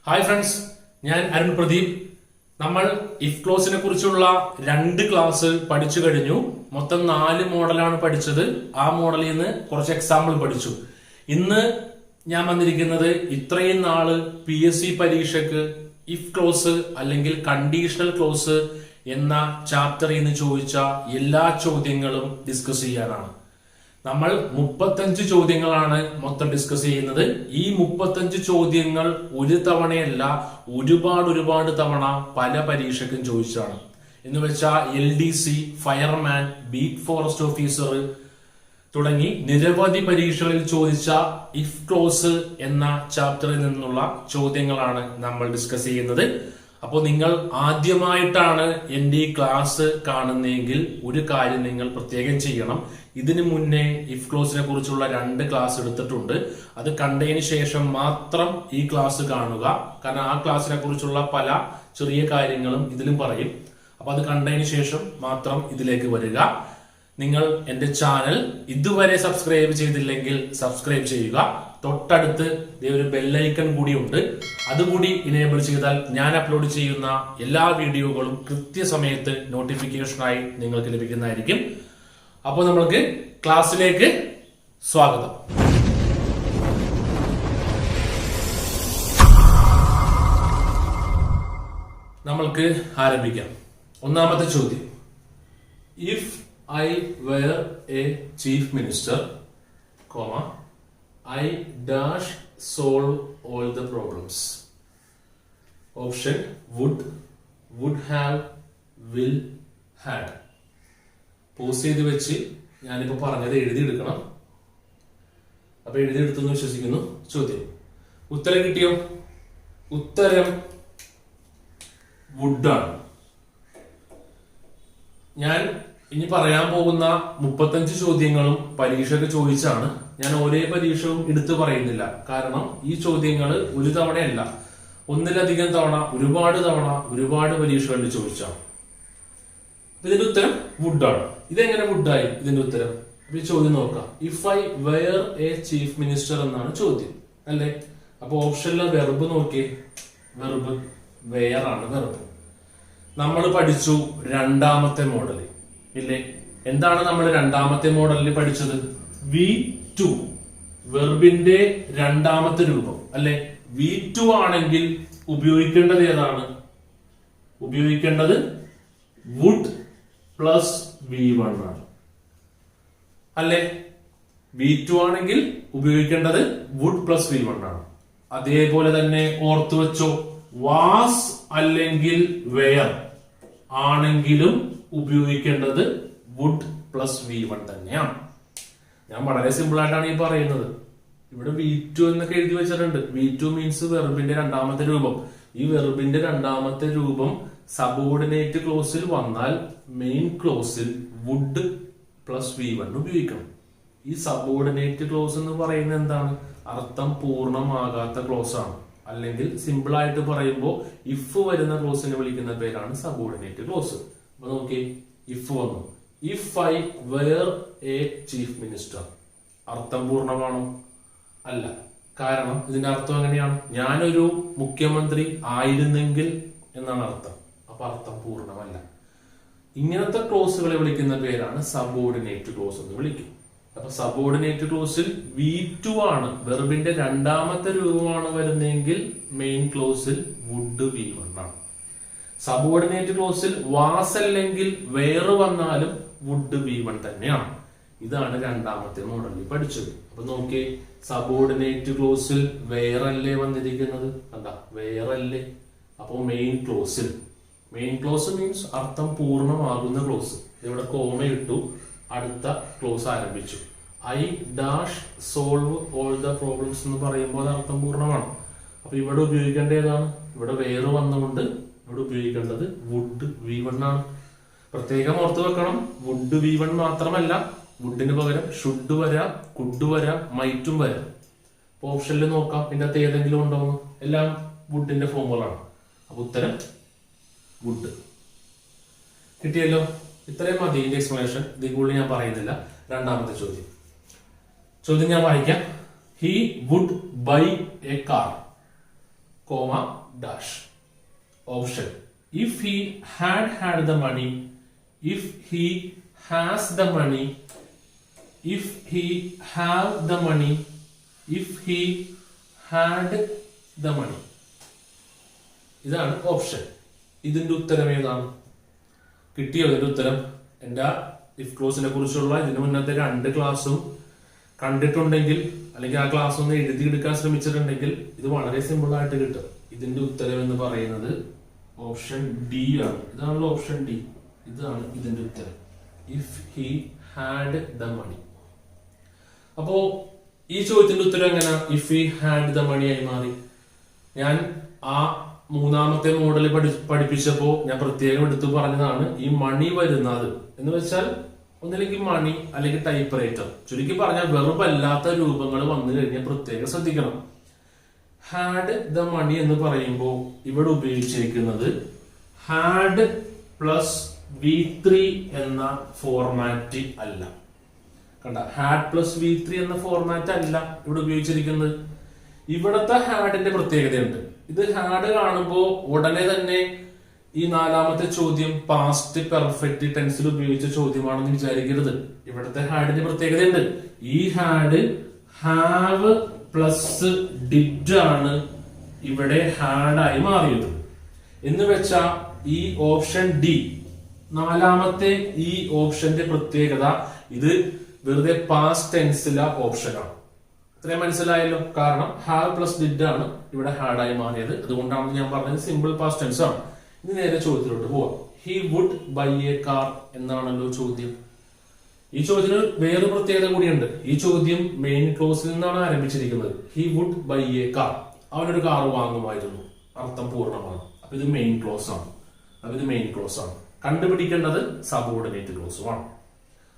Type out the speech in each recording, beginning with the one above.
Hi friends, ഞാൻ അരുൺ പ്രദീപ്. നമ്മൾ if ക്ലോസിനെ കുറിച്ചുള്ള 2 ക്ലാസ് പഠിച്ചു കഴിഞ്ഞു. മൊത്തം 4 മോഡലാണ് പഠിച്ചത്. ആ മോഡലിൽ നിന്ന് കുറച്ച് എക്സാമ്പിൾ പഠിച്ചു. ഇന്ന് ഞാൻ വന്നിരിക്കുന്നത് ഇത്രയും നാള് PSC പരീക്ഷയ്ക്ക് ഇഫ് ക്ലോസ് അല്ലെങ്കിൽ കണ്ടീഷണൽ ക്ലോസ് എന്ന ചാപ്റ്ററിൽ നിന്ന് ചോദിച്ച എല്ലാ ചോദ്യങ്ങളും ഡിസ്കസ് ചെയ്യാനാണ്. നമ്മൾ 35 ചോദ്യങ്ങളാണ് മൊത്തം ഡിസ്കസ് ചെയ്യുന്നത്. ഈ 35 ചോദ്യങ്ങൾ ഒരു തവണയല്ല, ഒരുപാട് തവണ പല പരീക്ഷയ്ക്കും ചോദിച്ചാണ്. എന്ന് വെച്ചാൽ LDC, fireman, beat forest officer തുടങ്ങി നിരവധി പരീക്ഷകളിൽ ചോദിച്ച ഇഫ് ക്ലോസ് എന്ന ചാപ്റ്ററിൽ നിന്നുള്ള ചോദ്യങ്ങളാണ് നമ്മൾ ഡിസ്കസ് ചെയ്യുന്നത്. അപ്പോൾ നിങ്ങൾ ആദ്യമായിട്ടാണ് എന്റെ ഈ ക്ലാസ് കാണുന്നതെങ്കിൽ ഒരു കാര്യം നിങ്ങൾ പ്രത്യേകം ചെയ്യണം. ഇതിനു മുന്നേ ഇഫ് ക്ലോസിനെ കുറിച്ചുള്ള 2 ക്ലാസ് എടുത്തിട്ടുണ്ട്. അത് കണ്ടതിന് ശേഷം മാത്രം ഈ ക്ലാസ് കാണുക. കാരണം ആ ക്ലാസ്സിനെ കുറിച്ചുള്ള പല ചെറിയ കാര്യങ്ങളും ഇതിലും പറയും. അപ്പൊ അത് കണ്ടതിന് ശേഷം മാത്രം ഇതിലേക്ക് വരിക. നിങ്ങൾ എന്റെ ചാനൽ ഇതുവരെ സബ്സ്ക്രൈബ് ചെയ്തില്ലെങ്കിൽ സബ്സ്ക്രൈബ് ചെയ്യുക. തൊട്ടടുത്ത് ഒരു ബെല്ലൈക്കൺ കൂടി ഉണ്ട്. അതുകൂടി ഇനേബിൾ ചെയ്താൽ ഞാൻ അപ്ലോഡ് ചെയ്യുന്ന എല്ലാ വീഡിയോകളും കൃത്യസമയത്ത് നോട്ടിഫിക്കേഷനായി നിങ്ങൾക്ക് ലഭിക്കുന്നതായിരിക്കും. അപ്പോൾ നമ്മൾക്ക് ക്ലാസ്സിലേക്ക് സ്വാഗതം. നമ്മൾക്ക് ആരംഭിക്കാം. ഒന്നാമത്തെ ചോദ്യം, if I were a chief minister, I dash solve all the problems. Option would have, will, had. Pause ചെയ്ത് വെച്ച് ഞാനിപ്പോ പറഞ്ഞത് എഴുതിയെടുക്കണം. അപ്പൊ എഴുതിയെടുത്തെന്ന് വിശ്വസിക്കുന്നു. ചോദ്യം ഉത്തരം കിട്ടിയോ? ഉത്തരം വുഡാണ്. ഞാൻ ഇനി പറയാൻ പോകുന്ന 35 ചോദ്യങ്ങളും പരീക്ഷയ്ക്ക് ചോദിച്ചാണ്. ഞാൻ ഒരേ പരീക്ഷയും എടുത്തു പറയുന്നില്ല. കാരണം ഈ ചോദ്യങ്ങൾ ഒരു തവണയല്ല, ഒന്നിലധികം തവണ, ഒരുപാട് പരീക്ഷകളിൽ ചോദിച്ചാണ്. ഇതിന്റെ ഉത്തരം വുഡാണ്. ഇതെങ്ങനെ വുഡായി ഇതിന്റെ ഉത്തരം? ഈ ചോദ്യം നോക്കാം. If I were a chief minister എന്നാണ് ചോദ്യം, അല്ലേ? അപ്പൊ ഓപ്ഷനിലെ വെർബ് നോക്കിയേ. വെർബ് വെയർ ആണ് വെർബ്. നമ്മൾ പഠിച്ചു രണ്ടാമത്തെ മോഡല്, ഇല്ലേ? എന്താണ് നമ്മൾ രണ്ടാമത്തെ മോഡലിൽ പഠിച്ചത്? V2, വെർബിന്റെ രണ്ടാമത്തെ രൂപം, അല്ലെ? V2 ആണെങ്കിൽ ഉപയോഗിക്കേണ്ടത് ഏതാണ്? ഉപയോഗിക്കേണ്ടത് would പ്ലസ് V1 ആണ്, അല്ലെ? V2 ആണെങ്കിൽ ഉപയോഗിക്കേണ്ടത് would പ്ലസ് V1 ആണ്. അതേപോലെ തന്നെ ഓർത്തു വെച്ചോ, വാസ് അല്ലെങ്കിൽ വെയർ ആണെങ്കിലും ഉപയോഗിക്കേണ്ടത് വുഡ് പ്ലസ് V1 തന്നെയാണ്. ഞാൻ വളരെ സിമ്പിൾ ആയിട്ടാണ് ഈ പറയുന്നത്. ഇവിടെ V2 എന്നൊക്കെ എഴുതി വെച്ചിട്ടുണ്ട്. V2 മീൻസ് വെർബിന്റെ രണ്ടാമത്തെ രൂപം. ഈ വെർബിന്റെ രണ്ടാമത്തെ രൂപം സബോർഡിനേറ്റ് ക്ലോസിൽ വന്നാൽ മെയിൻ ക്ലോസിൽ വുഡ് പ്ലസ് V1 ഉപയോഗിക്കണം. ഈ സബോർഡിനേറ്റ് ക്ലോസ് എന്ന് പറയുന്നത് എന്താണ്? അർത്ഥം പൂർണ്ണമാകാത്ത ക്ലോസ് ആണ്. അല്ലെങ്കിൽ സിമ്പിൾ ആയിട്ട് പറയുമ്പോൾ ഇഫ് വരുന്ന ക്ലോസിനെ വിളിക്കുന്ന പേരാണ് സബോർഡിനേറ്റ് ക്ലോസ്. അപ്പൊ നോക്കി, ഇഫ് വന്നു. If I were a chief minister, അർത്ഥം പൂർണ്ണമാണോ? അല്ല. കാരണം ഇതിന്റെ അർത്ഥം എങ്ങനെയാണ്? ഞാനൊരു മുഖ്യമന്ത്രി ആയിരുന്നെങ്കിൽ എന്നാണ് അർത്ഥം. അപ്പൊ അർത്ഥം പൂർണ്ണമല്ല. ഇങ്ങനത്തെ ക്ലോസുകളെ വിളിക്കുന്ന പേരാണ് സബോർഡിനേറ്റ് ക്ലോസ് എന്ന് വിളിക്കും. അപ്പൊ സബോർഡിനേറ്റ് ക്ലോസിൽ V2 ആണ്, വെർബിന്റെ രണ്ടാമത്തെ രൂപമാണ് വരുന്നതെങ്കിൽ മെയിൻ ക്ലോസിൽ വുഡ് V1 ആണ്. സബോർഡിനേറ്റ് ക്ലോസിൽ വാസ് അല്ലെങ്കിൽ വേറെ വന്നാലും വുഡ് V1 തന്നെയാണ്. ഇതാണ് രണ്ടാമത്തെ മോഡലിൽ പഠിച്ചത്. അപ്പൊ നോക്കിയേ, സബോർഡിനേറ്റ് ക്ലോസിൽ വേറല്ലേ വന്നിരിക്കുന്നത്? എന്താ വേറല്ലേ? അപ്പോ മെയിൻ ക്ലോസിൽ, മെയിൻ ക്ലോസ് മീൻസ് അർത്ഥം പൂർണ്ണമാകുന്ന ക്ലോസ്. ഇവിടെ കോമ ഇട്ടു, അടുത്ത ക്ലോസ് ആരംഭിച്ചു. I dash solve all the problems എന്ന് പറയുമ്പോൾ അർത്ഥം പൂർണ്ണമാണ്. അപ്പൊ ഇവിടെ ഉപയോഗിക്കേണ്ട ഏതാണ്? ഇവിടെ വേറെ വന്നുകൊണ്ട് ഇവിടെ ഉപയോഗിക്കേണ്ടത് വുഡ് V1 ആണ്. പ്രത്യേകം ഓർത്ത് വെക്കണം, വുഡ് V1 മാത്രമല്ല, വുഡിന് പകരം ഷുഡ് വരാം, കുഡ് വരാം, മൈറ്റും വരാം. ഓപ്ഷനിൽ നോക്കാം ഇതിനകത്ത് ഏതെങ്കിലും ഉണ്ടോന്ന്. എല്ലാം വുഡിന്റെ ഫോമുകളാണ്. അപ്പൊ ഉത്തരം വുഡ്. കിട്ടിയല്ലോ? ഇത്രയും മതി ഇതിന്റെ എക്സ്പ്ലനേഷൻ. ഇതിൽ കൂടുതൽ ഞാൻ പറയുന്നില്ല. രണ്ടാമത്തെ ചോദ്യം ഞാൻ വായിക്കാം. He would buy a car, comma dash. Option if he had the money, if he has the money, if he have the money, if he had the money. ഇതാണ് ഓപ്ഷൻ. ഇതിന്റെ ഉത്തരം ഏതാണ്? കിട്ടിയോ ഇതിന്റെ ഉത്തരം? എന്റെ ഇഫ് ക്ലോസിനെ കുറിച്ചുള്ള ഇതിന് മുന്നത്തെ 2 ക്ലാസ്സും കണ്ടിട്ടുണ്ടെങ്കിൽ അല്ലെങ്കിൽ ആ ക്ലാസ് ഒന്ന് എഴുതിയെടുക്കാൻ ശ്രമിച്ചിട്ടുണ്ടെങ്കിൽ ഇത് വളരെ സിമ്പിൾ ആയിട്ട് കിട്ടും. ഇതിന്റെ ഉത്തരം എന്ന് പറയുന്നത് ഓപ്ഷൻ ഡി ആണ്. ഇതാണല്ലോ ഓപ്ഷൻ ഡി. ഇതാണ് ഇതിന്റെ ഉത്തരം. If he had the money. അപ്പോ ഈ ചോദ്യത്തിന്റെ ഉത്തരം എങ്ങനെ if he had the money ആയി മാറി? ഞാൻ ആ 3ാമത്തെ മോഡൽ പഠിപ്പിച്ചപ്പോ ഞാൻ പ്രത്യേകം എടുത്തു പറഞ്ഞതാണ് ഈ മണി വരുന്നത് എന്ന് വെച്ചാൽ ഒന്നില്ലെങ്കിൽ മണി അല്ലെങ്കിൽ ടൈപ്പ് റൈറ്റർ. ചുരുക്കി പറഞ്ഞാൽ വെറുമല്ലാത്ത രൂപങ്ങൾ വന്നു കഴിഞ്ഞാൽ പ്രത്യേകം ശ്രദ്ധിക്കണം. ഹാഡ് ദ മണി എന്ന് പറയുമ്പോൾ ഇവിടെ ഉപയോഗിച്ചിരിക്കുന്നത് ഹാഡ് പ്ലസ് V3 എന്ന ഫോർമാറ്റ് അല്ല. കണ്ട, ഹാഡ് പ്ലസ് V3 എന്ന ഫോർമാറ്റ് അല്ല ഇവിടെ ഉപയോഗിച്ചിരിക്കുന്നത്. ഇവിടത്തെ ഹാഡിന്റെ പ്രത്യേകതയുണ്ട്. ഇത് ഹാഡ് കാണുമ്പോൾ ഉടനെ തന്നെ ഈ 4ാമത്തെ ചോദ്യം പാസ്റ്റ് പെർഫെക്റ്റ് ടെൻസിൽ ഉപയോഗിച്ച ചോദ്യമാണെന്ന് വിചാരിക്കരുത്. ഇവിടുത്തെ ഹാഡിന്റെ പ്രത്യേകതയുണ്ട്. ഈ ഹാഡ് ഹാവ് പ്ലസ് ഡിഡ് ആണ് ഇവിടെ ഹാഡായി മാറിയത്. എന്ന് വെച്ചാ ഈ ഓപ്ഷൻ ഡി 4ാമത്തെ ഈ ഓപ്ഷന്റെ പ്രത്യേകത ഇത് വെറുതെ പാസ്റ്റ് ടെൻസിലെ ഓപ്ഷനാണ്. ഇത്രയും മനസ്സിലായല്ലോ. കാരണം ഹാവ് പ്ലസ് ഡിഡ് ആണ് ഇവിടെ ഹാഡായി മാറിയത്. അതുകൊണ്ടാണ് ഞാൻ പറഞ്ഞത് സിമ്പിൾ പാസ്റ്റ് ടെൻസ് ആണ്. ഇനി നേരെ ചോദ്യത്തിലോട്ട് പോവാം. He would buy a car എന്നാണല്ലോ ചോദ്യം. ഈ ചോദ്യത്തിന് വേറെ പ്രത്യേകത കൂടിയുണ്ട്. ഈ ചോദ്യം മെയിൻ ക്ലോസിൽ നിന്നാണ് ആരംഭിച്ചിരിക്കുന്നത്. He would buy a car, അവനൊരു കാർ വാങ്ങുമായിരുന്നു, അർത്ഥം പൂർണ്ണമാണ്. അപ്പൊ ഇത് മെയിൻ ക്ലോസ് ആണ്. കണ്ടുപിടിക്കേണ്ടത് സബോർഡിനേറ്റ് ക്ലോസുമാണ്.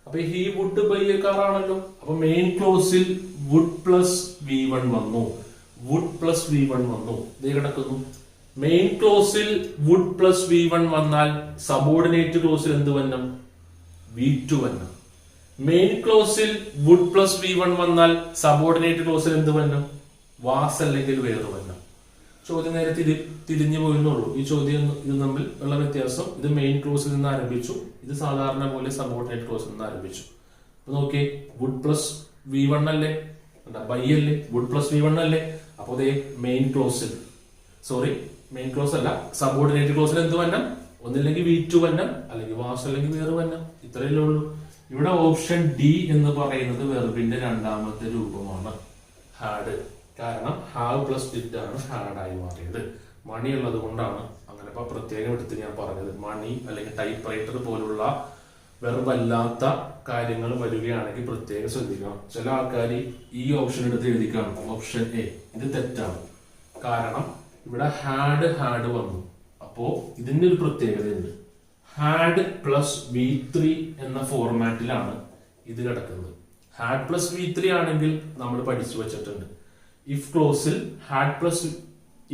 അപ്പൊ he would buy a car ആണല്ലോ. അപ്പൊ മെയിൻ ക്ലോസിൽ വുഡ് പ്ലസ് V1 വന്നു. ഇത് കിടക്കുന്നു. മെയിൻ ക്ലോസിൽ വുഡ് പ്ലസ് V1 വന്നാൽ സബോർഡിനേറ്റ് ക്ലോസിൽ എന്ത് വന്നം? V2 വന്നം. മെയിൻ ക്ലോസിൽ വുഡ് പ്ലസ് V1 വന്നാൽ സബോർഡിനേറ്റ് ക്ലോസിൽ എന്ത് വന്നം? വാസ് അല്ലെങ്കിൽ വേറെ വന്നം. ചോദ്യം നേരെ തിരിഞ്ഞു പോയെന്നുള്ളൂ. ഈ ചോദ്യം ഇത് തമ്മിൽ ഉള്ള വ്യത്യാസം. ഇത് മെയിൻ ക്ലോസിൽ നിന്ന് ആരംഭിച്ചു, ഇത് സാധാരണ പോലെ സബോർഡിനേറ്റ് ക്ലോസിൽ നിന്ന് ആരംഭിച്ചു. അപ്പൊ നോക്കിയേ, വുഡ് പ്ലസ് V1 അല്ലേ, ബൈ അല്ലേ, വുഡ് പ്ലസ് V1 അല്ലേ. അപ്പൊ അതേ മെയിൻ ക്ലോസ് അല്ല, സബോർഡിനേറ്റ് ക്ലോസിൽ എന്ത് വന്നം? ഒന്നില്ലെങ്കിൽ V2 വന്നം, അല്ലെങ്കിൽ വാസ് അല്ലെങ്കിൽ വേറെ വന്നം. ഇത്രയല്ലേ ഉള്ളൂ. ഇവിടെ ഓപ്ഷൻ ഡി എന്ന് പറയുന്നത് വെർബിന്റെ 2ാമത്തെ രൂപമാണ്, ഹാഡ്. കാരണം ഹാവ് പ്ലസ് ഡിഡ് ആണ് ഹാഡായി മാറിയത്. മണി ഉള്ളത് കൊണ്ടാണ് അങ്ങനെ. അപ്പൊ പ്രത്യേകം എടുത്ത് ഞാൻ പറഞ്ഞത് മണി അല്ലെങ്കിൽ ടൈപ്പ് റൈറ്റർ പോലുള്ള വെർബല്ലാത്ത കാര്യങ്ങൾ വരികയാണെങ്കിൽ പ്രത്യേകം ശ്രദ്ധിക്കണം. ചില ആൾക്കാർ ഈ ഓപ്ഷൻ എടുത്ത് എഴുതിക്കാണ് ഓപ്ഷൻ എ. ഇത് തെറ്റാണ്. കാരണം ഇവിടെ ഹാഡ് വന്നു. അപ്പോ ഇതിന്റെ ഒരു പ്രത്യേകതയുണ്ട്. ഹാഡ് പ്ലസ് V3 എന്ന ഫോർമാറ്റിലാണ് ഇത് കിടക്കുന്നത്. ഹാഡ് പ്ലസ് V3 ആണെങ്കിൽ നമ്മൾ പഠിച്ചു വെച്ചിട്ടുണ്ട്. ഇഫ് ക്ലോസിൽ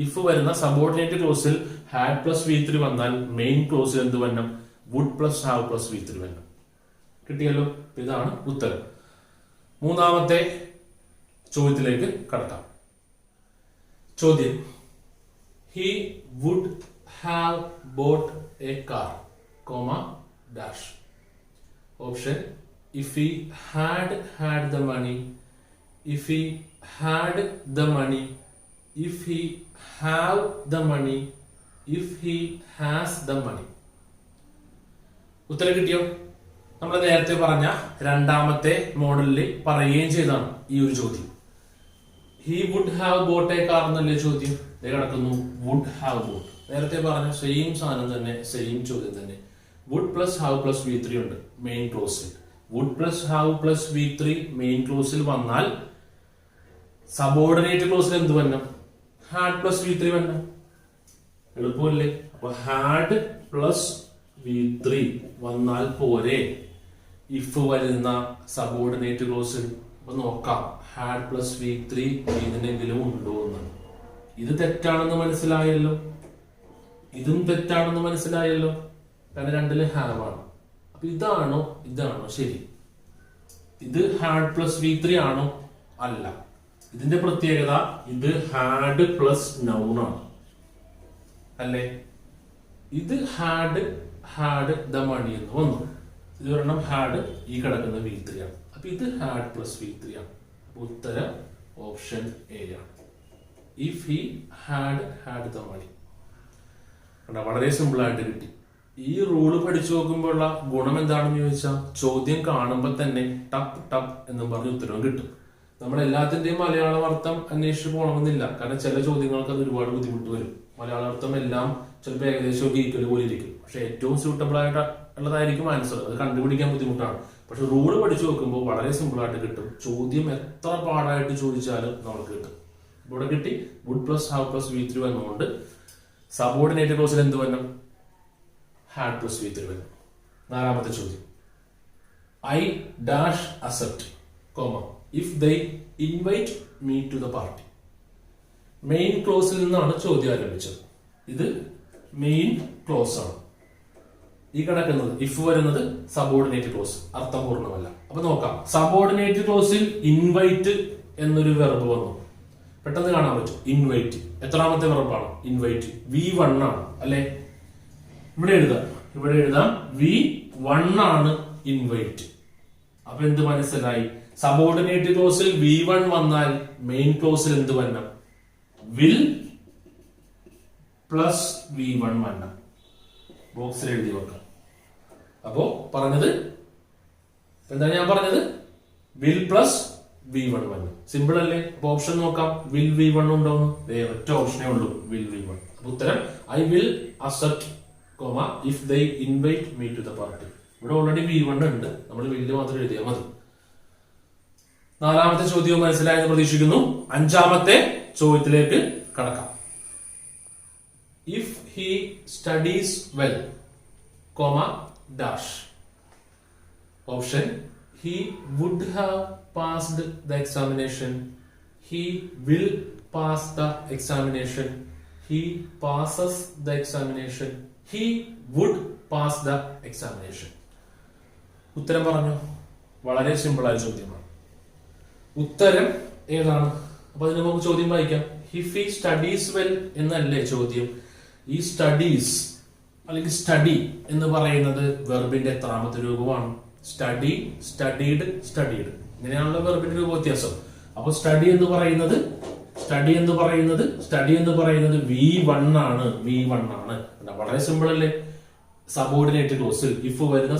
ഇഫ് വരുന്ന സബോർഡിനേറ്റ് ക്ലോസിൽ ഹാഡ് പ്ലസ് V3 വന്നാൽ മെയിൻ ക്ലോസിൽ എന്ത് വന്നം? Would plus have plus V3 വന്നം. കിട്ടിയല്ലോ. ഇതാണ് ഉത്തരം. 3ാമത്തെ ചോദ്യത്തിലേക്ക് കടക്കാം. ചോദ്യം, he would have bought a car, dash. Option if he had the money, if he had the money, if he have the money, if he has the money. ഉത്തരം കിട്ടിയോ? നമ്മൾ നേരത്തെ പറഞ്ഞ 2ാമത്തെ മോഡലിൽ പറയുകയും ചെയ്താണ് ഈ ഒരു ചോദ്യം. He would have bought a car എന്നല്ലേ ചോദ്യം. കിടക്കുന്നു വുഡ് ഹാവ് ബോട്ട്. നേരത്തെ പറഞ്ഞ സെയിം സാധനം തന്നെ, സെയിം ചോദ്യം തന്നെ. Would plus have plus V3 ഉണ്ട് മെയിൻ ക്ലോസിൽ. Would plus have plus V3 main ക്ലോസിൽ വന്നാൽ സബോർഡിനേറ്റ് ക്ലോസിൽ എന്ത് വന്നം? Had plus V3 വന്നം. എളുപ്പമല്ലേ? അപ്പൊ ഹാഡ് പ്ലസ് V3 വന്നാൽ പോരെ ഇഫ് വരുന്ന സബോർഡിനേറ്റ് ക്ലോസിൽ. അപ്പൊ നോക്കാം ഹാഡ് പ്ലസ് V3 ഇതിനെങ്കിലും ഉണ്ടോ എന്ന്. ഇത് തെറ്റാണെന്ന് മനസ്സിലായല്ലോ, ഇതും തെറ്റാണെന്ന് മനസ്സിലായല്ലോ. കാരണം 2ല് ഹാവ് ആണ്. അപ്പൊ ഇതാണോ ശരി? ഇത് ഹാഡ് പ്ലസ് V3 ആണോ? അല്ല. ഇതിന്റെ പ്രത്യേകത ഇത് ഹാഡ് പ്ലസ് നൗൺ ആണ്. അല്ലേ? ഇത് ഹാഡ് ദ മണി എന്ന് വന്നു. ഇത് ഒരെണ്ണം ഹാഡ്, ഈ കിടക്കുന്ന V3 ആണ്. അപ്പൊ ഇത് ഹാഡ് പ്ലസ് V3 ആണ്. ഉത്തരം ഓപ്ഷൻ എ ആണ്. If he had the money. വളരെ സിമ്പിൾ ആയിട്ട് കിട്ടി. ഈ റൂള് പഠിച്ചു നോക്കുമ്പോഴുള്ള ഗുണം എന്താണെന്ന് ചോദിച്ചാൽ ചോദ്യം കാണുമ്പോൾ തന്നെ ടപ്പ് എന്നും പറഞ്ഞ് ഉത്തരവും കിട്ടും. നമ്മൾ എല്ലാത്തിന്റെയും മലയാളം അർത്ഥം അന്വേഷിച്ച് പോകണമെന്നില്ല. കാരണം ചില ചോദ്യങ്ങൾക്ക് അത് ഒരുപാട് ബുദ്ധിമുട്ട് വരും. മലയാള അർത്ഥം എല്ലാം ചിലപ്പോൾ ഏകദേശം ഈക്വൽ പോലെ ഇരിക്കും. പക്ഷെ ഏറ്റവും സ്യൂട്ടബിൾ ആയിട്ടുള്ളതായിരിക്കും ആൻസർ. അത് കണ്ടുപിടിക്കാൻ ബുദ്ധിമുട്ടാണ്. പക്ഷെ റൂള് പഠിച്ചു നോക്കുമ്പോൾ വളരെ സിമ്പിൾ ആയിട്ട് കിട്ടും. ചോദ്യം എത്ര പാടായിട്ട് ചോദിച്ചാലും നമുക്ക് കിട്ടും. ഇവിടെ കിട്ടി would plus have plus V3 വന്നുകൊണ്ട് സബോർഡിനേറ്റ് ക്ലോസിൽ എന്ത് വരണം? ഹാഡ് പ്ലസ് V3 വരണം. നാലാമത്തെ ചോദ്യം, I dash accept if they invite me to the party. Main ക്ലോസിൽ നിന്നാണ് ചോദ്യം ആരംഭിച്ചത്. ഇത് മെയിൻ ക്ലോസ് ആണ്. ഈ കിടക്കുന്നത് ഇഫ് വരുന്നത് സബോർഡിനേറ്റ് ക്ലോസ്, അർത്ഥപൂർണ്ണമല്ല. അപ്പൊ നോക്കാം. സബോർഡിനേറ്റ് ക്ലോസിൽ ഇൻവൈറ്റ് എന്നൊരു വെർബ് വന്നു. പെട്ടെന്ന് കാണാൻ പറ്റും. ഇൻവൈറ്റ് എത്രാമത്തെ വെർബാണ്? ഇൻവൈറ്റ് V1 ആണ് അല്ലെ? ഇവിടെ എഴുതാം V1 ആണ് ഇൻവൈറ്റ്. അപ്പൊ എന്ത് മനസ്സിലായി? സബോർഡിനേറ്റ് ക്ലോസിൽ V1 വന്നാൽ മെയിൻ ക്ലോസിൽ എന്ത് വരണം? വിൽ പ്ലസ് V1 വരണം. ബോക്സിൽ എഴുതി വെക്കാം. അപ്പോ പറഞ്ഞത് എന്താണ് ഞാൻ പറഞ്ഞത്? വിൽ പ്ലസ് V1 വന്നു. സിമ്പിൾ അല്ലേ? അപ്പൊ ഓപ്ഷൻ നോക്കാം. വിൽ V1 ഉണ്ടോ? ഒറ്റ ഓപ്ഷനേ ഉള്ളൂ, വിൽ V1. അപ്പൊ ഉത്തരം I will accept if they invite me to the party. ഇവിടെ ഓൾറെഡി V1 ഉണ്ട്, നമ്മൾ വില്ല് മാത്രം എഴുതിയാൽ മതി. നാലാമത്തെ ചോദ്യവും മനസ്സിലായെന്ന് പ്രതീക്ഷിക്കുന്നു. അഞ്ചാമത്തെ ചോദ്യത്തിലേക്ക് കടക്കാം. If he studies well dash. Option he would have passed the examination, he will pass the examination, he passes the examination, he would pass the examination. ഉത്തരം പറഞ്ഞു. വളരെ സിമ്പിൾ ആയ ചോദ്യമാണ്. ഉത്തരം ഏതാണ്? അപ്പൊ അതിന് നമുക്ക് ചോദ്യം വായിക്കാം. ഇഫ് he studies well എന്നല്ലേ ചോദ്യം. ഈ സ്റ്റഡീസ് അല്ലെങ്കിൽ സ്റ്റഡി എന്ന് പറയുന്നത് വെർബിന്റെ എത്രാമത്തെ രൂപമാണ്? Study, studied, studied. ഇങ്ങനെയാണല്ലോ വെർബിന്റെ രൂപ വ്യത്യാസം. അപ്പൊ സ്റ്റഡി എന്ന് പറയുന്നത് V1 ആണ്. വളരെ സിമ്പിൾ അല്ലേ? സബോർഡിനേറ്റ് ക്ലോസിൽ ഇഫ് വരുന്ന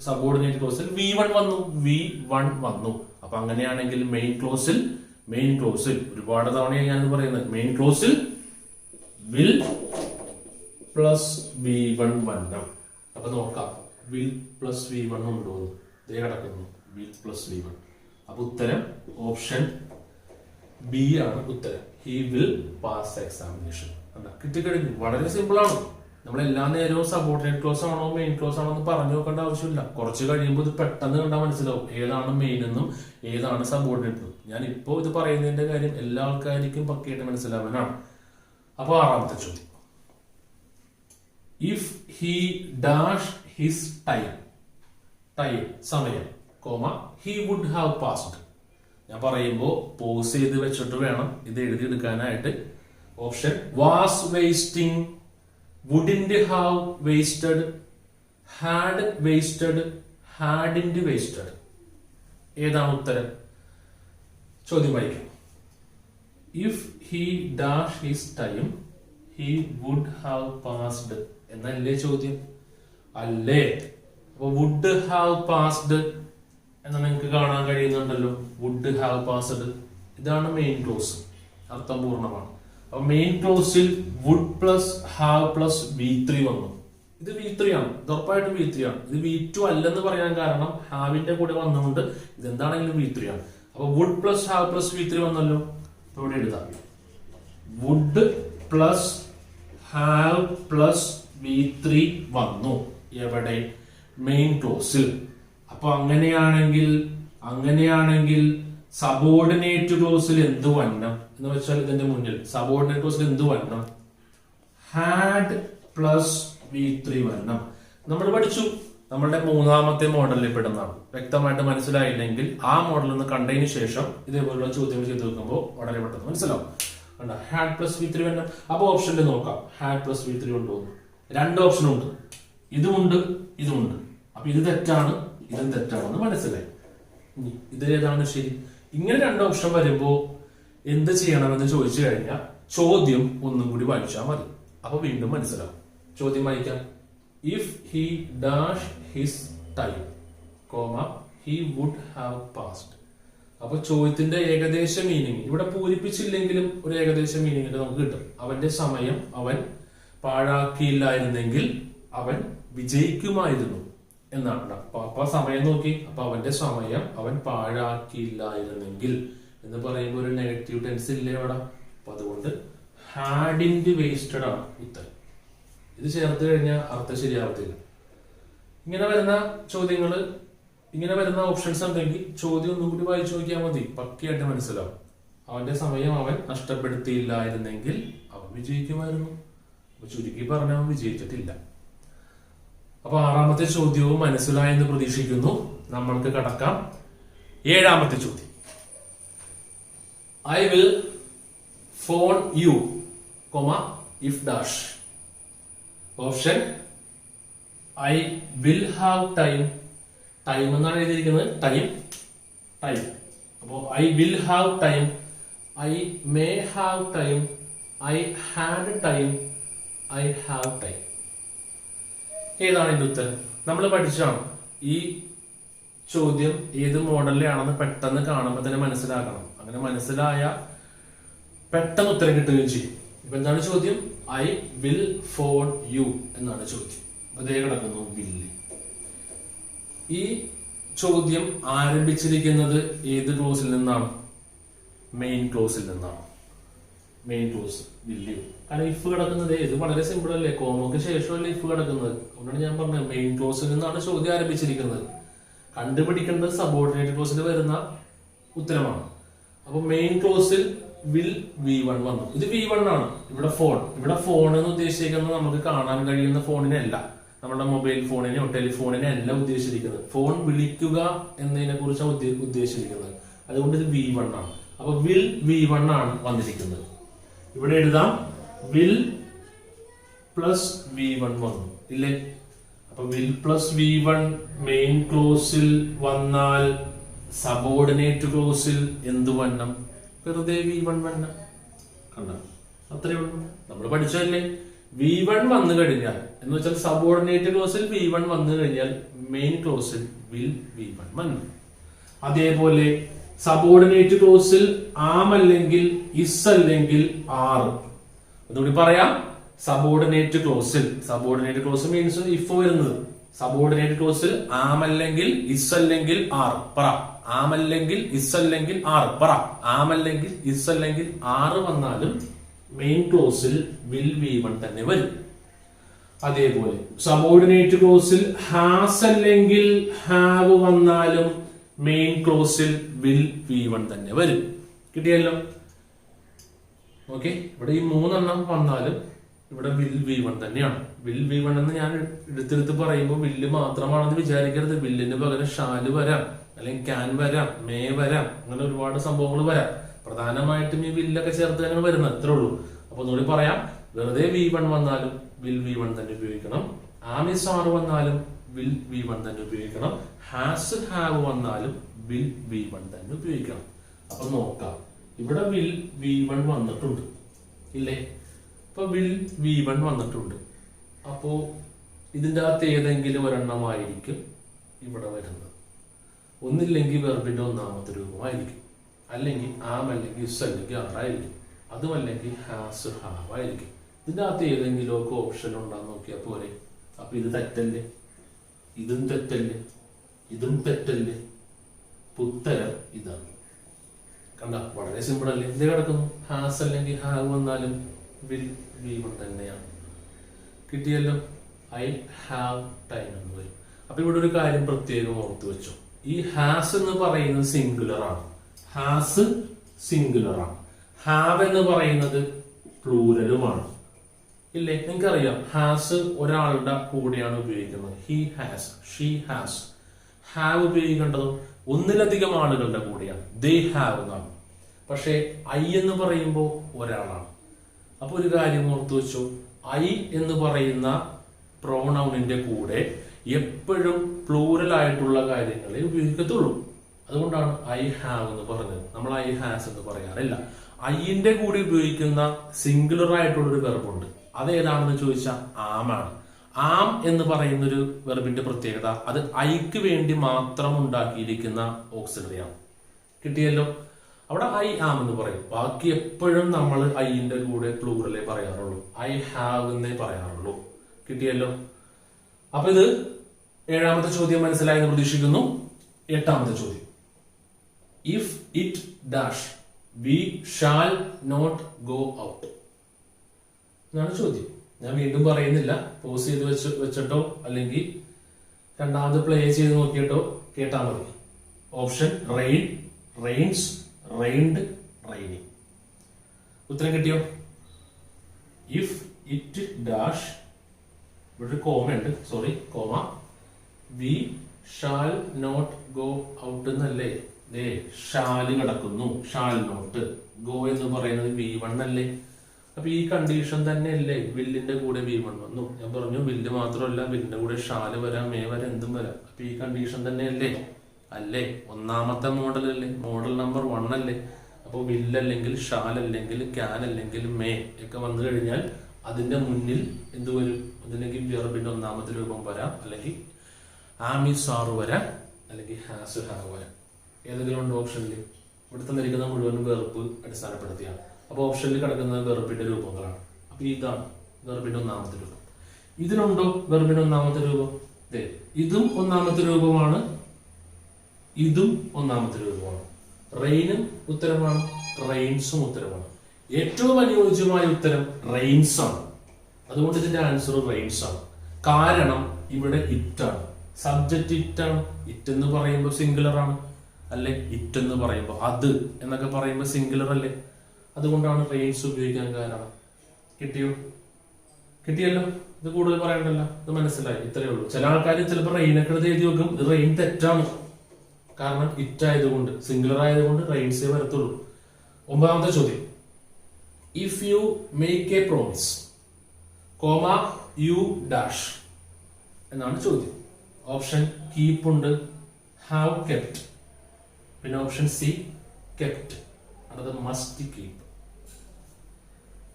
സബോർഡിനേറ്റ് ക്ലോസിൽ V1 വന്നു. അപ്പൊ അങ്ങനെയാണെങ്കിൽ മെയിൻ ക്ലോസിൽ ഒരുപാട് തവണയാണ് ഞാൻ പറയുന്നത്. മെയിൻ ക്ലോസിൽ വിൽ പ്ലസ് V1 വരണം. അപ്പൊ നോക്കാം. വിൽ പ്ലസ് V1 ഉണ്ടോ? കിടക്കുന്നു വിൽ പ്ലസ് V1. അപ്പൊ ഉത്തരം ഓപ്ഷൻ ബി ആണ് ഉത്തരം. He will pass examination. കിട്ടിക്കഴിഞ്ഞു. വളരെ സിമ്പിൾ ആണ്. നമ്മൾ എല്ലാ നേരവും സബോർഡിനേറ്റ് ക്ലോസ് ആണോ മെയിൻ ക്ലോസ് ആണോ എന്ന് പറഞ്ഞു നോക്കേണ്ട ആവശ്യമില്ല. കുറച്ച് കഴിയുമ്പോൾ ഇത് പെട്ടെന്ന് കണ്ടാൽ മനസ്സിലാവും ഏതാണ് മെയിൻ എന്നും ഏതാണ് സബോർഡിനേറ്റ് എന്നും. ഞാൻ ഇപ്പോ ഇത് പറയുന്നതിന്റെ കാര്യം എല്ലാ ആൾക്കാർക്കും പക്കയായിട്ട് മനസ്സിലാവാനാണ്. അപ്പൊ ആറാമത്തെ ചോദ്യം, if he dash his time സമയം he would have passed. ഞാൻ പറയുമ്പോൾ പോസ് ചെയ്ത് വെച്ചിട്ട് വേണം ഇത് എഴുതിയെടുക്കാനായിട്ട്. Option was wasting, wouldn't have wasted, had wasted, hadn't wasted. ഏതാണ് ഉത്തരം? ചോദ്യം വായിക്കാം. If he dash his time he would have passed എന്നല്ലേ ചോദ്യം? അല്ലേ? അപ്പൊ വുഡ് ഹാവ് പാസ്ഡ് എന്ന് നിങ്ങൾക്ക് കാണാൻ കഴിയുന്നുണ്ടല്ലോ. വുഡ് ഹാവ് പാസ്ഡ് ഇതാണ് മെയിൻ ക്ലോസ്, അർത്ഥം പൂർണ്ണമാണ്. അപ്പൊ മെയിൻ ക്ലോസിൽ would plus have plus V3 വന്നു. ഇത് V3 ആണ്, ഉറപ്പായിട്ടും V3 ആണ്. ഇത് V2 അല്ലെന്ന് പറയാൻ കാരണം ഹാവിന്റെ കൂടെ വന്നുകൊണ്ട് ഇതെന്താണെങ്കിലും V3 ആണ്. അപ്പൊ would plus have plus V3 വന്നല്ലോ. ഇവിടെ എഴുതാം would plus have plus V3 വന്നു. എവിടെ? മെയിൻ ക്ലോസിൽ. അപ്പൊ അങ്ങനെയാണെങ്കിൽ സബോർഡിനേറ്റ് ക്ലോസിൽ എന്ത് വരണം എന്ന് വെച്ചാൽ ഇതിന്റെ മുന്നിൽ സബോർഡിനേറ്റ് ക്ലോസിൽ എന്ത് വരണം? ഹാഡ് പ്ലസ് V3 വരണം. നമ്മൾ പഠിച്ചു. നമ്മളുടെ മൂന്നാമത്തെ മോഡലിൽ പെടുന്നതാണ്. വ്യക്തമായിട്ട് മനസ്സിലായില്ലെങ്കിൽ ആ മോഡൽ ഒന്ന് കണ്ടതിന് ശേഷം ഇതേപോലുള്ള ചോദ്യങ്ങൾ ചെയ്ത് നോക്കുമ്പോൾ വളരെ പെട്ടെന്ന് മനസ്സിലാവും. ഹാഡ് പ്ലസ് V3 വരണം. അപ്പൊ ഓപ്ഷനിൽ നോക്കാം ഹാഡ് പ്ലസ് V3 ഉണ്ടോ. 2 ഓപ്ഷനും ഉണ്ട്, ഇതുമുണ്ട് ഇതുമുണ്ട്. അപ്പൊ ഇത് തെറ്റാണ്, ഇതും തെറ്റാണെന്ന് മനസ്സിലായി. ഇത് ഏതാണ് ശരി? ഇങ്ങനെ 2 ഓപ്ഷൻ വരുമ്പോ എന്ത് ചെയ്യണമെന്ന് ചോദിച്ചു കഴിഞ്ഞാൽ ചോദ്യം ഒന്നും കൂടി വായിച്ചാൽ മതി. അപ്പൊ വീണ്ടും മനസ്സിലാവും. ചോദ്യം വായിക്കാം. If he dash his time comma he would have passed. അപ്പൊ ചോദ്യത്തിന്റെ ഏകദേശ മീനിങ് ഇവിടെ പൂരിപ്പിച്ചില്ലെങ്കിലും ഒരു ഏകദേശ മീനിങ് നമുക്ക് കിട്ടും. അവന്റെ സമയം അവൻ പാഴാക്കിയില്ലായിരുന്നെങ്കിൽ അവൻ വിജയിക്കുമായിരുന്നു എന്നാണ്. അപ്പൊ സമയം നോക്കി. അപ്പൊ അവന്റെ സമയം അവൻ പാഴാക്കിയില്ലായിരുന്നെങ്കിൽ എന്ന് പറയുമ്പോൾ ഒരു നെഗറ്റീവ് ടെൻസ് ഇല്ലേ അവിടെ. അപ്പൊ അതുകൊണ്ട് ഹാഡിന്റ് വേസ്റ്റഡ് ആണ് ഉത്തരം. ഇത് ചേർത്ത് കഴിഞ്ഞാൽ അർത്ഥം ശരിയാവത്തില്ല. ഇങ്ങനെ വരുന്ന ചോദ്യങ്ങള്, ഇങ്ങനെ വരുന്ന ഓപ്ഷൻസ് ഉണ്ടെങ്കിൽ ചോദ്യം ഒന്നും കൂടി വായിച്ചു നോക്കിയാൽ മതി, പക്കയായിട്ട് മനസ്സിലാവും. അവന്റെ സമയം അവൻ നഷ്ടപ്പെടുത്തിയില്ലായിരുന്നെങ്കിൽ അവൻ വിജയിക്കുമായിരുന്നു. അപ്പൊ ചുരുക്കി പറഞ്ഞ അവൻ വിജയിച്ചിട്ടില്ല. അപ്പൊ 6ാമത്തെ ചോദ്യവും മനസ്സിലായെന്ന് പ്രതീക്ഷിക്കുന്നു. നമ്മൾക്ക് കടക്കാം 7ാമത്തെ ചോദ്യം. I will phone you comma if dash. Option I will have time. Time എന്നാണ് എഴുതിയിരിക്കുന്നത്. ടൈം. അപ്പോ I will have time, I may have time, I had time, I have time. ഏതാണ് ഇതിന്റെ ഉത്തരം? നമ്മൾ പഠിച്ചാണ്. ഈ ചോദ്യം ഏത് മോഡലിലാണെന്ന് പെട്ടെന്ന് കാണുമ്പോൾ തന്നെ മനസ്സിലാക്കണം. അങ്ങനെ മനസ്സിലായ പെട്ടെന്ന് ഉത്തരം കിട്ടുകയും ചെയ്യും. ഇപ്പൊ എന്താണ് ചോദ്യം? ഐ വിൽ ഫോൺ യു എന്നാണ് ചോദ്യം. അതേ കിടക്കുന്നു വില്ല്. ഈ ചോദ്യം ആരംഭിച്ചിരിക്കുന്നത് ഏത് ക്ലോസിൽ നിന്നാണ്? മെയിൻ ക്ലോസിൽ നിന്നാണ്. മെയിൻ ക്ലോസ് വില്ല്. കാരണം ഇഫ് കിടക്കുന്നത് ഇത് വളരെ സിമ്പിൾ അല്ലേ, കോമക്ക് ശേഷമല്ലേ ഇഫ് കിടക്കുന്നത്. അതുകൊണ്ടാണ് ഞാൻ പറഞ്ഞത് മെയിൻ ക്ലോസിൽ നിന്നാണ് ചോദ്യം ആരംഭിച്ചിരിക്കുന്നത്. കണ്ടുപിടിക്കേണ്ടത് സബോർഡിനേറ്റ് ക്ലോസിൽ വരുന്ന ഉത്തരമാണ്. അപ്പൊ മെയിൻ ക്ലോസിൽ വിൽ V1 വന്നു. ഇത് V1 ആണ്. ഇവിടെ ഫോൺ എന്ന് ഉദ്ദേശിക്കുന്നത് നമുക്ക് കാണാൻ കഴിയുന്ന ഫോണിനല്ല, നമ്മുടെ മൊബൈൽ ഫോണിനെയോ ടെലിഫോണിനെയോ അല്ല ഉദ്ദേശിച്ചിരിക്കുന്നത്. ഫോൺ വിളിക്കുക എന്നതിനെ കുറിച്ചാണ് ഉദ്ദേശിച്ചിരിക്കുന്നത്. അതുകൊണ്ട് ഇത് V1 ആണ്. അപ്പൊ വിൽ V1 ആണ് വന്നിരിക്കുന്നത്. ഇവിടെ എഴുതാം വിൽ പ്ലസ് V1 വന്നു ഇല്ലേ. അപ്പൊ വിൽ പ്ലസ് V1 മെയിൻ ക്ലോസിൽ വന്നാൽ സബോർഡിനേറ്റ് ക്ലോസിൽ എന്ത് വണ്ണം? വെറുതെ V1 വണ്ണം. കണ്ട, അത്രേ ഉള്ളൂ. നമ്മൾ പഠിച്ചതല്ലേ. V1 വന്നു കഴിഞ്ഞാൽ എന്ന് വെച്ചാൽ സബോർഡിനേറ്റ് ക്ലോസിൽ V1 വന്നു കഴിഞ്ഞാൽ മെയിൻ ക്ലോസിൽ വിൽ V1 വന്നു. അതേപോലെ സബോർഡിനേറ്റ് ക്ലോസിൽ ആം അല്ലെങ്കിൽ ഇസ് അല്ലെങ്കിൽ ആർ. അതുകൂടി പറയാം. സബോർഡിനേറ്റ് ക്ലോസ് മീൻസ് ഇഫ് വരുന്നത്. സബോർഡിനേറ്റ് ക്ലോസിൽ ആം അല്ലെങ്കിൽ ഇസ് അല്ലെങ്കിൽ ആർ. പറ ആം അല്ലെങ്കിൽ ഇസ് അല്ലെങ്കിൽ ആർ. പറ ആം അല്ലെങ്കിൽ ഇസ് അല്ലെങ്കിൽ ആർ വന്നാലും മെയിൻ ക്ലോസിൽ വിൽ V1 തന്നെ വരും. അതേപോലെ സബോർഡിനേറ്റ് ക്ലോസിൽ ഹാസ് അല്ലെങ്കിൽ ഹാവ് വന്നാലും മെയിൻ ക്ലോസിൽ വിൽ V1 തന്നെ വരും. കിട്ടിയല്ലോ. ഓക്കെ. ഇവിടെ ഈ 3 വന്നാലും ഇവിടെ വിൽ V1 തന്നെയാണ്. വിൽ V1 എന്ന് ഞാൻ എടുത്തെടുത്ത് പറയുമ്പോൾ വില്ല് മാത്രമാണെന്ന് വിചാരിക്കരുത്. വില്ലിന് പകരം ഷാല് വരാം, അല്ലെങ്കിൽ ക്യാൻ വരാം, മേ വരാം, അങ്ങനെ ഒരുപാട് സംഭവങ്ങൾ വരാം. പ്രധാനമായിട്ടും ഈ വില്ലൊക്കെ ചേർത്ത് തന്നെ വരുന്നത്. അത്രേ ഉള്ളൂ. അപ്പൊ ഒന്നുകൂടി പറയാം. വെറുതെ V1 വന്നാലും വിൽ V1 തന്നെ ഉപയോഗിക്കണം. ആമിസ് ആർ വന്നാലും വിൽ V1 തന്നെ ഉപയോഗിക്കണം. ഹാസ് ഹാവ് വന്നാലും വിൽ V1 തന്നെ ഉപയോഗിക്കണം. അപ്പൊ നോക്കാം. ഇവിടെ വിൽ V1 വന്നിട്ടുണ്ട് ഇല്ലേ. ഇപ്പൊ വിൽ V1 വന്നിട്ടുണ്ട്. അപ്പോ ഇതിന്റെ അകത്ത് ഏതെങ്കിലും ഒരെണ്ണമായിരിക്കും ഇവിടെ വരുന്നത്. ഒന്നില്ലെങ്കിൽ വെർബിന്റെ 1ാമത്തെ രൂപമായിരിക്കും, അല്ലെങ്കിൽ ആം അല്ലെങ്കിൽ ഇസ് അല്ലെങ്കിൽ ആറായിരിക്കും, അതുമല്ലെങ്കിൽ ഹാസ് ഹാവ് ആയിരിക്കും. ഇതിന്റെ അകത്ത് ഏതെങ്കിലും ഒക്കെ ഓപ്ഷൻ ഉണ്ടാന്ന് നോക്കിയാൽ പോരെ. അപ്പൊ ഇത് തെറ്റല്ലേ, ഇതും തെറ്റല്ലേ, ഇതും തെറ്റല്ലേ. ഉത്തരം ഇതാണ്. കണ്ട, വളരെ സിമ്പിൾ അല്ലേ. ഇത് കിടക്കുന്നു. ഹാസ് അല്ലെങ്കിൽ ഹാവ് വന്നാലും വിൽ V1 തന്നെയാണ്. കിട്ടിയല്ലോ. ഐ ഹാവ് ടൈം എന്ന് വരും. അപ്പൊ ഇവിടെ ഒരു കാര്യം പ്രത്യേകം ഓർത്തു വെച്ചു. ഈ ഹാസ് എന്ന് പറയുന്നത് സിംഗുലർ ആണ്. ഹാസ് സിംഗുലർ ആണ്. ഹാവ് എന്ന് പറയുന്നത് പ്ലൂരലുമാണ് ഇല്ലേ. നിങ്ങൾക്കറിയാം ഹാസ് ഒരാളുടെ കൂടെയാണ് ഉപയോഗിക്കുന്നത്. He has, she has. Have ഉപയോഗിക്കേണ്ടതും ഒന്നിലധികം ആളുകളുടെ കൂടെയാണ്. ദേ ഹാവ് എന്നാണ്. പക്ഷെ ഐ എന്ന് പറയുമ്പോൾ ഒരാളാണ്. അപ്പൊ ഒരു കാര്യം ഓർത്തു വെച്ചു, ഐ എന്ന് പറയുന്ന പ്രോണൗണിന്റെ കൂടെ എപ്പോഴും പ്ലൂറൽ ആയിട്ടുള്ള കാര്യങ്ങളെ ഉപയോഗിക്കത്തുള്ളൂ. അതുകൊണ്ടാണ് ഐ ഹാവ് എന്ന് പറഞ്ഞത്. നമ്മൾ ഐ ഹാസ് എന്ന് പറയാറില്ല. ഐന്റെ കൂടെ ഉപയോഗിക്കുന്ന സിംഗുലർ ആയിട്ടുള്ള ഒരു വെർബുണ്ട്. അതേതാണെന്ന് ചോദിച്ചാൽ ആമാണ്. ആം എന്ന് പറയുന്ന ഒരു വെർബിന്റെ പ്രത്യേകത അത് ഐക്ക് വേണ്ടി മാത്രം ഉണ്ടാക്കിയിരിക്കുന്ന ഓക്സിലറി ആണ്. കിട്ടിയല്ലോ? അവിടെ ഐ ആം എന്ന് പറയും. ബാക്കി എപ്പോഴും നമ്മൾ ഐന്റെ കൂടെ പ്ലൂറലേ പറയാറുള്ളൂ, ഐ ഹാവ് എന്നേ പറയാറുള്ളൂ. കിട്ടിയല്ലോ? അപ്പൊ ഇത് 7ാമത്തെ ചോദ്യം മനസ്സിലായെന്ന് പ്രതീക്ഷിക്കുന്നു. 8ാമത്തെ ചോദ്യം, if it dash we shall not go out എന്നാണ് ചോദ്യം. ഞാൻ വീണ്ടും പറയുന്നില്ല, പോസ് ചെയ്ത് വെച്ചിട്ടോ അല്ലെങ്കിൽ രണ്ടാമത് പ്ലേ ചെയ്ത് നോക്കിയിട്ടോ കേട്ടാ മതി. Option rain, rains, rained, rainy. ഉത്തരം കിട്ടിയോ? ഇഫ് ഇറ്റ് ഡാഷ്, ഇവിടെ കോമ ഉണ്ട്, sorry, comma, we shall not go out എന്നല്ലേ? ഷാല് കിടക്കുന്നു, ഷാൽ നോട്ട്. ഗോ എന്ന് പറയുന്നത് V1 അല്ലേ? അപ്പൊ ഈ കണ്ടീഷൻ തന്നെ അല്ലേ വില്ലിന്റെ കൂടെ V1 വന്നു. ഞാൻ പറഞ്ഞു വില്ല് മാത്രമല്ല, വില്ലിന്റെ കൂടെ ഷാല് വരാം, മേ വരാം, എന്തും വരാം. അപ്പൊ ഈ കണ്ടീഷൻ തന്നെ അല്ലേ? അല്ലേ? 1ാമത്തെ മോഡൽ അല്ലേ? മോഡൽ നമ്പർ 1 അല്ലേ? അപ്പൊ വില്ല് അല്ലെങ്കിൽ ഷാൽ അല്ലെങ്കിൽ ക്യാൻ അല്ലെങ്കിൽ മേ ഒക്കെ വന്നു കഴിഞ്ഞാൽ അതിന്റെ മുന്നിൽ എന്ത് വരും? അതില്ലെങ്കിൽ വെർബിന്റെ 1ാമത്തെ രൂപം വരാം, അല്ലെങ്കിൽ ആമിസാറ് വരാം, അല്ലെങ്കിൽ ഹാസ് ഹാവ് വരാം. ഏതെങ്കിലും ഉണ്ട് ഓപ്ഷനിൽ? ഇവിടെ തന്നിരിക്കുന്ന മുഴുവൻ വെർബ് അടിസ്ഥാനപ്പെടുത്തിയാണ്. അപ്പൊ ഓപ്ഷനിൽ കിടക്കുന്ന വെർബിന്റെ രൂപങ്ങളാണ്. അപ്പൊ ഇതാണ് വെർബിന്റെ 1ാമത്തെ രൂപം. ഇതിനുണ്ടോ വെർബിന്റെ 1ാമത്തെ രൂപം? ഇതും 1ാമത്തെ രൂപമാണ്, ഇതും 1ാമത്തെ രൂപമാണ്. റെയിനും ഉത്തരമാണ്, റെയിൻസും ഉത്തരമാണ്. ഏറ്റവും അനുയോജ്യമായ ഉത്തരം റെയിൻസ് ആണ്. അതുകൊണ്ട് ഇതിന്റെ ആൻസർ റെയിൻസ് ആണ്. കാരണം ഇവിടെ ഇറ്റാണ്, സബ്ജക്റ്റ് ഇറ്റാണ്. ഇറ്റ് എന്ന് പറയുമ്പോൾ സിംഗുലർ ആണ് അല്ലെ? ഇറ്റ് എന്ന് പറയുമ്പോൾ, അത് എന്നൊക്കെ പറയുമ്പോൾ സിംഗുലർ അല്ലേ? അതുകൊണ്ടാണ് റെയിൻസ് ഉപയോഗിക്കാൻ കാരണം. കിട്ടിയോ? കിട്ടിയല്ലോ? ഇത് കൂടുതൽ പറയണ്ടല്ലോ, ഇത് മനസ്സിലായി. ഇത്രയേ ഉള്ളൂ. ചില ആൾക്കാർ ചിലപ്പോൾ റെയിനൊക്കെ എഴുതി വെക്കും, ഇത് റെയിൻ തെറ്റാണ്. കാരണം ഇറ്റ് ആയതുകൊണ്ട്, സിംഗുലർ ആയതുകൊണ്ട് റെയിൻസേ വരത്തുള്ളൂ. 9ാമത്തെ ചോദ്യം, if you make a promise, comma you dash എന്നാണ് ചോദ്യം. ഓപ്ഷൻ കീപ്പ് ഉണ്ട്, ഹാവ് കെപ്റ്റ്, പിന്നെ ഓപ്ഷൻ സി കെപ്റ്റ്, അടുത്ത മസ്റ്റ് കീപ്പ്.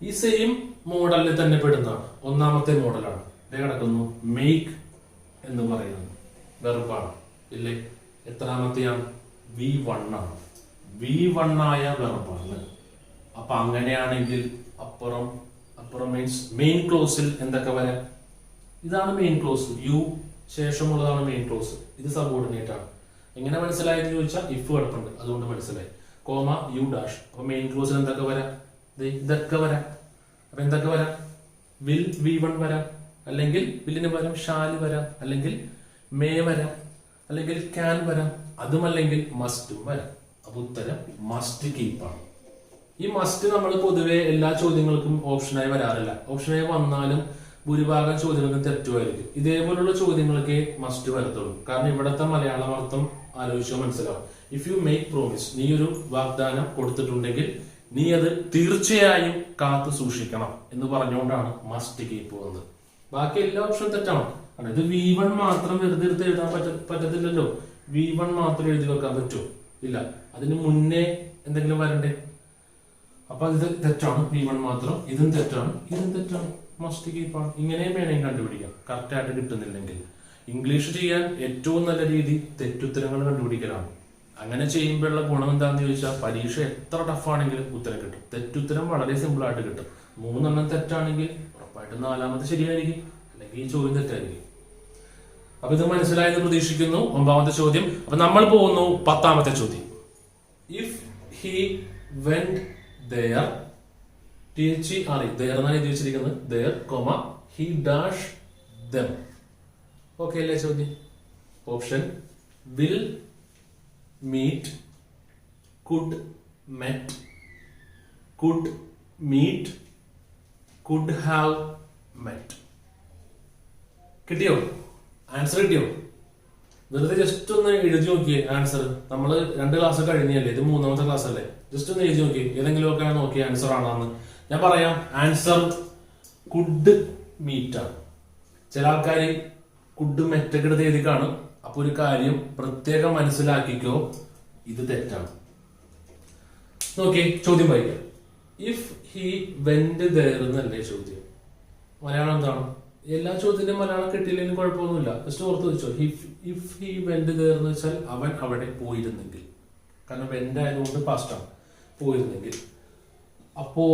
ഈ സെയിം മോഡലിൽ തന്നെ പെടുന്നതാണ്. 1ാമത്തെ മോഡലാണ്. ഇത് കിടക്കുന്നു മേക്ക് എന്ന് പറയുന്നത് വെർബാണ് ഇല്ലേ? എത്രാമത്തെയാണ്? V1 ആണ്. V1 ആയ വെർബാണ്. അപ്പൊ അങ്ങനെയാണെങ്കിൽ അപ്പുറം മീൻസ് മെയിൻ ക്ലോസിൽ എന്തൊക്കെ വരാം? ഇതാണ് മെയിൻ ക്ലോസ്, യു ശേഷമുള്ളതാണ് മെയിൻ ക്ലോസ്. ഇത് സബോർഡിനേറ്റ് ആണ്. എങ്ങനെ മനസ്സിലായെന്ന് ചോദിച്ചാൽ ഇഫ് കിടപ്പുണ്ട്, അതുകൊണ്ട് മനസ്സിലായി. Comma you dash. അപ്പൊ മെയിൻ ക്ലോസിൽ എന്തൊക്കെ വരാം? ഇതൊക്കെ വരാം. അപ്പൊ എന്തൊക്കെ വരാം? വിൽ V1 വരാം, അല്ലെങ്കിൽ വില്ലിന് പകരം ഷാല് വരാം, അല്ലെങ്കിൽ മേ വരാം, അല്ലെങ്കിൽ ക്യാൻ വരാം, അതുമല്ലെങ്കിൽ മസ്റ്റും വരാം. അപ്പൊ ഉത്തരം മസ്റ്റ് കീപ്പാണ്. ഈ മസ്റ്റ് നമ്മൾ പൊതുവെ എല്ലാ ചോദ്യങ്ങൾക്കും ഓപ്ഷനായി വരാറില്ല. ഓപ്ഷനായി വന്നാലും ഭൂരിഭാഗം ചോദ്യങ്ങൾക്ക് തെറ്റുമായിരിക്കും. ഇതേപോലുള്ള ചോദ്യങ്ങൾക്ക് മസ്റ്റ് വരത്തുള്ളൂ. കാരണം ഇവിടത്തെ മലയാളം അർത്ഥം ആലോചിച്ചാൽ മനസ്സിലാവും. ഇഫ് യു മേക്ക് പ്രോമിസ്, നീ ഒരു വാഗ്ദാനം കൊടുത്തിട്ടുണ്ടെങ്കിൽ നീ അത് തീർച്ചയായും കാത്തു സൂക്ഷിക്കണം എന്ന് പറഞ്ഞുകൊണ്ടാണ് മസ്റ്റ് കീപ്പ് വന്നത്. ബാക്കി എല്ലാ ഓപ്ഷനും തെറ്റാണ്. ഇത് V1 മാത്രം വെറുതെ എടുത്ത് എഴുതാൻ പറ്റത്തില്ലല്ലോ. V1 മാത്രം എഴുതി വെക്കാൻ പറ്റുമോ? ഇല്ല. അതിന് മുന്നേ എന്തെങ്കിലും വരണ്ടേ? അപ്പൊ ഇത് തെറ്റാണ്, V1 മാത്രം. ഇതും തെറ്റാണ്, ഇതും തെറ്റാണ്, മസ്റ്റ് കീപ്പാണ്. ഇങ്ങനെയും വേണമെങ്കിൽ കണ്ടുപിടിക്കാം, കറക്റ്റ് ആയിട്ട് കിട്ടുന്നില്ലെങ്കിൽ. ഇംഗ്ലീഷ് ചെയ്യാൻ ഏറ്റവും നല്ല രീതി തെറ്റുത്തരങ്ങൾ കണ്ടുപിടിക്കലാണ്. അങ്ങനെ ചെയ്യുമ്പോഴുള്ള ഗുണം എന്താന്ന് ചോദിച്ചാൽ പരീക്ഷ എത്ര ടഫാണെങ്കിലും ഉത്തരം കിട്ടും. തെറ്റുത്തരം വളരെ സിമ്പിൾ ആയിട്ട് കിട്ടും. 3 എണ്ണം തെറ്റാണെങ്കിൽ ഉറപ്പായിട്ടും 4ാമത്തെ ശരിയായിരിക്കും, അല്ലെങ്കിൽ ഈ ചോദ്യം തെറ്റായിരിക്കും. അപ്പൊ ഇത് മനസ്സിലായെന്ന് പ്രതീക്ഷിക്കുന്നു. 9ാമത്തെ ചോദ്യം. അപ്പൊ നമ്മൾ പോകുന്നു 10ാമത്തെ ചോദ്യം. If he went there, THERE, there എന്നാണ് എഴുതി വെച്ചിരിക്കുന്നത്. there, he dash them. Okay അല്ലേ ചോദ്യം? Option will meet, could met, could meet, could have met. കിട്ടിയോ? ആൻസർ കിട്ടിയോ? വെറുതെ ജസ്റ്റ് ഒന്ന് എഴുതി നോക്കിയേ ആൻസർ. നമ്മൾ 2 ക്ലാസ് കഴിഞ്ഞല്ലേ, ഇത് 3ാമത്തെ ക്ലാസ് അല്ലേ? ജസ്റ്റ് ഒന്ന് എഴുതി നോക്കി, ഏതെങ്കിലും ഒക്കെ നോക്കി ആൻസർ ആണെന്ന്. ഞാൻ പറയാം, ആൻസർ കുഡ് മീറ്റ് ആണ്. ചില ആൾക്കാർ കുഡ് മെറ്റൊക്കെ എടുത്ത് എഴുതി കാണും. അപ്പൊ ഒരു കാര്യം പ്രത്യേകം മനസ്സിലാക്കിക്കോ, ഇത് തെറ്റാണ്. നോക്കി ചോദ്യം വായിക്കാം. ഇഫ് ഹി വെന്റ് ദേർ എന്നല്ലേ ചോദ്യം. മലയാളം എന്താണ്? എല്ലാ ചോദ്യത്തിന്റെയും മലയാളം കിട്ടിയില്ലെങ്കിൽ കുഴപ്പമൊന്നുമില്ല, ജസ്റ്റ് ഓർത്ത് വെച്ചോ. ഇഫ് ഹി വെന്റ് ദേർ എന്ന് വെച്ചാൽ അവൻ അവിടെ പോയിരുന്നെങ്കിൽ, കാരണം വെന്റ് ആയതുകൊണ്ട് പാസ്റ്റാണ്, പോയിരുന്നെങ്കിൽ. അപ്പോ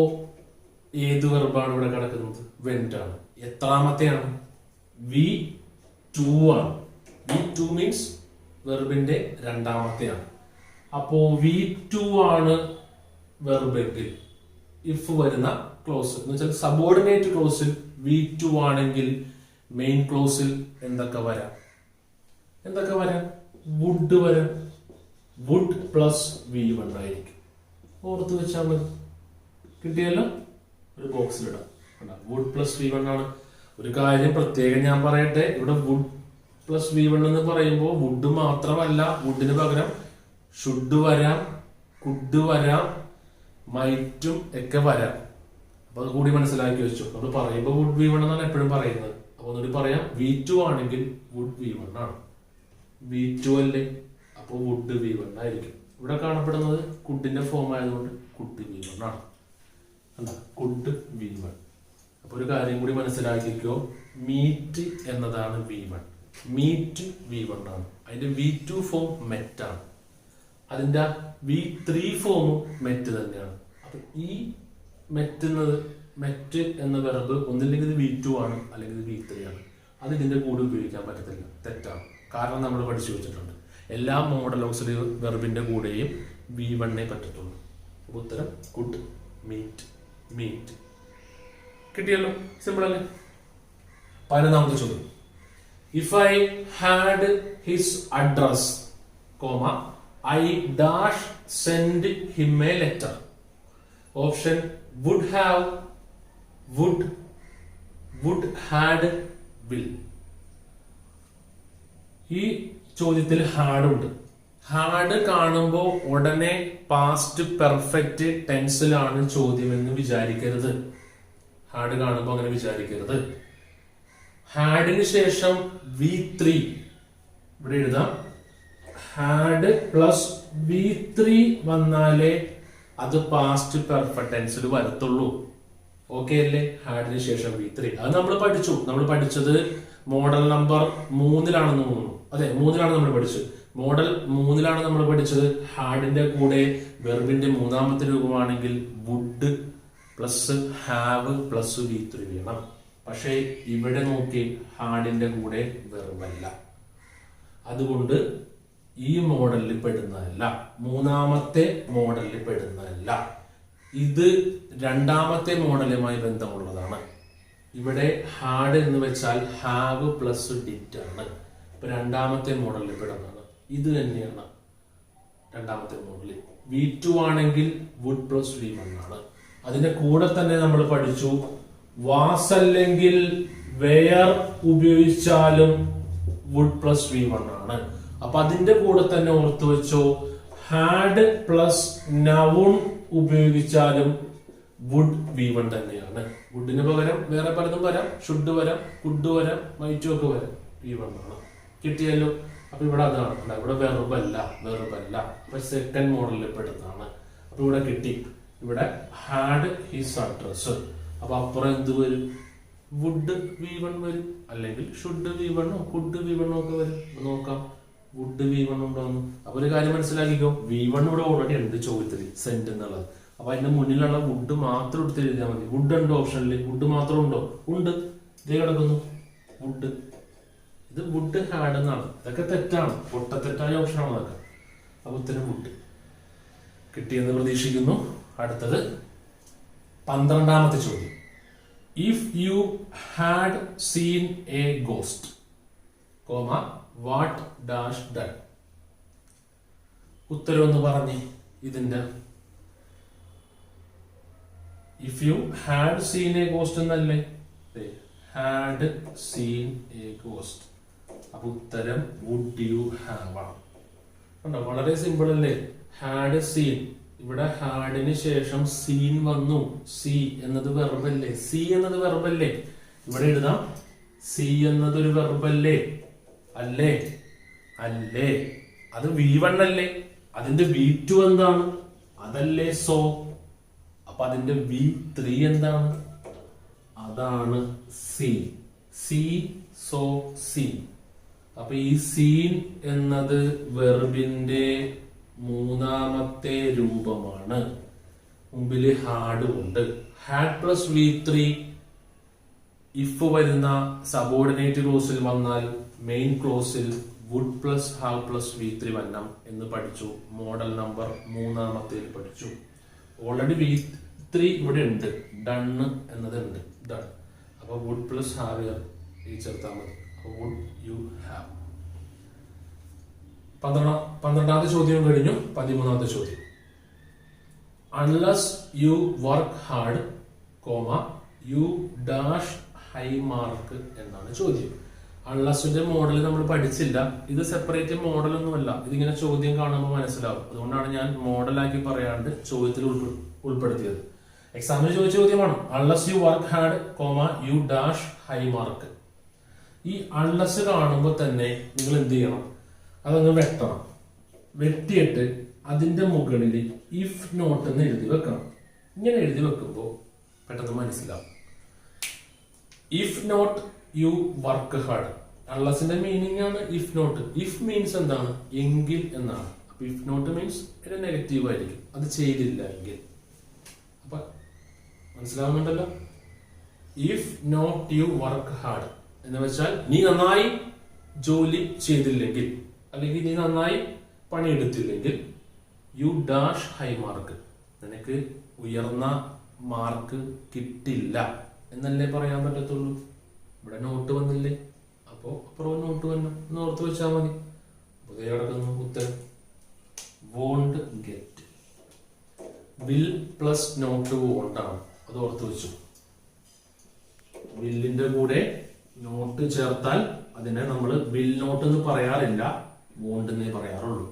ഏത് വെർബാണ് ഇവിടെ കിടക്കുന്നത്? വെന്റ് ആണ്. എത്രാമത്തെയാണ്? V2 ആണ്. V2 means വെർബിന്റെ രണ്ടാമത്തെയാണ്. അപ്പോ V2 ആണ് വെർബെങ്കിൽ ഇഫ് വരുന്ന ക്ലോസ് എന്ന് വെച്ചാൽ സബോർഡിനേറ്റ് ക്ലോസിൽ V2 ആണെങ്കിൽ മെയിൻ ക്ലോസിൽ എന്തൊക്കെ വരാം? വുഡ് വരാം. വുഡ് പ്ലസ് V1 ആയിരിക്കും. ഓർത്ത് വെച്ചാൽ മതി. കിട്ടിയല്ലോ? ഒരു ബോക്സിലിടാം. വുഡ് പ്ലസ് V1 ആണ്. ഒരു കാര്യം പ്രത്യേകം ഞാൻ പറയട്ടെ, ഇവിടെ വുഡ് പ്ലസ് V1 എന്ന് പറയുമ്പോൾ വുഡ് മാത്രമല്ല, വുഡിന് പകരം ഷുഡ് വരാം, കുഡ് വരാം, മൈറ്റും ഒക്കെ വരാം. അപ്പൊ അത് കൂടി മനസ്സിലാക്കി വെച്ചു. നമ്മൾ പറയുമ്പോൾ വുഡ് V1 എന്നാണ് എപ്പോഴും പറയുന്നത്. അപ്പൊ ഒന്നുകൂടി പറയാം, V2 ആണെങ്കിൽ വുഡ് V1 ആണ്. V2 അല്ലേ, അപ്പൊ വുഡ് V1 ആയിരിക്കും. ഇവിടെ കാണപ്പെടുന്നത് കുഡിന്റെ ഫോം ആയതുകൊണ്ട് കുഡ് V1 ആണ്. Could V1. അപ്പൊ ഒരു കാര്യം കൂടി മനസ്സിലാക്കിക്കോ, മീറ്റ് എന്നതാണ് V1. മീറ്റ് V1 ആണ്. അതിന്റെ V2 ഫോം മെറ്റ് ആണ്. അതിന്റെ V3 ഫോമും മെറ്റ് തന്നെയാണ്. അപ്പൊ ഈ മെറ്റ് എന്ന വെർബ് ഒന്നില്ലെങ്കിൽ V2 ആണ്, അല്ലെങ്കിൽ V3 ആണ്. അത് ഇതിന്റെ കൂടെ ഉപയോഗിക്കാൻ പറ്റത്തില്ല, തെറ്റാണ്. കാരണം നമ്മൾ പഠിച്ചു വെച്ചിട്ടുണ്ട്, എല്ലാ മോഡൽ ഓക്സിലറി വെർബിന്റെ കൂടെയും V1 പറ്റത്തുള്ളൂ. അപ്പൊ ഉത്തരം കുഡ് മീറ്റ്. കിട്ടിയല്ലോ? സിമ്പിൾ അല്ലേ? 11ാമത്തെ ചോദ്യം. If I had his address, I dash send him a letter. Option would have, would had, will. ഈ ചോദ്യത്തിൽ ഹാഡ് ഉണ്ട്. ഹാഡ് കാണുമ്പോ ഉടനെ പാസ്റ്റ് പെർഫെക്റ്റ് ടെൻസിലാണ് ചോദ്യം എന്ന് വിചാരിക്കരുത്. ഹാഡ് കാണുമ്പോ അങ്ങനെ വിചാരിക്കരുത്. ഹാഡിന് ശേഷം V3 ഇവിടെ എഴുതാം. ഹാഡ് പ്ലസ് V3 വന്നാലേ അത് പാസ്റ്റ് പെർഫെക്റ്റ് ടെൻസിൽ വരത്തുള്ളൂ. ഓക്കെ അല്ലേ? ഹാഡിന് ശേഷം V3 അത് നമ്മൾ പഠിച്ചു. നമ്മൾ പഠിച്ചത് മോഡൽ നമ്പർ 3-ലാണെന്ന് തോന്നുന്നു. അതെ, 3-ലാണ് നമ്മൾ പഠിച്ചത്. മോഡൽ 3-ലാണ് നമ്മൾ പഠിച്ചത്. ഹാഡിന്റെ കൂടെ വെർബിന്റെ മൂന്നാമത്തെ രൂപമാണെങ്കിൽ would plus have plus V3 വേണം. പക്ഷേ ഇവിടെ നോക്കി, ഹാഡിന്റെ കൂടെ വെർബല്ല. അതുകൊണ്ട് ഈ മോഡലിൽ പെടുന്നതല്ല, മൂന്നാമത്തെ മോഡലിൽ പെടുന്നതല്ല. ഇത് രണ്ടാമത്തെ മോഡലുമായി ബന്ധമുള്ളതാണ്. ഇവിടെ ഹാഡ് എന്ന് വെച്ചാൽ ഹാവ് പ്ലസ് ഡിറ്റ് ആണ്. ഇപ്പൊ രണ്ടാമത്തെ മോഡലിൽ പെടുന്നതാണ്. ഇത് തന്നെയാണ് രണ്ടാമത്തെ മോഡലിൽ. V2 ആണെങ്കിൽ വുഡ് പ്ലസ് V1 ആണ്. അതിന്റെ കൂടെ തന്നെ നമ്മൾ പഠിച്ചു, വാസ് അല്ലെങ്കിൽ വെയർ ഉപയോഗിച്ചാലും വുഡ് പ്ലസ് V1 ആണ്. അപ്പൊ അതിന്റെ കൂടെ തന്നെ ഓർത്തു വെച്ചോ, ഹാഡ് പ്ലസ് നൗൺ ഉപയോഗിച്ചാലും വുഡ് V1 തന്നെയാണ്. വുഡിന് പകരം വേറെ പലതും വരാം, ഷുഡ് വരാം, കുഡ് വരാം, മൈറ്റും ഒക്കെ വരാം. V1 ആണ്. കിട്ടിയല്ലോ? അപ്പൊ ഇവിടെ അതാണ്, ഇവിടെ വെർബല്ല. അപ്പൊ സെക്കൻഡ് മോഡലിൽ പെടുന്നതാണ്. അപ്പൊ ഇവിടെ കിട്ടി. ഇവിടെ ഹാഡ് ഹിസ് അഡ്രസ്. അപ്പൊ അപ്പുറം എന്ത് വരും? വുഡ് V1 വരും, അല്ലെങ്കിൽ ഷുഡ് V1 കുഡ് V1 ഒക്കെ വരും. നോക്കാം വുഡ് V1 ഉണ്ടോന്ന്. അപ്പൊ ഒരു കാര്യം മനസ്സിലാക്കിക്കോ, V1 ഇവിടെ ഓൾറെഡി ഉണ്ട് ചോദ്യത്തിൽ, സെന്റ് എന്നുള്ളത്. അപ്പൊ അതിന്റെ മുന്നിലുള്ള വുഡ് മാത്രം എടുത്ത് എഴുതിയാൽ മതി. വുഡ് ഉണ്ടോ ഓപ്ഷനിൽ? വുഡ് മാത്രം ഉണ്ടോ? ഉണ്ട്, ഇതേ കിടക്കുന്നു വുഡ്. ഇത് വുഡ് ഹാഡ് എന്നാണ്. ഇതൊക്കെ തെറ്റാണ്, പൊട്ടത്തെറ്റായ ഓപ്ഷനാണ് അതൊക്കെ. അപ്പൊ ഉത്തരം വുഡ്. കിട്ടിയെന്ന് പ്രതീക്ഷിക്കുന്നു. അടുത്തത് 12ാമത്തെ ചോദ്യം. If you had seen a ghost, what dash done. ഉത്തരം ഒന്ന് പറഞ്ഞേ ഇതിന്റെ. If you had seen a ghost എന്നല്ലേ? Had seen a ghost. അപ്പൊ ഉത്തരം വുഡ് യു ഹാവ് ആണ്. കണ്ടോ, വളരെ സിമ്പിൾ അല്ലേ? ഹാഡ് സീൻ ഇവിടെ ഹാഡിന് ശേഷം സീൻ വന്നു. സി എന്നത് വെർബല്ലേ? സി എന്നത് വെർബല്ലേ? ഇവിടെ എഴുതാം സി എന്നതൊരു വെർബല്ലേ? അല്ലേ? അല്ലേ? അത് V1 അല്ലേ? അതിന്റെ V2 എന്താണ്? അതല്ലേ സോ? അപ്പൊ അതിന്റെ V3 എന്താണ്? അതാണ് സി. C so C. അപ്പൊ ഈ സീൻ എന്നത് വെർബിന്റെ മൂന്നാമത്തെ രൂപമാണ്. മുമ്പില് ഹാഡ് ഉണ്ട്. ഹാഡ് പ്ലസ് V3 ഇഫ് വരുന്ന സബോർഡിനേറ്റ് ക്ലോസിൽ വന്നാൽ മെയിൻ ക്ലോസിൽ would plus have plus V3 വന്നം എന്ന് പഠിച്ചു. മോഡൽ നമ്പർ മൂന്നാമത്തേൽ പഠിച്ചു. ഓൾറെഡി V3 ഇവിടെ ഉണ്ട്. ഡൺ എന്നത് ഉണ്ട്. ഡൺ. അപ്പൊ വുഡ് പ്ലസ് ഹാവ് ഈ ചേർത്താൽ മതി. അപ്പൊ വുഡ് യു ഹാവ്. 12ാമത്തെ ചോദ്യം കഴിഞ്ഞു. 13ാമത്തെ ചോദ്യം. Unless you work hard, you dash high mark എന്നാണ് ചോദ്യം. അൺലസിന്റെ മോഡൽ നമ്മൾ പഠിച്ചില്ല. ഇത് സെപ്പറേറ്റ് മോഡൽ ഒന്നുമല്ല. ഇതിങ്ങനെ ചോദ്യം കാണുമ്പോൾ മനസ്സിലാവും. അതുകൊണ്ടാണ് ഞാൻ മോഡലാക്കി പറയാണ്ട് ചോദ്യത്തിൽ ഉൾപ്പെടുത്തിയത്. എക്സാമിന് ചോദിച്ച ചോദ്യമാണ്. Unless you work hard, you dash high mark. ഈ അൺലസ് കാണുമ്പോൾ തന്നെ നിങ്ങൾ എന്ത് ചെയ്യണം? അതങ്ങ് വെട്ടണം. വെട്ടിയിട്ട് അതിന്റെ മുകളിൽ ഇഫ് നോട്ട് എന്ന് എഴുതി വെക്കണം. ഇങ്ങനെ എഴുതി വെക്കുമ്പോൾ പെട്ടെന്ന് മനസ്സിലാവും. If not you work hard. അൺലസിന്റെ മീനിങ് ആണ് ഇഫ് നോട്ട്. ഇഫ് മീൻസ് എന്താണ്? എങ്കിൽ എന്നാണ്. അപ്പൊ ഇഫ് നോട്ട് മീൻസ് ഒരു നെഗറ്റീവ് ആയിരിക്കും. അത് ചെയ്തില്ല എങ്കിൽ. അപ്പൊ മനസ്സിലാവുന്നുണ്ടല്ലോ? If not you work hard എന്ന് വെച്ചാൽ നീ നന്നായി ജോലി ചെയ്തില്ലെങ്കിൽ, അല്ലെങ്കിൽ നീ നന്നായി പണിയെടുത്തില്ലെങ്കിൽ, യു ഡാഷ് ഹൈ മാർക്ക്, നിനക്ക് ഉയർന്ന മാർക്ക് കിട്ടില്ല എന്നല്ലേ പറയാൻ പറ്റത്തുള്ളൂ. ഇവിടെ നോട്ട് വന്നില്ലേ? അപ്പോ അപ്പുറം നോട്ട് വന്നു എന്ന് ഓർത്ത് വെച്ചാൽ മതി. പുതിയ കിടക്കുന്നു ഉത്തരം. Won't get. Will plus not won't ആണ്. അത് ഓർത്ത് വെച്ചു. വില്ലിന്റെ കൂടെ നോട്ട് ചേർത്താൽ അതിനെ നമ്മൾ വിൽ നോട്ട് എന്ന് പറയാറില്ല, വോണ്ട് എന്നേ പറയാറുള്ളൂ.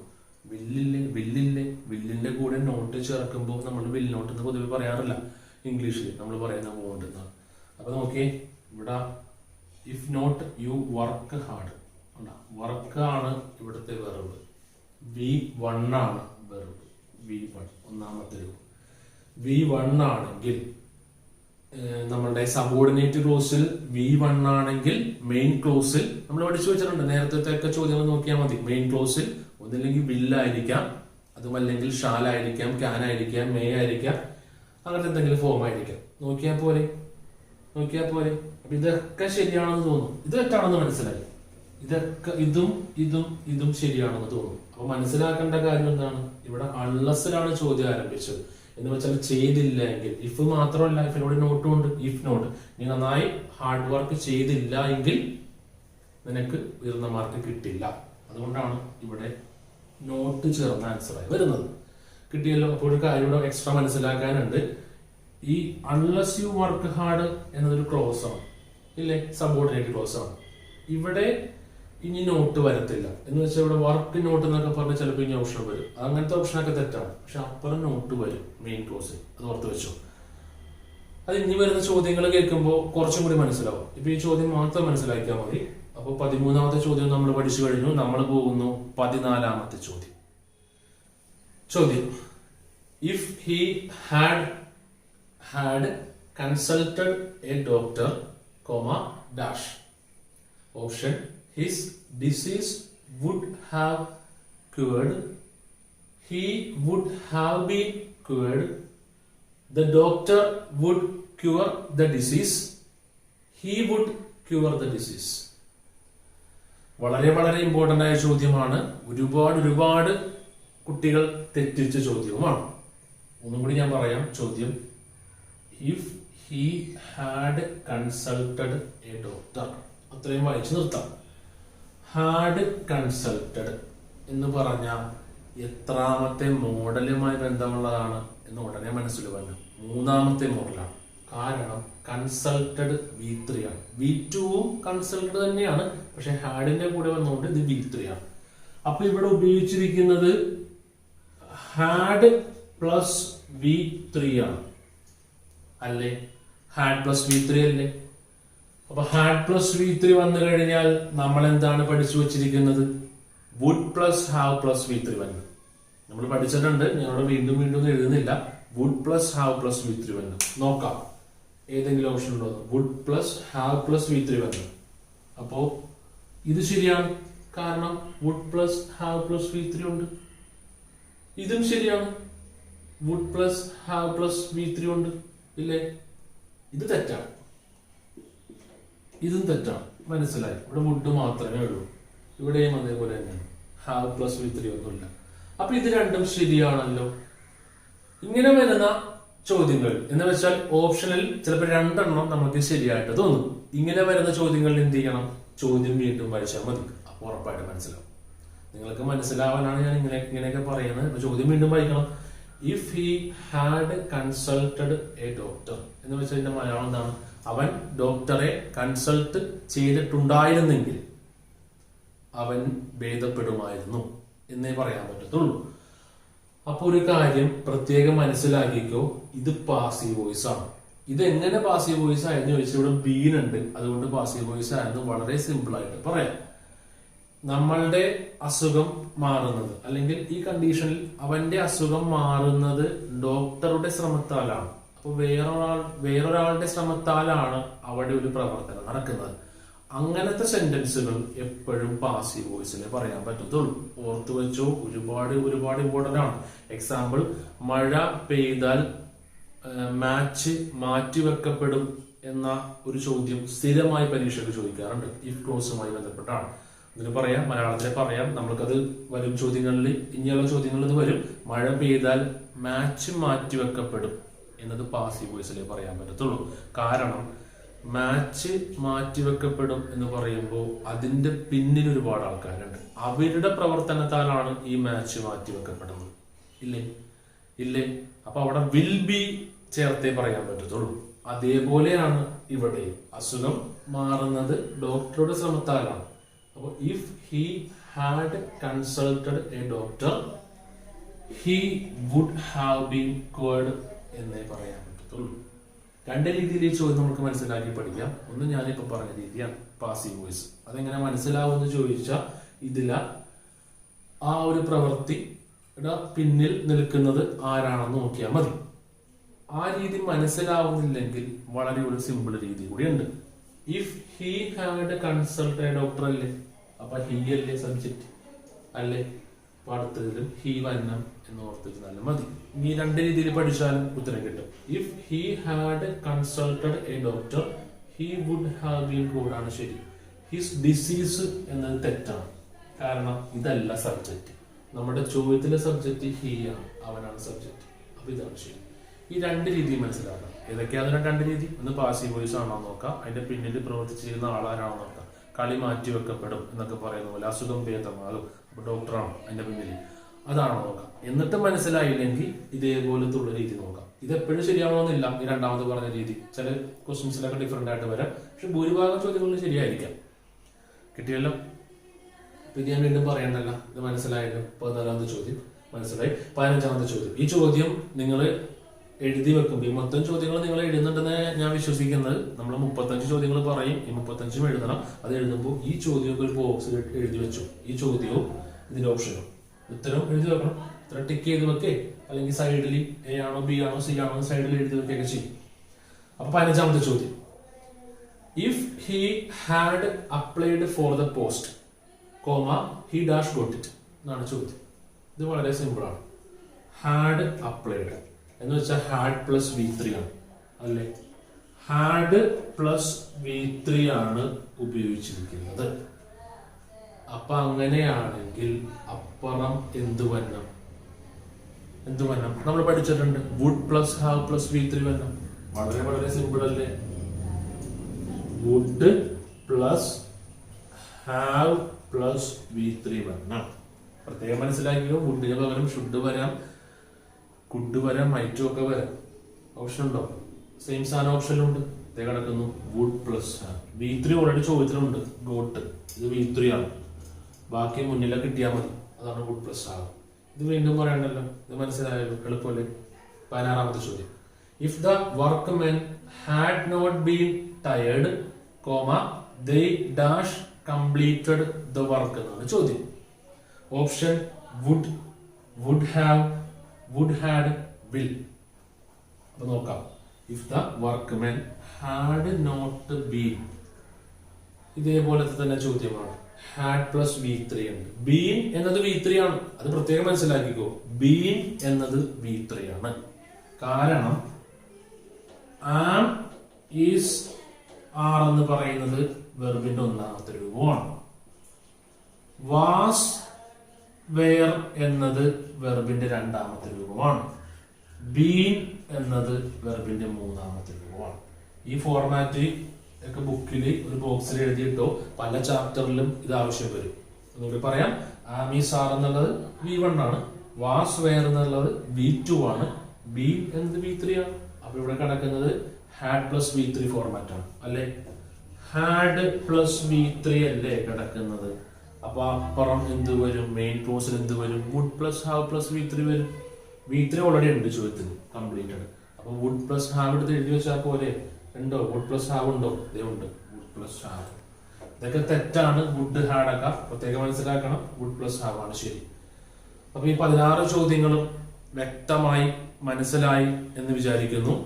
വില്ലിന്റെ കൂടെ നോട്ട് ചേർക്കുമ്പോൾ നമ്മൾ വിൽ നോട്ട് എന്ന് പൊതുവെ പറയാറില്ല. ഇംഗ്ലീഷിൽ നമ്മൾ പറയുന്ന വോണ്ട് എന്നാണ്. അപ്പൊ നോക്കിയേ, ഇവിടെ if not you work hard. Work ആണ് ഇവിടുത്തെ വെർബ്. V1 ആണ് വെർബ്. V1 ഒന്നാമത്തെ രൂപം. V1 ആണെങ്കിൽ നമ്മളുടെ സബോർഡിനേറ്റ് ക്ലോസിൽ V1 ആണെങ്കിൽ മെയിൻ ക്ലോസിൽ നമ്മൾ പഠിച്ചു വെച്ചിട്ടുണ്ട്. നേരത്തെ ഒക്കെ ചോദ്യങ്ങൾ നോക്കിയാൽ മതി. മെയിൻ ക്ലോസിൽ ഒന്നില്ലെങ്കിൽ വില്ലായിരിക്കാം, അതുമല്ലെങ്കിൽ ഷാലായിരിക്കാം, ക്യാൻ ആയിരിക്കാം, മേ ആയിരിക്കാം, അങ്ങനത്തെ എന്തെങ്കിലും ഫോം ആയിരിക്കാം. നോക്കിയാൽ പോലെ. അപ്പൊ ഇതൊക്കെ ശരിയാണെന്ന് തോന്നും. ഇത് തെറ്റാണെന്ന് മനസ്സിലായി. ഇതൊക്കെ ഇതും ശരിയാണെന്ന് തോന്നും. അപ്പൊ മനസ്സിലാക്കേണ്ട കാര്യം എന്താണ്? ഇവിടെ അൺലസിലാണ് ചോദ്യം ആരംഭിച്ചത്. എന്ന് വെച്ചാൽ ചെയ്തില്ല എങ്കിൽ. ഇഫ് മാത്രമല്ല, ഇഫിനോട് നോട്ടും ഉണ്ട്. ഇഫ് നോട്ട്, നീ നന്നായി ഹാർഡ് വർക്ക് ചെയ്തില്ല എങ്കിൽ നിനക്ക് ഉയർന്ന മാർക്ക് കിട്ടില്ല. അതുകൊണ്ടാണ് ഇവിടെ നോട്ട് ചേർന്ന ആൻസറായി വരുന്നത്. കിട്ടിയല്ലോ. അപ്പോൾ ഒരു കാര്യം ഇവിടെ എക്സ്ട്രാ മനസ്സിലാക്കാനുണ്ട്. ഈ അൺലസ് യു വർക്ക് ഹാർഡ് എന്നതൊരു ക്ലോസ് ആണ്, ഇല്ലേ? സബോർഡിനേറ്റ് ക്ലോസ് ആണ്. ഇവിടെ ഇനി നോട്ട് വരത്തില്ല. എന്ന് വെച്ചാൽ ഇവിടെ വർക്ക് നോട്ട് എന്നൊക്കെ പറഞ്ഞ് ചിലപ്പോൾ ഇനി ഓപ്ഷൻ വരും. അങ്ങനത്തെ ഓപ്ഷനൊക്കെ തെറ്റാണ്. പക്ഷെ അപ്പുറം നോട്ട് വരും മെയിൻ ക്ലോസിൽ. അത് ഓർത്ത് വെച്ചോ. അത് ഇനി വരുന്ന ചോദ്യങ്ങൾ കേൾക്കുമ്പോൾ കുറച്ചും കൂടി മനസ്സിലാവും. ഇപ്പൊ ഈ ചോദ്യം മാത്രം മനസ്സിലാക്കിയാൽ മതി. അപ്പൊ 13ാമത്തെ ചോദ്യം നമ്മൾ പഠിച്ചു കഴിഞ്ഞു. നമ്മൾ പോകുന്നു 14ാമത്തെ ചോദ്യം. If he had consulted a doctor, dash. Option: his disease would have cured, he would have been cured, the doctor would cure the disease, he would cure the disease. വളരെ വളരെ ഇമ്പോർട്ടന്റ് ആയ ചോദ്യമാണ്. ഒരുപാട് കുട്ടികൾ തെറ്റിച്ച ചോദ്യവുമാണ്. ഒന്നും കൂടി ഞാൻ പറയാം ചോദ്യം. If he had consulted a doctor, അത്രയും വായിച്ചു നിർത്താം. ഹാഡ് കൺസൾട്ടഡ് എന്ന് പറഞ്ഞാൽ എത്രാമത്തെ മോഡലുമായി ബന്ധമുള്ളതാണ് എന്ന് ഉടനെ മനസ്സിൽ വന്നു. 3ാമത്തെ മോഡലാണ്. കാരണം കൺസൾട്ടഡ് V3 ആണ്. V2വും കൺസൾട്ടഡ് തന്നെയാണ്, പക്ഷെ ഹാഡിന്റെ കൂടെ വന്നുകൊണ്ട് ഇത് V3 ആണ്. അപ്പൊ ഇവിടെ ഉപയോഗിച്ചിരിക്കുന്നത് ഹാഡ് പ്ലസ് V3 ആണ് അല്ലേ? ഹാഡ് പ്ലസ് V3 അല്ലേ? അപ്പൊ ഹാഡ് പ്ലസ് V3 വന്നു കഴിഞ്ഞാൽ നമ്മൾ എന്താണ് പഠിച്ചു വെച്ചിരിക്കുന്നത്? Would plus have plus V3 വന്നു. നമ്മൾ പഠിച്ചിട്ടുണ്ട്, ഞങ്ങളോട് വീണ്ടും വീണ്ടും എഴുതുന്നില്ല. Would plus have plus V3 വന്നു. നോക്കാം ഏതെങ്കിലും ഓപ്ഷൻ ഉണ്ടോ. Would plus have plus V3 വന്നു. അപ്പോ ഇത് ശരിയാണ്, കാരണം would plus have plus V3 ഉണ്ട്. ഇതും ശരിയാണ്, would plus have plus V3 ഉണ്ട്, ഇല്ലേ? ഇത് തെറ്റാണ്, ഇതും തെറ്റാണ്. മനസ്സിലായി? ഇവിടെ വുഡ് മാത്രമേ ഉള്ളൂ, ഇവിടെയും അതേപോലെ തന്നെയാണ്, ഹാവ് പ്ലസ് V3 ഒന്നുമില്ല. അപ്പൊ ഇത് രണ്ടും ശരിയാണല്ലോ. ഇങ്ങനെ വരുന്ന ചോദ്യങ്ങൾ എന്ന് വെച്ചാൽ ഓപ്ഷനിൽ ചിലപ്പോൾ രണ്ടെണ്ണം നമുക്ക് ശരിയായിട്ട് തോന്നും. ഇങ്ങനെ വരുന്ന ചോദ്യങ്ങളിൽ എന്ത് ചെയ്യണം? ചോദ്യം വീണ്ടും വായിച്ചാൽ മതി, അപ്പൊ ഉറപ്പായിട്ട് മനസ്സിലാവും. നിങ്ങൾക്ക് മനസ്സിലാവാനാണ് ഞാൻ ഇങ്ങനെയൊക്കെ പറയുന്നത്. ചോദ്യം വീണ്ടും വായിക്കണം. If he had consulted a doctor എന്ന് വെച്ചാൽ ഇതിന്റെ മലയാളം എന്താണ്? അവൻ ഡോക്ടറെ കൺസൾട്ട് ചെയ്തിട്ടുണ്ടായിരുന്നെങ്കിൽ അവൻ ഭേദപ്പെടുമായിരുന്നു എന്നേ പറയാൻ പറ്റത്തുള്ളൂ. അപ്പൊ ഒരു കാര്യം പ്രത്യേകം മനസ്സിലാക്കിക്കോ, ഇത് പാസീവ് വോയിസ് ആണ്. ഇത് എങ്ങനെ പാസീവ് വോയിസ് ആയെന്ന് ചോദിച്ചാൽ ഇവിടെ ബീനുണ്ട്, അതുകൊണ്ട് പാസീവ് വോയിസ് ആയെന്ന് വളരെ സിമ്പിൾ ആയിട്ട് പറയാം. നമ്മളുടെ അസുഖം മാറുന്നത് അല്ലെങ്കിൽ ഈ കണ്ടീഷനിൽ അവന്റെ അസുഖം മാറുന്നത് ഡോക്ടറുടെ ശ്രമത്താലാണ്. അപ്പൊ വേറൊരാളുടെ ശ്രമത്താലാണ് അവിടെ ഒരു പ്രവർത്തനം നടക്കുന്നത്. അങ്ങനത്തെ സെന്റൻസുകൾ എപ്പോഴും പാസീവ് വോയിസിനെ പറയാൻ പറ്റത്തുള്ളൂ. ഓർത്തു വെച്ചോ, ഒരുപാട് ഇമ്പോർട്ടന്റ് ആണ്. എക്സാമ്പിൾ, മഴ പെയ്താൽ മാച്ച് മാറ്റിവെക്കപ്പെടും എന്ന ഒരു ചോദ്യം സ്ഥിരമായി പരീക്ഷയ്ക്ക് ചോദിക്കാറുണ്ട്. ഇഫ് ക്ലോസുമായി ബന്ധപ്പെട്ടാണ്. ഇതിന് പറയാം, മലയാളത്തിലെ പറയാം, നമ്മൾക്കത് വരും ചോദ്യങ്ങളിൽ, ഇനിയുള്ള ചോദ്യങ്ങളിൽ ഇത് വരും. മഴ പെയ്താൽ മാച്ച് മാറ്റിവെക്കപ്പെടും എന്നത് പാസീവ് വോയിസിലേ പറയാൻ പറ്റത്തുള്ളൂ. കാരണം മാച്ച് മാറ്റിവെക്കപ്പെടും എന്ന് പറയുമ്പോൾ അതിന്റെ പിന്നിൽ ഒരുപാട് ആൾക്കാരുണ്ട്. അവരുടെ പ്രവർത്തനത്താലാണ് ഈ മാച്ച് മാറ്റിവെക്കപ്പെടുന്നത്. ഇല്ലേ? അപ്പൊ അവിടെ വിൽ ബി ചേർത്തേ പറയാൻ പറ്റത്തുള്ളൂ. അതേപോലെയാണ് ഇവിടെ അസുഖം മാറുന്നത് ഡോക്ടറുടെ ശ്രമത്താലാണ്. അപ്പൊ if he had consulted a doctor he would have been cured എന്നേ പറയാൻ പറ്റത്തുള്ളൂ. രണ്ട് രീതിയിൽ ഈ ചോദ്യം നമുക്ക് മനസ്സിലാക്കി പഠിക്കാം. ഒന്ന് ഞാനിപ്പോ പറഞ്ഞ രീതിയാണ് പാസീവ് വോയിസ്. അതെങ്ങനെ മനസ്സിലാവുമെന്ന് ചോദിച്ചാൽ ഇതില ആ ഒരു പ്രവൃത്തിയുടെ പിന്നിൽ നിൽക്കുന്നത് ആരാണെന്ന് നോക്കിയാൽ മതി. ആ രീതി മനസ്സിലാവുന്നില്ലെങ്കിൽ വളരെ ഒരു സിമ്പിൾ രീതി കൂടിയുണ്ട്. If he had consulted doctor അല്ലേ, അപ്പൊ ഹി അല്ലേ സബ്ജക്റ്റ് അല്ലേ? അപ്പൊ അടുത്തതിലും ഹി വന്നം എന്ന് ഓർത്തിരുന്നാലും മതി. ഈ രണ്ട് രീതിയിൽ പഠിച്ചാലും ഉത്തരം കിട്ടും. If he had consulted a doctor he would have been cured ആണ് ശരി. ഹിസ് ഡിസീസ് എന്നത് തെറ്റാണ്, കാരണം ഇതല്ല സബ്ജക്റ്റ്. നമ്മുടെ ചോദ്യത്തിലെ സബ്ജക്റ്റ് ഹി ആണ്, അവനാണ് സബ്ജക്റ്റ്. അപ്പൊ ഇതാണ് ശരി. ഈ രണ്ട് രീതി മനസ്സിലാക്കണം. ഏതൊക്കെയാണ് രണ്ട് രീതി? ഒന്ന് പാസീവ് വോയിസ് ആണോ നോക്കാം, അതിന്റെ പിന്നിൽ പ്രവർത്തിച്ചിരുന്ന ആളാരാണോ നോക്കാം. കളി മാറ്റിവെക്കപ്പെടും എന്നൊക്കെ പറയുന്ന പോലെ അസുഖം ഭേദമാകും, അപ്പൊ ഡോക്ടറാണോ അതിന്റെ പിന്നിൽ, അതാണോ നോക്കാം. എന്നിട്ട് മനസ്സിലായില്ലെങ്കിൽ ഇതേപോലത്തുള്ള രീതി നോക്കാം. ഇത് എപ്പോഴും ശരിയാവണമെന്നില്ല. ഈ രണ്ടാമത് പറഞ്ഞ രീതി ചില ക്വസ്റ്റ്യൻസിലൊക്കെ ഡിഫറെന്റ് ആയിട്ട് വരാം, പക്ഷെ ഭൂരിഭാഗം ചോദ്യങ്ങളിൽ ശരിയായിരിക്കാം. കിട്ടിയല്ലോ? പിന്നെ ഞാൻ വീണ്ടും പറയണ്ടല്ല, ഇത് മനസ്സിലായല്ലോ. 14ാമത്തെ ചോദ്യം മനസ്സിലായി. 15ാമത്തെ ചോദ്യം. ഈ ചോദ്യം നിങ്ങൾ എഴുതി വെക്കും. ഈ മൊത്തം ചോദ്യങ്ങൾ നിങ്ങൾ എഴുതുന്നുണ്ടെന്ന് ഞാൻ വിശ്വസിക്കുന്നത്. നമ്മൾ 35 ചോദ്യങ്ങൾ പറയും, ഈ 35ഉം എഴുതണം. അത് എഴുതുമ്പോൾ ഈ ചോദ്യമൊക്കെ ഒരു ബോക്സിൽ എഴുതി വെച്ചു. ഈ ചോദ്യവും ഇതിന്റെ ഓപ്ഷനും ഉത്തരം എഴുതി വെക്കണം. ഇത്ര ടിക്ക് ചെയ്ത് വെക്കേ, അല്ലെങ്കിൽ സൈഡിൽ എ ആണോ ബി ആണോ സി ആണോ സൈഡിൽ എഴുതി വെക്കുകയൊക്കെ ചെയ്യും. അപ്പൊ 15ാമത്തെ ചോദ്യം. If he had applied for the post he dash got it എന്നാണ് ചോദ്യം. ഇത് വളരെ സിമ്പിൾ ആണ്. ഹാഡ് അപ്ലൈഡ് എന്ന് വെച്ചാൽ ഹാഡ് പ്ലസ് V3 ആണ് അല്ലേ? ഹാഡ് പ്ലസ് V3 ആണ് ഉപയോഗിച്ചിരിക്കുന്നത്. അപ്പൊ അങ്ങനെയാണെങ്കിൽ അപ്പുറം എന്ത് വരണം? നമ്മൾ പഠിച്ചിട്ടുണ്ട്, would plus have plus V3 വരണം. വളരെ സിമ്പിൾ അല്ലേ? Would plus have plus V3 വരണം. പ്രത്യേകം മനസ്സിലാക്കിയോ, വുഡിന് പകരം ഷുഡ് വരാം, കുഡ് വരാം, മൈറ്റും ഒക്കെ വരാം. ഓപ്ഷൻ ഉണ്ടോ? സെയിം സാധനം ഓപ്ഷനിലുണ്ട്. ഇതേ കിടക്കുന്നു വുഡ് പ്ലസ് V3 ഓൾറെഡി ചോദിച്ചിട്ടുണ്ട്. ഗോട്ട് ഇത് V3 ആണ്, ബാക്കി മുന്നിലെ കിട്ടിയാൽ മതി. അതാണ് വുഡ് പ്ലസ് ഹാവ്. ഇത് വീണ്ടും പറയണ്ടല്ലോ, ഇത് മനസ്സിലായല്ലോ, എളുപ്പമല്ലേ. 16ാമത്തെ ചോദ്യം. If the workmen had not been tired, they dash completed the work എന്നാണ് ചോദ്യം. Option would have, would had, will. അപ്പൊ നോക്കാം. If the workmen had not been, ഇതേപോലത്തെ തന്നെ ചോദ്യമാണ്. ഹാഡ് പ്ലസ് V3 ഉണ്ട്. ബീൻ എന്നത് V3 ആണ്, അത് പ്രത്യേകം മനസ്സിലാക്കിക്കോ. ബീൻ എന്നത് V3 ആണ്. കാരണം ആം ഈസ് ആർ എന്ന് പറയുന്നത് വെർബിന്റെ ഒന്നാമത്തെ രൂപമാണ്. വാസ് വെയർ എന്നത് വെർബിന്റെ രണ്ടാമത്തെ രൂപമാണ്. ബീൻ എന്നത് വെർബിന്റെ മൂന്നാമത്തെ രൂപമാണ്. ഈ ഫോർമാറ്റ് ഒക്കെ ബുക്കിൽ ഒരു ബോക്സിൽ എഴുതിയിട്ടോ പല ചാപ്റ്ററിലും ഇത് ആവശ്യം വരും. ഒന്നുകൂടി പറയാം. ആമീസ് ആർ എന്നുള്ളത് V1 ആണ്. വാസ് വെയർ എന്നുള്ളത് V2 ആണ്. ബീൻ എന്നത് V3 ആണ്. അപ്പൊ ഇവിടെ കിടക്കുന്നത് ഹാഡ് പ്ലസ് V3 ഫോർമാറ്റ് ആണ് അല്ലെ. ഹാഡ് പ്ലസ് V3 അല്ലേ കിടക്കുന്നത്. അപ്പൊ അപ്പുറം എന്ത് വരും? മെയിൻ ക്ലോസിൽ എന്ത് വരും? Would plus have plus V3 വരും. V3 ഓൾറെഡി ഉണ്ട് ചോദ്യത്തിന്, കംപ്ലീറ്റഡ്. അപ്പൊ വുഡ് പ്ലസ് ഹാവ് എടുത്ത് എഴുതി വെച്ചാൽ പോലെ ഉണ്ടോ? വുഡ് പ്ലസ് ഹാവ് ഉണ്ടോ? ഇതേ ഉണ്ട്, വുഡ് പ്ലസ് ഹാവ്. ഇതൊക്കെ തെറ്റാണ്. വുഡ് ഹാഡ് ഒക്കെ പ്രത്യേകം മനസ്സിലാക്കണം. വുഡ് പ്ലസ് ഹാവ് ആണ് ശരി. അപ്പൊ ഈ 16 ചോദ്യങ്ങളും വ്യക്തമായി മനസ്സിലായി എന്ന് വിചാരിക്കുന്നു.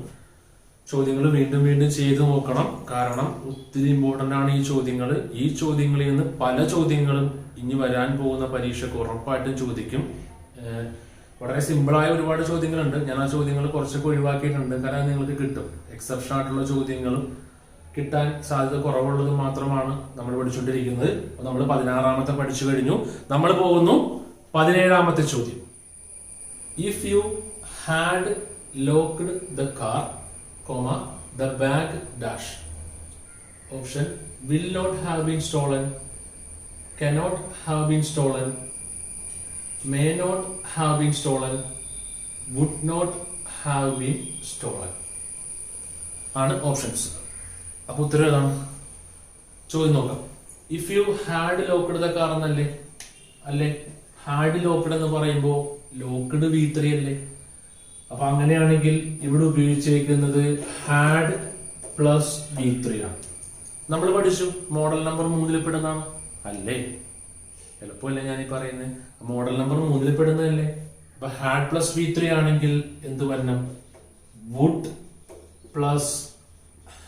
ചോദ്യങ്ങൾ വീണ്ടും വീണ്ടും ചെയ്തു നോക്കണം. കാരണം ഒത്തിരി ഇമ്പോർട്ടന്റ് ആണ് ഈ ചോദ്യങ്ങൾ. ഈ ചോദ്യങ്ങളിൽ നിന്ന് പല ചോദ്യങ്ങളും ഇനി വരാൻ പോകുന്ന പരീക്ഷയ്ക്ക് ഉറപ്പായിട്ടും ചോദിക്കും. വളരെ സിമ്പിളായ ഒരുപാട് ചോദ്യങ്ങളുണ്ട്. ഞാൻ ആ ചോദ്യങ്ങൾ കുറച്ചൊക്കെ ഒഴിവാക്കിയിട്ടുണ്ട്. കാരണം നിങ്ങൾക്ക് കിട്ടും. എക്സെപ്ഷൻ ആയിട്ടുള്ള ചോദ്യങ്ങളും കിട്ടാൻ സാധ്യത കുറവുള്ളത് മാത്രമാണ് നമ്മൾ പഠിച്ചുകൊണ്ടിരിക്കുന്നത്. അപ്പൊ നമ്മൾ 16ാമത്തെ പഠിച്ചു കഴിഞ്ഞു. നമ്മൾ പോകുന്നു 17ാമത്തെ ചോദ്യം. If you had locked the car, the bag dash. Option will not have been stolen, cannot have been stolen, may not have been stolen, would not have been stolen ആണ് ഓപ്ഷൻസ്. അപ്പൊ ഉത്തരം ഏതാണ്? ചോദ്യം നോക്കാം. If you had locked the car എന്നല്ലേ അല്ലേ? Had locked എന്ന് പറയുമ്പോ ലോക്ക്ഡ് V3 അല്ലേ? അപ്പൊ അങ്ങനെയാണെങ്കിൽ ഇവിടെ ഉപയോഗിച്ചിരിക്കുന്നത് ഹാഡ് പ്ലസ് V3 ആണ്. നമ്മൾ പഠിച്ചു മോഡൽ നമ്പർ 3 പെടുന്നതാണ് അല്ലേ? എളുപ്പമല്ലേ ഞാൻ ഈ പറയുന്നത്? Model number 3 പെടുന്നതല്ലേ? അപ്പൊ ഹാഡ് പ്ലസ് V3 ആണെങ്കിൽ എന്ത് വരണം? Would plus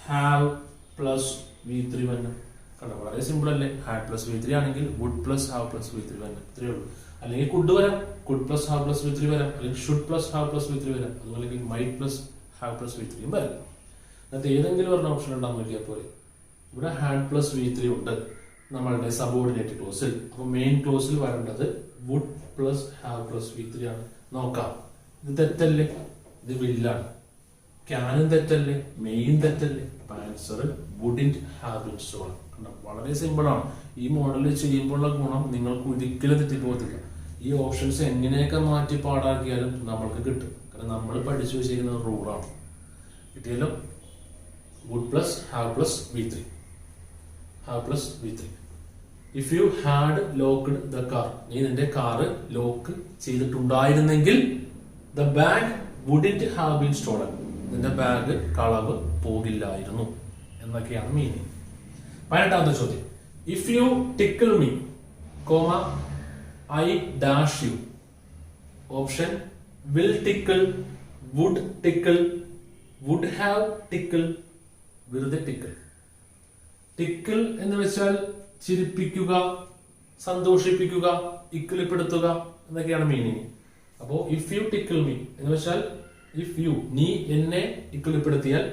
have plus V3 വരണം. കണ്ടോ, വളരെ സിമ്പിൾ അല്ലേ? ഹാഡ് പ്ലസ് V3 ആണെങ്കിൽ would plus have plus V3 വരണം. ഇത്രയേ ഉള്ളൂ. അല്ലെങ്കിൽ കുഡ് വരാം, could plus have plus V3 വരാം. അല്ലെങ്കിൽ should plus have plus V3 വരാം. അതുപോലെ might plus have plus V3 വരാം. അതിനകത്ത് ഏതെങ്കിലും ഒരു ഓപ്ഷൻ ഉണ്ടാകും നോക്കിയാൽ പോലെ. ഇവിടെ ഹാഡ് പ്ലസ് V3 ഉണ്ട് നമ്മളുടെ സബോർഡിനേറ്റ് ക്ലോസിൽ. അപ്പൊ മെയിൻ ക്ലോസിൽ വരേണ്ടത് would plus have plus V3 ആണ്. നോക്കാം. ഇത് തെറ്റല്ലേ? ഇത് വില്ലാണ്. ക്യാനും തെറ്റല്ലേ? മെയിൻ തെറ്റല്ലേ? Answer wouldn't have been stolen. വളരെ സിമ്പിൾ ആണ്. ഈ മോഡൽ ചെയ്യുമ്പോഴുള്ള ഗുണം നിങ്ങൾക്ക് ഒരിക്കലും തെറ്റിപ്പോകത്തില്ല. ഈ ഓപ്ഷൻസ് എങ്ങനെയൊക്കെ മാറ്റി പാടാക്കിയാലും നമ്മൾക്ക് കിട്ടും. കാരണം നമ്മൾ പഠിച്ചു വെച്ചിരിക്കുന്ന റൂളാണ്. കിട്ടിയല്ലോ. Would plus have plus V3, have plus V3. If you had locked the car, നീ നിന്റെ കാറ് ലോക്ക് ചെയ്തിട്ടുണ്ടായിരുന്നെങ്കിൽ the bag wouldn't have been stolen, നിന്റെ ബാഗ് കളവ് പോകില്ലായിരുന്നു എന്നൊക്കെയാണ് മീനിങ്. 18ാമത്തെ ചോദ്യം. If you tickle me, I dash you. Option will tickle, would tickle, would have tickle, വെറുതെ ടിക്കിൾ. ടിക്കിൾ എന്ന് വെച്ചാൽ ചിരിപ്പിക്കുക, സന്തോഷിപ്പിക്കുക, ഇക്കിളിപ്പെടുത്തുക എന്നൊക്കെയാണ് മീനിങ്. അപ്പോ ഇഫ് യു ടിക്കിൾ മീ എന്ന് വെച്ചാൽ ഇഫ് യു, നീ എന്നെ ഇക്കിളിപ്പെടുത്തിയാൽ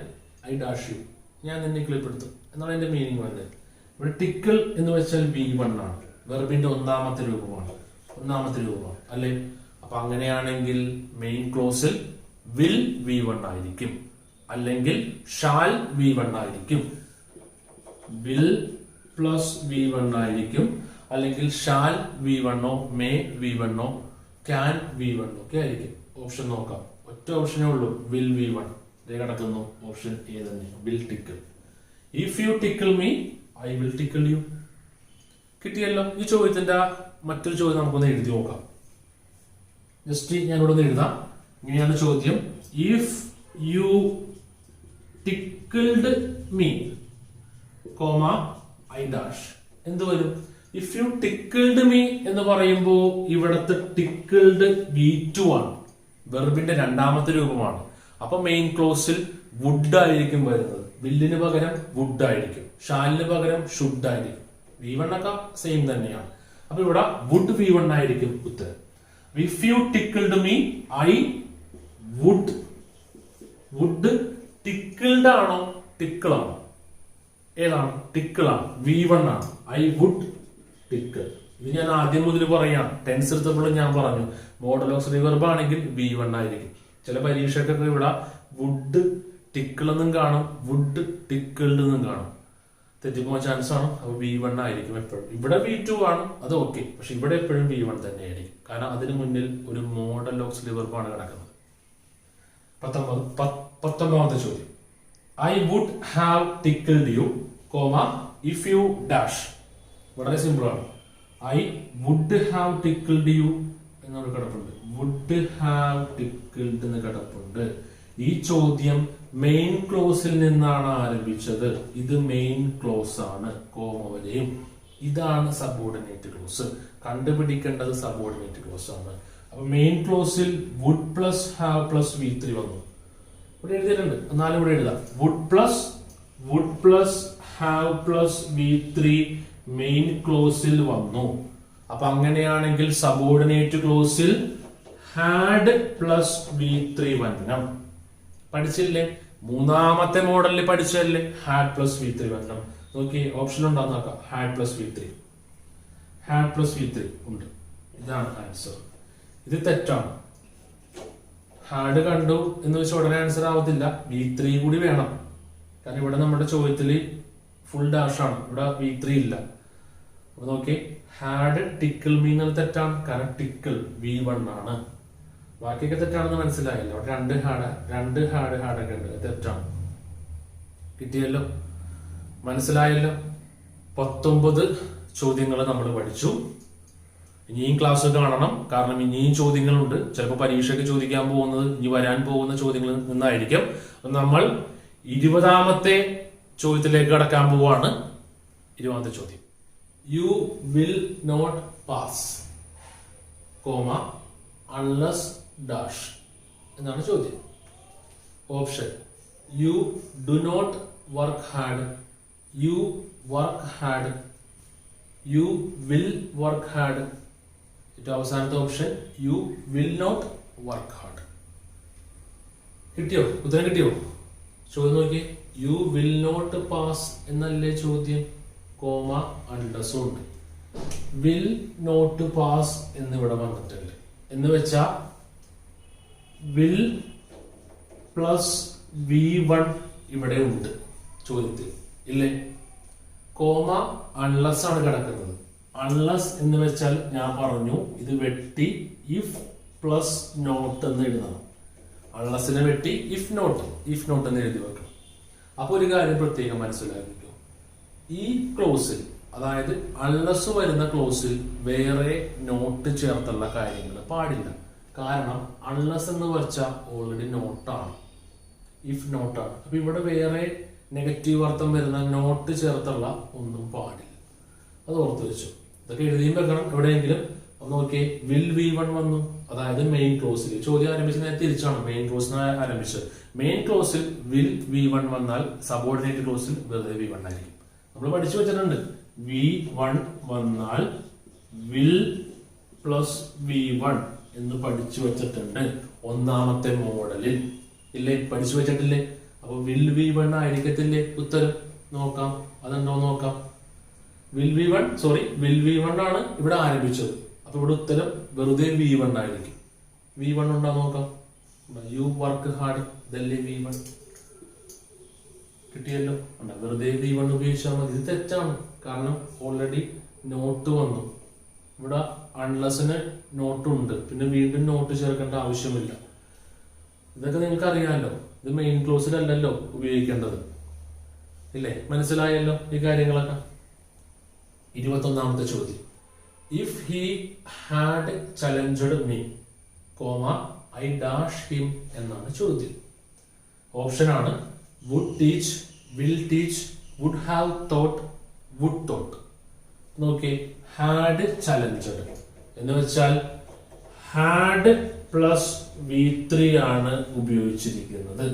ഐ ഡാഷ് യു, ഞാൻ നിന്നെ ഇക്കിളിപ്പെടുത്തും എന്നാണ് എന്റെ മീനിങ് വന്നത്. ഇവിടെ ടിക്കിൾ എന്ന് വെച്ചാൽ V1 ആണ്. വെർബിന്റെ ഒന്നാമത്തെ രൂപമാണ് അല്ലെ? അപ്പൊ അങ്ങനെയാണെങ്കിൽ മെയിൻ ക്ലോസിൽ വിൽ V1 ആയിരിക്കും, അല്ലെങ്കിൽ ഷാൽ V1 ആയിരിക്കും. വിൽ പ്ലസ് V1 ആയിരിക്കും, അല്ലെങ്കിൽ shall V1 may V1 can V1 ഒക്കെ ആയിരിക്കും. ഓപ്ഷൻ നോക്കാം. ഒറ്റ ഓപ്ഷനേ ഉള്ളൂ, വിൽ V1. കിടക്കുന്നു ഓപ്ഷൻ എ തന്നെ, will tickle. If you tickle me I will tickle you. കിട്ടിയല്ലോ. ഈ ചോദ്യത്തിന്റെ മറ്റൊരു ചോദ്യം നമുക്കൊന്ന് എഴുതി നോക്കാം. ജസ്റ്റ് ഞാനിവിടെ നിന്ന് എഴുതാം. ഇങ്ങനെയാണ് ചോദ്യം. If you tickled me comma I dash എന്ത് വരും? ഇഫ് യു ടിക്കിൾഡ് മീ എന്ന് പറയുമ്പോ ഇവിടത്തെ ടിക്കിൾഡ് V2 ആണ്, വെർബിന്റെ രണ്ടാമത്തെ രൂപമാണ്. അപ്പൊ മെയിൻ ക്ലോസിൽ വുഡ് ആയിരിക്കും വരുന്നത്. വില്ലിന് പകരം വുഡ് ആയിരിക്കും, ഷാലിന് പകരം ഷുഡ് ആയിരിക്കും. V1 ഒക്കെ സെയിം തന്നെയാണ്. അപ്പൊ ഇവിടെ വുഡ് V1 ആയിരിക്കും ഉത്തരം. If you tickled me I would. Would tickled ആണോ ടിക്കിൾ ആണോ? ഏതാണ്? ടിക്കിൾ ആണ്, V1 ആണ്. I would tickle. ഇത് ഞാൻ ആദ്യം മുതൽ പറയാം. ടെൻസ് എടുത്തപ്പോഴും ഞാൻ പറഞ്ഞു മോഡൽ ഓഫ് റിവർബ് ആണെങ്കിൽ V1 ആയിരിക്കും. ചില പരീക്ഷക്കൊക്കെ ഇവിടെ വുഡ് ടിക്കിൾ എന്നും കാണും, വുഡ് ടിക്കിൾഡ് എന്നും കാണും. തെറ്റിപ്പോകാൻ ചാൻസ് ആണ്. അപ്പൊ V1 ആയിരിക്കും എപ്പോഴും. ഇവിടെ V2 ആണ്, അത് ഓക്കെ. പക്ഷെ ഇവിടെ എപ്പോഴും V1 തന്നെ ആയിരിക്കും. കാരണം അതിന് മുന്നിൽ ഒരു മോഡൽ ഓഫ് റിവർബ് ആണ് കിടക്കുന്നത്. 19ാമത്തെ ചോദ്യം. I would have tickled you comma if you dash. വളരെ സിമ്പിൾ ആണ്. I would have tickled you എന്നൊരു കിടപ്പുണ്ട്, വുഡ് ഹാവ് ടിക്കിൾഡ് എന്ന് കിടപ്പുണ്ട്. ഈ ചോദ്യം മെയിൻ ക്ലോസിൽ നിന്നാണ് ആരംഭിച്ചത്. ഇത് മെയിൻ ക്ലോസ് ആണ്, കോമ വരെയും. ഇതാണ് സബോർഡിനേറ്റ് ക്ലോസ്. കണ്ടുപിടിക്കേണ്ടത് സബോർഡിനേറ്റ് ക്ലോസ് ആണ്. അപ്പൊ മെയിൻ ക്ലോസിൽ would plus have plus V3 വന്നു. ഇവിടെ എഴുതിയിട്ടുണ്ട്, എന്നാലും ഇവിടെ എഴുതാം. Would plus have plus V3 main ക്ലോസിൽ വന്നു. അപ്പൊ അങ്ങനെയാണെങ്കിൽ സബോർഡിനേറ്റ് ക്ലോസിൽ ഹാഡ് പ്ലസ് V3 വരണം. പഠിച്ചില്ലേ? മൂന്നാമത്തെ മോഡലിൽ പഠിച്ചല്ലേ ഹാഡ് പ്ലസ് V3 വരണം. നോക്കി, ഓപ്ഷൻ ഉണ്ടാകുന്ന നോക്കാം. ഹാഡ് പ്ലസ് V3 ഉണ്ട്. ഇതാണ് ആൻസർ. ഇത് തെറ്റാണ്. ഹാഡ് കണ്ടു എന്ന് വെച്ചാൽ ഉടനെ ആൻസർ ആവത്തില്ല. V3 കൂടി വേണം. കാരണം ഇവിടെ നമ്മുടെ ചോദ്യത്തില് ഫുൾ ഡാഷ് ആണ്, ഇവിടെ V3 ഇല്ല. അപ്പൊ നോക്കി, ഹാഡ് ടിക്കിൾ മീ എന്നത് തെറ്റാണ്. കാരണം ടിക്കിൾ V1 ആണ്. ബാക്കിയൊക്കെ തെറ്റാണെന്ന് മനസ്സിലായല്ലോ. രണ്ട് ഹാഡ് ഒക്കെ ഉണ്ട്, തെറ്റാണ്. കിട്ടിയല്ലോ, മനസ്സിലായല്ലോ. 19 ചോദ്യങ്ങൾ നമ്മൾ പഠിച്ചു. ഇനിയും ക്ലാസ് കാണണം, കാരണം ഇനിയും ചോദ്യങ്ങളുണ്ട്. ചിലപ്പോൾ പരീക്ഷയ്ക്ക് ചോദിക്കാൻ പോകുന്നത് ഇനി വരാൻ പോകുന്ന ചോദ്യങ്ങളിൽ നിന്നായിരിക്കും. നമ്മൾ 20ാമത്തെ ചോദ്യത്തിലേക്ക് കടക്കാൻ പോവാണ്. 20ാമത്തെ ചോദ്യം. You will not pass comma unless dash എന്നാണ് ചോദ്യം. Option: you do not work hard, you work hard, you will work hard. ഏറ്റവും അവസാനത്തെ option you will not work hard. കിട്ടിയോ? ഉത്തരം കിട്ടിയോ? ചോദ്യം നോക്കിയേ. യു വിൽ നോട്ട് പാസ് എന്നല്ലേ ചോദ്യം, കോമ അൺലെസ് ഉണ്ട്. വിൽ നോട്ട് പാസ് എന്നിവിടെ വന്നിട്ടുണ്ട്. എന്ന് വെച്ചാ വിൽ പ്ലസ് V1 ഇവിടെ ഉണ്ട് ചോദ്യത്തിൽ, ഇല്ലേ? കോമ അൺലെസ് ആണ് കിടക്കുന്നത്. അൺലെസ് എന്ന് വെച്ചാൽ ഞാൻ പറഞ്ഞു ഇത് വെട്ടി ഇഫ് പ്ലസ് നോട്ട് എന്ന് എഴുതണം. അൺലെസിനെ വെട്ടി ഇഫ് നോട്ട് എന്ന് എഴുതി വെക്കണം. അപ്പൊ ഒരു കാര്യം പ്രത്യേകം മനസ്സിലാക്കിക്കോ. ഈ ക്ലോസിൽ, അതായത് അൺലെസ് വരുന്ന ക്ലോസിൽ വേറെ നോട്ട് ചേർത്തുള്ള കാര്യങ്ങൾ പാടില്ല. കാരണം അൺലെസ് എന്ന് വെച്ചാൽ ഓൾറെഡി നോട്ടാണ്, ഇഫ് നോട്ടാണ്. അപ്പൊ ഇവിടെ വേറെ നെഗറ്റീവ് അർത്ഥം വരുന്ന നോട്ട് ചേർത്തുള്ള ഒന്നും പാടില്ല. അത് ഓർത്ത് വെച്ചു. ഇതൊക്കെ എഴുതിയും വെക്കണം എവിടെയെങ്കിലും. ഒന്ന് നോക്കിയേ, വിൽ V1 വന്നു, അതായത് മെയിൻ ക്ലോസിൽ. ചോദ്യം ആരംഭിച്ചത് നേരെ തിരിച്ചാണ്, മെയിൻ ക്ലോസിന് ആരംഭിച്ചത്. മെയിൻ ക്ലോസിൽ വിൽ V1 വന്നാൽ സബോർഡിനേറ്റ് ക്ലോസിൽ വെറുതെ V1 ആയിരിക്കും. നമ്മൾ പഠിച്ചു വെച്ചിട്ടുണ്ട്. V1 വന്നാൽ വിൽ പ്ലസ് V1 എന്ന് പഠിച്ചു വെച്ചിട്ടുണ്ട് ഒന്നാമത്തെ മോഡലിൽ, ഇല്ലേ? പഠിച്ചു വെച്ചിട്ടില്ലേ? അപ്പൊ വിൽ V1 ആയിരിക്കത്തില്ലേ ഉത്തരം? നോക്കാം, അതുണ്ടോ നോക്കാം. വിൽ V1 ആണ് ഇവിടെ ആരംഭിച്ചത്. അപ്പൊ ഇവിടെ ഉത്തരം വെറുതെ V1 ആയിരിക്കും. V1 ഉണ്ടോ നോക്കാം. യു വർക്ക് ഹാർഡ്, ഇതല്ലേ V1. കിട്ടിയല്ലോ. വെറുതെ V1 ഉപയോഗിച്ചാൽ മതി. ഇത് തെറ്റാണ്, കാരണം ഓൾറെഡി നോട്ട് വന്നു. ഇവിടെ അൺലെസിന് നോട്ടുണ്ട്, പിന്നെ വീണ്ടും നോട്ട് ചേർക്കേണ്ട ആവശ്യമില്ല. ഇതൊക്കെ നിങ്ങൾക്ക് അറിയാമല്ലോ. ഇത് മെയിൻ ക്ലോസിലല്ലല്ലോ ഉപയോഗിക്കേണ്ടത്, ഇല്ലേ? മനസ്സിലായല്ലോ ഈ കാര്യങ്ങളൊക്കെ. 21ാമത്തെ ചോദ്യം. If he had challenged me comma I dash him എന്നാണ് ചോദ്യം. ഓപ്ഷൻ ആണ് would teach, will teach, would have taught, would taught. നോക്കി, ഹാഡ് ചലഞ്ചഡ് എന്ന് വെച്ചാൽ ഹാഡ് പ്ലസ് V3 ആണ് ഉപയോഗിച്ചിരിക്കുന്നത്.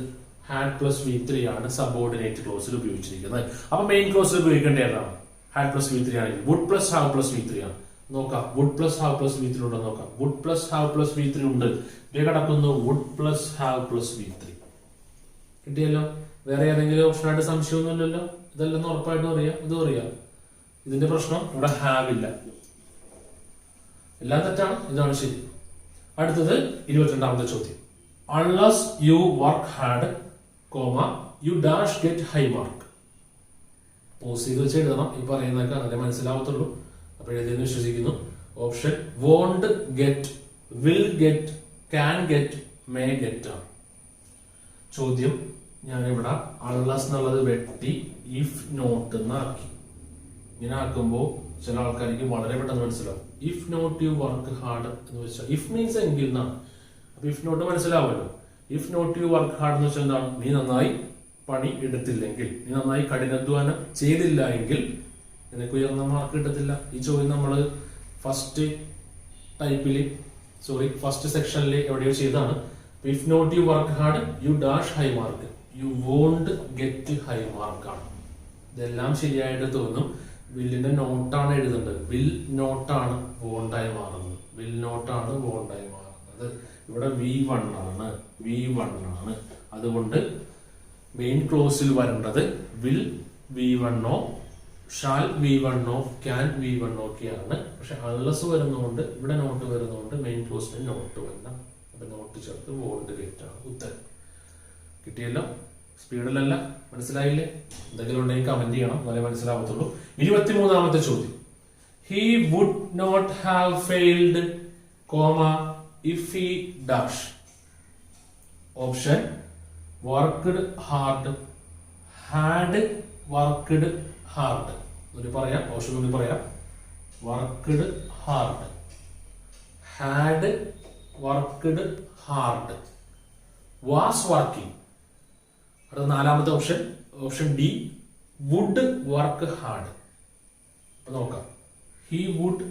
ഹാഡ് പ്ലസ് V3 ആണ് സബോർഡിനേറ്റ് ക്ലോസിൽ ഉപയോഗിച്ചിരിക്കുന്നത്. അപ്പൊ മെയിൻ ക്ലോസിൽ ഉപയോഗിക്കേണ്ട ഏതാണ്? ഹാഡ് പ്ലസ് V3 ആണെങ്കിൽ would plus have plus V3 ആണ്. നോക്കാം, would plus have plus V3 ഉണ്ടോ നോക്കാം. Would plus have plus V3 ഉണ്ട്. കിടക്കുന്നു would plus have plus V3. കിട്ടിയല്ലോ. വേറെ ഏതെങ്കിലും ഓപ്ഷനായിട്ട് സംശയമൊന്നുമില്ലല്ലോ. ഇതെല്ലാം ഉറപ്പായിട്ടും അറിയാം, ഇതും അറിയാം. ഇതിന്റെ പ്രശ്നം ഇവിടെ ഹാവ് ഇല്ല. എല്ലാം തെറ്റാണ്, ഇതാണ് ശരി. അടുത്തത് 22ാമത്തെ ചോദ്യം. Unless you work hard, comma you dash get high mark. Pause ചെയ്ത് വെച്ച് എഴുതണം. ഈ പറയുന്നതൊക്കെ അങ്ങനെ മനസ്സിലാവത്തുള്ളൂ. അപ്പൊ എഴുതിയെന്ന് വിശ്വസിക്കുന്നു. Option won't get, will get, can get, may get ആണ്. ചോദ്യം ഞാനിവിടെ അൺലസ് എന്നുള്ളത് വെട്ടി ഇഫ് നോട്ട് എന്നാക്കി. ഇങ്ങനെ ആക്കുമ്പോൾ ചില ആൾക്കാർക്ക് വളരെ പെട്ടെന്ന് മനസ്സിലാവും. If not you work hard എന്ന് വെച്ചാൽ ഇഫ് മീൻസ് എങ്കിൽ എന്നാണ്. അപ്പൊ ഇഫ് നോട്ട് മനസ്സിലാവുമല്ലോ. If not you work hard എന്ന് വെച്ചാൽ എന്താണ്? നീ നന്നായി പണി എടുത്തില്ലെങ്കിൽ, നീ നന്നായി കഠിനാധ്വാനം ചെയ്തില്ല എങ്കിൽ നിനക്ക് ഉയർന്ന മാർക്ക് കിട്ടത്തില്ല. ഈ ചോദ്യം നമ്മൾ ഫസ്റ്റ് സെക്ഷനിൽ എവിടെയോ ചെയ്താണ്. If not you work hard you dash high mark, you won't get high mark ആണ്. ഇതെല്ലാം ശരിയായിട്ട് തോന്നും. വില്ലിന്റെ നോട്ടാണ് എഴുതേണ്ടത്. വിൽ നോട്ടാണ് വോണ്ടായി മാറുന്നത്. വിൽ നോട്ടാണ് വോണ്ടായി മാറുന്നത്. ഇവിടെ V1 ആണ്. അതുകൊണ്ട് മെയിൻ ക്ലോസിൽ വരേണ്ടത് will V1 shall V1 can V1 ഒക്കെയാണ്. പക്ഷെ അൺലസ് വരുന്നതുകൊണ്ട് ഇവിടെ നോട്ട് വരുന്നതുകൊണ്ട് മെയിൻ ക്ലോസിന് നോട്ട് വരണം. അപ്പൊ നോട്ട് ചേർത്ത് വോണ്ട് ഗെറ്റ് ആണ് ഉത്തരം. കിട്ടിയല്ലോ. സ്പീഡിലല്ല, മനസ്സിലായില്ലേ? എന്തെങ്കിലും ഉണ്ടെങ്കിൽ കമന്റ് ചെയ്യണം, എന്നാലേ മനസ്സിലാവത്തുള്ളൂ. 23ാമത്തെ ചോദ്യം. He would not have failed, comma if he dash. Option worked hard, had worked hard. പറയാം, ഓപ്ഷൻ കൂടി പറയാം. Worked hard, had worked hard, was working. അടുത്ത 4ാമത്തെ option, option D would work hard. നോക്കാം. He would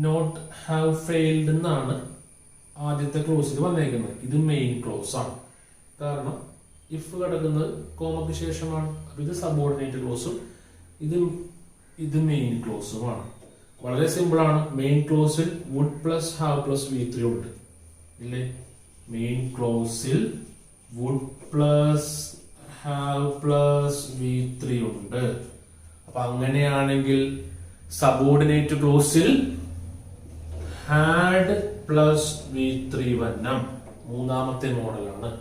not have failed എന്നാണ് ആദ്യത്തെ ക്ലോസിൽ വന്നേക്കുന്നത്. ഇത് മെയിൻ ക്ലോസ് ആണ്. കാരണം ഇഫ് കിടക്കുന്നത് കോമയ്ക്ക് ശേഷമാണ്. അപ്പൊ ഇത് സബോർഡിനേറ്റ് ക്ലോസും ഇത് മെയിൻ ക്ലോസുമാണ്. വളരെ സിമ്പിൾ ആണ്. മെയിൻ ക്ലോസിൽ would plus have plus V3 ഉണ്ട് ഇല്ലേ? മെയിൻ ക്ലോസിൽ would plus have plus V3 ഉണ്ട്. അപ്പൊ അങ്ങനെയാണെങ്കിൽ സബോർഡിനേറ്റ് ക്ലോസിൽ ഹാഡ് പ്ലസ് V3 വന്നം. 3ാമത്തെ മോഡലാണ്.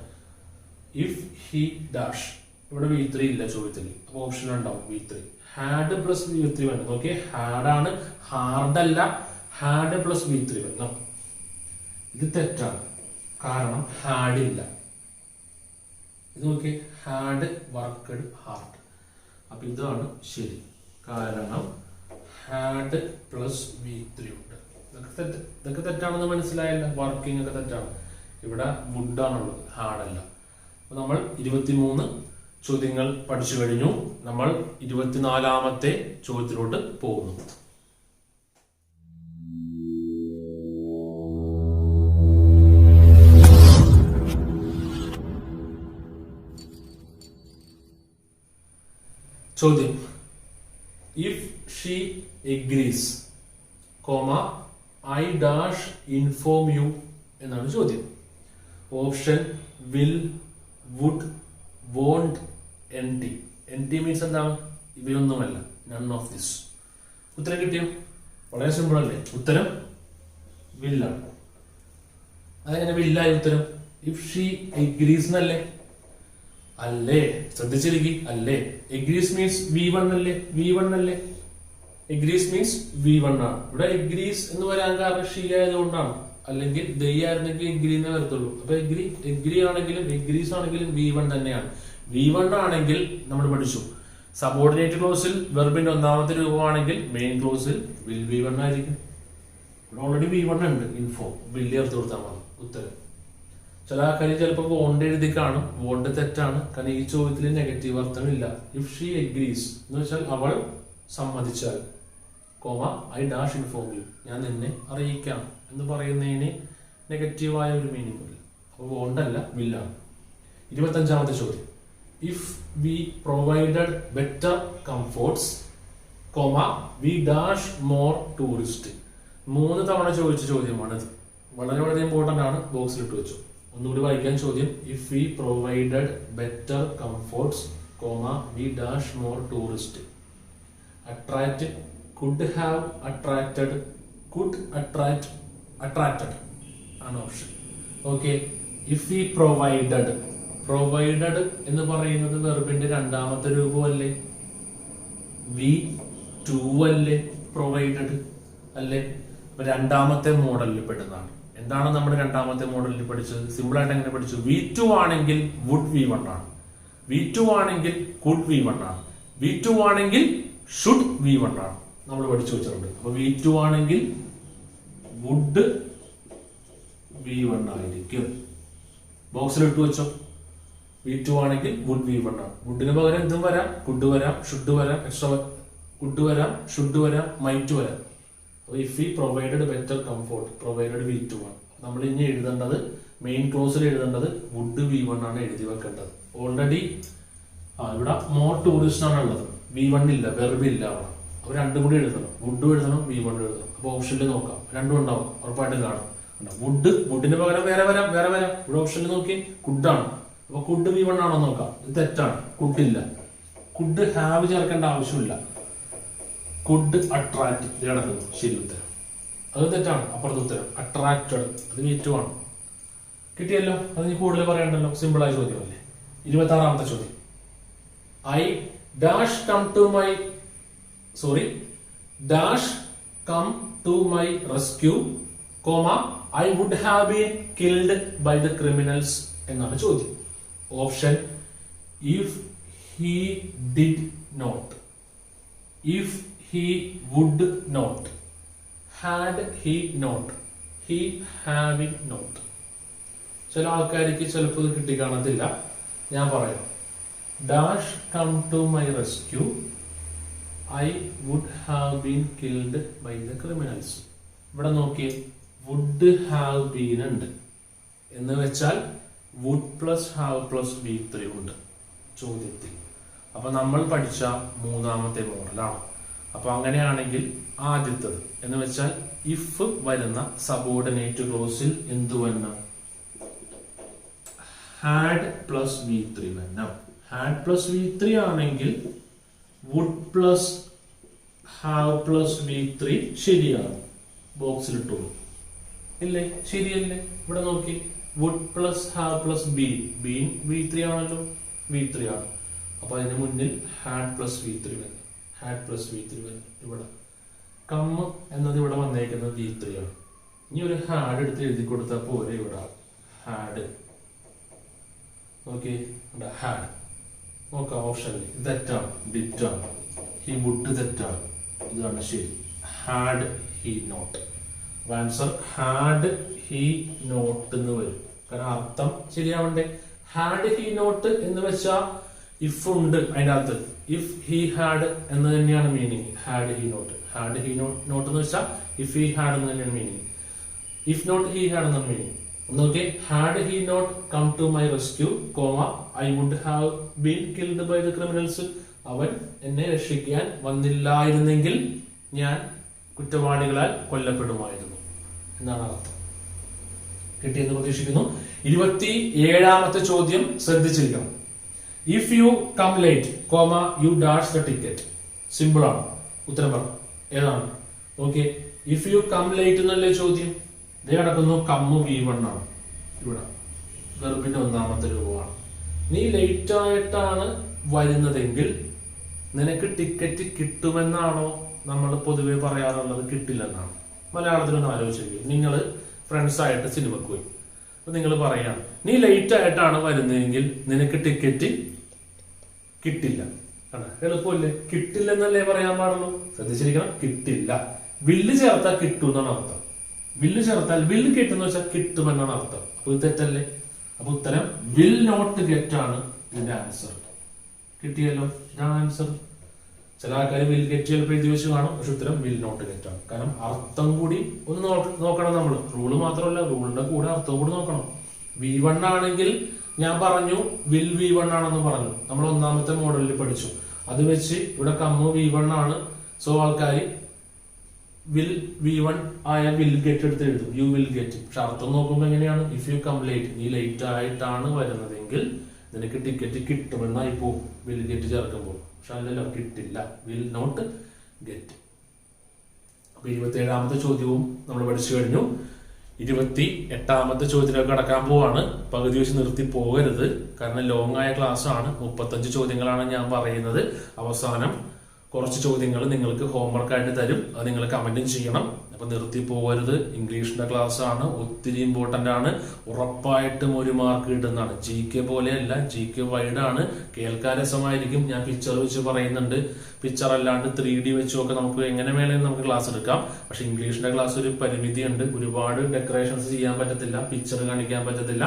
ഇഫ് ഹി ഡാഷ്, ഇവിടെ V3 ഇല്ല ചോദ്യത്തിൽ. അപ്പൊ ഓപ്ഷൻ ഉണ്ടാവും V3. Had plus V3 വന്നം. നോക്കിയേ, ഹാഡാണ്, ഹാർഡ് അല്ല. Had plus V3 വന്നം. ഇത് തെറ്റാണ്. കാരണം ഹാഡ് ഇല്ല. ഇത് നോക്കിയേ, ഹാഡ് വർക്ക്ഡ് ഹാർഡ്. അപ്പൊ ഇതാണ് ശരി. കാരണം ഹാഡ് പ്ലസ് V3 ഉണ്ട്. ഇതൊക്കെ തെറ്റാണെന്ന് മനസ്സിലായല്ല. വർക്കിംഗ് ഒക്കെ തെറ്റാണ്. ഇവിടെ വുഡ് ആണുള്ളത്, ഹാർഡല്ല. അപ്പൊ നമ്മൾ 23 ചോദ്യങ്ങൾ പഠിച്ചു കഴിഞ്ഞു. നമ്മൾ 24ാമത്തെ ചോദ്യത്തിലോട്ട് പോകുന്നു. ചോദ്യം. If she agrees, comma I dash inform you എന്നാണ് ചോദ്യം. Option will, would, won't, NT. NT means എന്താണ്? ഇവയൊന്നുമല്ല, നൺ ഓഫ് ദിസ്. ഉത്തരം കിട്ടിയോ? വളരെ സിമ്പിൾ അല്ലേ? ഉത്തരം വില്ലാണ്. അതെങ്ങനെ വില്ലായി ഉത്തരം? ഇഫ് ഷീ എഗ്രീസ് എന്നല്ലേ? അല്ലേ? ശ്രദ്ധിച്ചിരിക്കും. അല്ലേ? എഗ്രീസ് മീൻസ് V1 അല്ലേ? V1 അല്ലേ? എഗ്രീസ് മീൻസ് V1 ആണ്. ഇവിടെ എഗ്രീസ് എന്ന് പറയാൻ കാരണം ഷീ ആയതുകൊണ്ടാണ്. അല്ലെങ്കിൽ ദയ്യായിരുന്നെങ്കിൽ എഗ്രി എന്നേ വരത്തുള്ളൂ. അപ്പൊ എഗ്രി ആണെങ്കിലും എഗ്രീസ് ആണെങ്കിലും V1 തന്നെയാണ്. V1 ആണെങ്കിൽ നമ്മൾ പഠിച്ചു, സബോർഡിനേറ്റ് ക്ലോസിൽ വെർബിന്റെ 1ാമത്തെ രൂപമാണെങ്കിൽ മെയിൻ ക്ലോസിൽ വിൽ V1 ആയിരിക്കും. ഇവിടെ ഓൾറെഡി V1 ഉണ്ട്, ഇൻഫോ ബില്ല് ചേർത്ത് കൊടുത്താൽ മതി ഉത്തരം. ചില ആൾക്കാർ ചിലപ്പോൾ വോണ്ട് എഴുതി കാണും, വോണ്ട് തെറ്റാണ്, കാരണം ഈ ചോദ്യത്തിൽ നെഗറ്റീവ് അർത്ഥമില്ല. ഇഫ് ഷീ എഗ്രീസ് എന്ന് വെച്ചാൽ അവൾ സമ്മതിച്ചാൽ, comma I dash inform you, ഞാൻ നിന്നെ അറിയിക്കാം എന്ന് പറയുന്നതിന് നെഗറ്റീവായ ഒരു മീനിങ് ഇല്ല. അപ്പോൾ വോണ്ടല്ല, വില്ലാണ്. 25ാമത്തെ ചോദ്യം, if we provided better comforts, comma we dash more tourist. 3 തവണ ചോദിച്ച ചോദ്യമാണിത്. വളരെ വളരെ ഇമ്പോർട്ടന്റ് ആണ്, ബോക്സിൽ ഇട്ട് വെച്ചു. ഒന്നുകൂടി വായിക്കാൻ ചോദ്യം, if we provided better comforts, comma we dash more tourist. Attract, could have attracted, could attract, attracted ആണ് option. Okay, if we provided, provided എന്ന് പറയുന്നത് വെർബിന്റെ 2ാമത്തെ രൂപമല്ലേ, വി ടു അല്ലേ പ്രൊവൈഡഡ് അല്ലേ? 2ാമത്തെ മോഡലിൽ പെടുന്നതാണ്. എന്താണ് നമ്മുടെ 2ാമത്തെ മോഡലിൽ പഠിച്ചത്? സിമ്പിൾ ആയിട്ട് എങ്ങനെ പഠിച്ചു? V2 ആണെങ്കിൽ വുഡ് V1 ആണ്, V2 ആണെങ്കിൽ കുഡ് V1 ആണ്, V2 ആണെങ്കിൽ ഷുഡ് V1 ആണ്. നമ്മൾ പഠിച്ചു വെച്ചിട്ടുണ്ട്. അപ്പൊ V2 ആണെങ്കിൽ വുഡ് V1 ആയിരിക്കും. ബോക്സിൽ ഇട്ട് വെച്ചോ. V2 ആണെങ്കിൽ വുഡ് V1 ആണ്. വുഡിന് പകരം എന്തും വരാം, കുഡ് വരാം, ഷുഡ് വരാം, എക്സ്ട്രാ കുഡ് വരാം, ഷുഡ് വരാം, മൈറ്റ് വരാം. If we provided better comfort, provided V2 ആണ്. നമ്മൾ ഇനി എഴുതേണ്ടത്, മെയിൻ ക്ലോസിൽ എഴുതേണ്ടത് വുഡ് V1 ആണ് എഴുതി വെക്കേണ്ടത്. ഓൾറെഡി ഇവിടെ മോർ ടൂറിസ്റ്റ് ആണ് ഉള്ളത്, V1 ഇല്ല, വെർബ് ഇല്ല അവിടെ. അപ്പൊ രണ്ടും കൂടി എഴുതണം, വുഡ് എഴുതണം, V1 എഴുതണം. അപ്പൊ ഓപ്ഷനിൽ നോക്കാം, രണ്ടും ഉണ്ടാവും, ഉറപ്പായിട്ടും കാണും. വുഡ്, വുഡിന് പകരം വേറെ വരാം, വേറെ വരാം. ഇവിടെ ഓപ്ഷനിൽ നോക്കി കുഡാണ്, അപ്പൊ കുഡ് V1 ആണോ നോക്കാം. ഇത് തെറ്റാണ്, കുഡില്ല. കുഡ് ഹാവ് ചേർക്കേണ്ട ആവശ്യമില്ല. കുഡ് അട്രാക്ട് കിടക്കുന്നു, ശരി ഉത്തരം. അത് തെറ്റാണ്, അപ്പുറത്തെ ഉത്തരം അട്രാക്റ്റഡ്, അത് V2 ആണ്. കിട്ടിയല്ലോ, അത് നീ കൂടുതൽ പറയണ്ടല്ലോ, സിമ്പിൾ ആയ ചോദ്യമല്ലേ. 26ാമത്തെ ചോദ്യം, I dash come to my dash come to my rescue, comma I would have been killed by the criminals എന്നാണ് ചോദ്യം. Option, if he did not, if he would not, had he not, he having not. ചില ആൾക്കാർക്ക് ചിലപ്പോൾ ഇത് കിട്ടി കാണത്തില്ല, ഞാൻ പറയാം. Dash come to my rescue, I would have been killed by the criminals. ഇവിടെ നോക്കിയേ, വുഡ് ഹാവ് ബീൻ ഉണ്ട് എന്ന് വെച്ചാൽ would plus have plus V3 ഉണ്ട് ചോദ്യത്തിൽ. അപ്പൊ നമ്മൾ പഠിച്ച 3ാമത്തെ മോഡലാണ്. അപ്പൊ അങ്ങനെയാണെങ്കിൽ ആദ്യത്തത് എന്ന് വെച്ചാൽ ഇഫ് വരുന്ന സബോർഡിനേറ്റ് ക്ലോസിൽ എന്തു വരണം? ഹാഡ് പ്ലസ് V3 വരണം. ഹാഡ് പ്ലസ് V3 ആണെങ്കിൽ would plus have plus V3 ശരിയാണ്. ബോക്സിൽ ഇട്ടോളൂ. ഇല്ലേ? ശരിയല്ലേ? ഇവിടെ നോക്കി, would plus have plus been V3 ആണല്ലോ, V3 ആണ്. അപ്പൊ അതിന് മുന്നിൽ ഹാഡ് പ്ലസ് V3 വരണം. ഹാഡ് പ്ലസ് V3 വരും. ഇവിടെ കം എന്നത് ഇവിടെ വന്നേക്കുന്നത് V3 ആണ്. ഇനി ഒരു ഹാഡ് എടുത്ത് എഴുതി കൊടുത്താൽ പോലെ ഇവിടെ ഹാഡ്. ഓക്കെ, ഹാഡ് നോക്കാം. ഓപ്ഷനിൽ തെറ്റാണ്, ഡിറ്റാണ്. ഹി വുഡ് തെറ്റാണ്, ഇതാണ് ശരി. Had he not. Answer had he not എന്ന് വരും. കാരണം അർത്ഥം ശരിയാവണ്ടേ. ഹാഡ് ഹി നോട്ട് എന്ന് വെച്ചാൽ ഇഫ് ഉണ്ട് അതിന്റെ അകത്ത്. ഇഫ് ഹി ഹാഡ് എന്ന് തന്നെയാണ് meaning. Had he not, had he not എന്ന് വെച്ചാൽ ഇഫ് ഹി ഹാഡ് എന്ന് തന്നെയാണ് meaning. If not he had എന്നാണ് മീനിങ്. നോക്കി, had he not come to my rescue, comma I would have been killed by the criminals. അവൻ എന്നെ രക്ഷിക്കാൻ വന്നില്ലായിരുന്നെങ്കിൽ ഞാൻ കുറ്റവാളികളാൽ കൊല്ലപ്പെടുമായിരുന്നു എന്നാണ് അർത്ഥം. കിട്ടിയെന്ന് പ്രതീക്ഷിക്കുന്നു. 27ാമത്തെ ചോദ്യം ശ്രദ്ധിച്ചിരിക്കണം. If you come late, comma you dash the ticket. Simple ആണ്, ഉത്തരം പറ ഏതാണ്? Okay, if you come late എന്നല്ലേ ചോദ്യം. ഇത് കിടക്കുന്നു, കമ്മു V1 ആണ്. ഇവിടെ വെർബിന്റെ 1ാമത്തെ രൂപമാണ്. നീ ലേറ്റ് ആയിട്ടാണ് വരുന്നതെങ്കിൽ നിനക്ക് ടിക്കറ്റ് കിട്ടുമെന്നാണോ നമ്മൾ പൊതുവെ പറയാറുള്ളത്? കിട്ടില്ലെന്നാണ്. മലയാളത്തിലൊന്ന് ആലോചിക്കുക. നിങ്ങൾ ഫ്രണ്ട്സ് ആയിട്ട് സിനിമക്ക് പോയി, അപ്പൊ നിങ്ങൾ പറയാണ് നീ ലേറ്റ് ആയിട്ടാണ് വരുന്നതെങ്കിൽ നിനക്ക് ടിക്കറ്റ് കിട്ടില്ല. എളുപ്പമല്ലേ? കിട്ടില്ലെന്നല്ലേ പറയാൻ പാടുള്ളൂ. ശ്രദ്ധിച്ചിരിക്കണം, കിട്ടില്ല. വില്ല് ചേർത്താൽ കിട്ടും എന്നാണ് അർത്ഥം. വില്ല് ചേർത്താൽ വിൽ ഗെറ്റ് എന്ന് വെച്ചാൽ കിട്ടുമെന്നാണ് അർത്ഥം. അപ്പൊ ഇത് തെറ്റല്ലേ? അപ്പൊ ഉത്തരം വിൽ നോട്ട് ഗെറ്റ് ആണ് ഇതിന്റെ ആൻസർ. കിട്ടിയല്ലോ, ഇതാണ് ആൻസർ. ചില ആൾക്കാർ വിൽ ഗെറ്റ് ചിലപ്പോൾ എഴുതി വെച്ച് കാണും, പക്ഷെ ഉത്തരം വിൽ നോട്ട് ഗെറ്റ് ആണ്. കാരണം അർത്ഥം കൂടി ഒന്ന് നോക്കണം നമ്മൾ. റൂള് മാത്രമല്ല, റൂളിന്റെ കൂടെ അർത്ഥം കൂടി നോക്കണം. V1 ആണെങ്കിൽ ഞാൻ പറഞ്ഞു വിൽ V1 ആണെന്ന് പറഞ്ഞു, നമ്മൾ ഒന്നാമത്തെ മോഡലിൽ പഠിച്ചു. അത് വെച്ച് ഇവിടെ V1 ആണ്. സോ ആൾക്കാർ വിൽ V1 ആയ വിൽ ഗെറ്റ് എടുത്ത് എഴുതും, യു വിൽ ഗെറ്റ്. പക്ഷെ അർത്ഥം നോക്കുമ്പോൾ എങ്ങനെയാണ്? ഇഫ് യു കം ലേറ്റ്, നീ ലേറ്റ് ആയിട്ടാണ് വരുന്നതെങ്കിൽ നിനക്ക് ടിക്കറ്റ് കിട്ടുമെന്നായി പോകും വിൽ ഗെറ്റ് ചേർക്കുമ്പോൾ. പക്ഷെ അല്ലല്ലോ, കിട്ടില്ല, വിൽ നോട്ട് ഗെറ്റ്. അപ്പൊ 27ാമത്തെ ചോദ്യവും നമ്മൾ പഠിച്ചു കഴിഞ്ഞു. 28ാമത്തെ ചോദ്യത്തിലേക്ക് കടക്കാൻ പോവാണ്. പകുതി വെച്ച് നിർത്തി പോകരുത്, കാരണം ലോങ് ആയ ക്ലാസ് ആണ്. 35 ചോദ്യങ്ങളാണ് ഞാൻ പറയുന്നത്. അവസാനം കുറച്ച് ചോദ്യങ്ങൾ നിങ്ങൾക്ക് ഹോംവർക്ക് ആയിട്ട് തരും, അത് നിങ്ങൾ കമന്റും ചെയ്യണം. അപ്പൊ നിർത്തി പോകരുത്. ഇംഗ്ലീഷിന്റെ ക്ലാസ് ആണ്, ഒത്തിരി ഇമ്പോർട്ടന്റ് ആണ്. ഉറപ്പായിട്ടും ഒരു മാർക്ക് കിട്ടുന്നതാണ്. GK പോലെയല്ല, GK വൈഡ് ആണ്, കേൾക്കാൻ രസമായിരിക്കും. ഞാൻ പിക്ചർ വെച്ച് പറയുന്നുണ്ട്, പിക്ചർ അല്ലാണ്ട് 3D വെച്ചൊക്കെ നമുക്ക് എങ്ങനെ വേണമെങ്കിലും നമുക്ക് ക്ലാസ് എടുക്കാം. പക്ഷെ ഇംഗ്ലീഷിന്റെ ക്ലാസ് ഒരു പരിമിതി ഉണ്ട്, ഒരുപാട് ഡെക്കറേഷൻസ് ചെയ്യാൻ പറ്റത്തില്ല, പിക്ചർ കാണിക്കാൻ പറ്റത്തില്ല.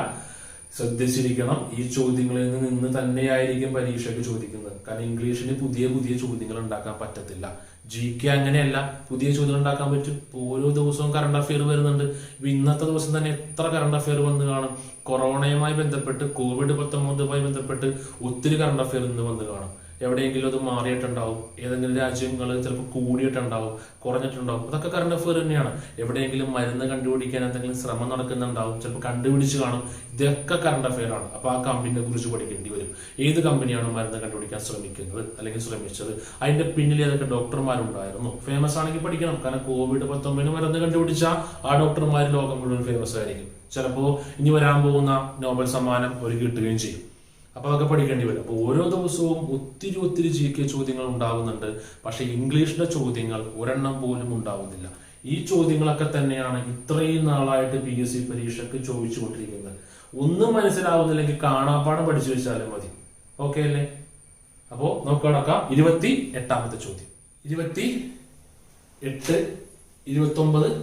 ശ്രദ്ധിച്ചിരിക്കണം. ഈ ചോദ്യങ്ങളിൽ നിന്ന് തന്നെയായിരിക്കും പരീക്ഷയ്ക്ക് ചോദിക്കുന്നത്. കാരണം ഇംഗ്ലീഷിന് പുതിയ പുതിയ ചോദ്യങ്ങൾ ഉണ്ടാക്കാൻ പറ്റത്തില്ല. GK അങ്ങനെയല്ല, പുതിയ ചോദ്യം ഉണ്ടാക്കാൻ പറ്റും. ഓരോ ദിവസവും കറണ്ട് അഫെയർ വരുന്നുണ്ട്. ഇന്നത്തെ ദിവസം തന്നെ എത്ര കറണ്ട് അഫെയർ വന്ന് കാണും. കൊറോണയുമായി ബന്ധപ്പെട്ട്, COVID-19 ബന്ധപ്പെട്ട് ഒത്തിരി കറണ്ട് അഫെയർ ഇന്ന് വന്ന് കാണും. എവിടെയെങ്കിലും അത് മാറിയിട്ടുണ്ടാവും, ഏതെങ്കിലും രാജ്യങ്ങൾ ചിലപ്പോൾ കൂടിയിട്ടുണ്ടാവും, കുറഞ്ഞിട്ടുണ്ടാവും. അതൊക്കെ കറണ്ട് അഫെയർ തന്നെയാണ്. എവിടെയെങ്കിലും മരുന്ന് കണ്ടുപിടിക്കാൻ എന്തെങ്കിലും ശ്രമം നടക്കുന്നുണ്ടാവും, ചിലപ്പോൾ കണ്ടുപിടിച്ച് കാണും. ഇതൊക്കെ കറണ്ട് അഫെയർ ആണ്. അപ്പൊ ആ കമ്പനിയെ കുറിച്ച് പഠിക്കേണ്ടി വരും. ഏത് കമ്പനിയാണ് മരുന്ന് കണ്ടുപിടിക്കാൻ ശ്രമിക്കുന്നത് അല്ലെങ്കിൽ ശ്രമിച്ചത്, അതിന്റെ പിന്നിൽ ഏതൊക്കെ ഡോക്ടർമാരുണ്ടായിരുന്നു. ഫേമസ് ആണെങ്കിൽ പഠിക്കണം, കാരണം COVID-19 മരുന്ന് കണ്ടുപിടിച്ച ആ ഡോക്ടർമാർ ലോകം മുഴുവൻ ഫേമസ് ആയിരിക്കും. ചിലപ്പോ ഇനി വരാൻ പോകുന്ന നോബൽ സമ്മാനം ഒരു കിട്ടുകയും ചെയ്യും. അപ്പൊ അതൊക്കെ പഠിക്കേണ്ടി വരും. അപ്പൊ ഓരോ ദിവസവും ഒത്തിരി GK ചോദ്യങ്ങൾ ഉണ്ടാകുന്നുണ്ട്. പക്ഷെ ഇംഗ്ലീഷിന്റെ ചോദ്യങ്ങൾ ഒരെണ്ണം പോലും ഉണ്ടാവുന്നില്ല. ഈ ചോദ്യങ്ങളൊക്കെ തന്നെയാണ് ഇത്രയും നാളായിട്ട് PSC പരീക്ഷയ്ക്ക് ചോദിച്ചുകൊണ്ടിരിക്കുന്നത്. ഒന്നും മനസ്സിലാവുന്നില്ലെങ്കിൽ കാണാപ്പാടം പഠിച്ചു വെച്ചാലും മതി. ഓക്കെ അല്ലേ? അപ്പോ നമുക്ക് കടക്കാം 28ാമത്തെ ചോദ്യം. 28, 29,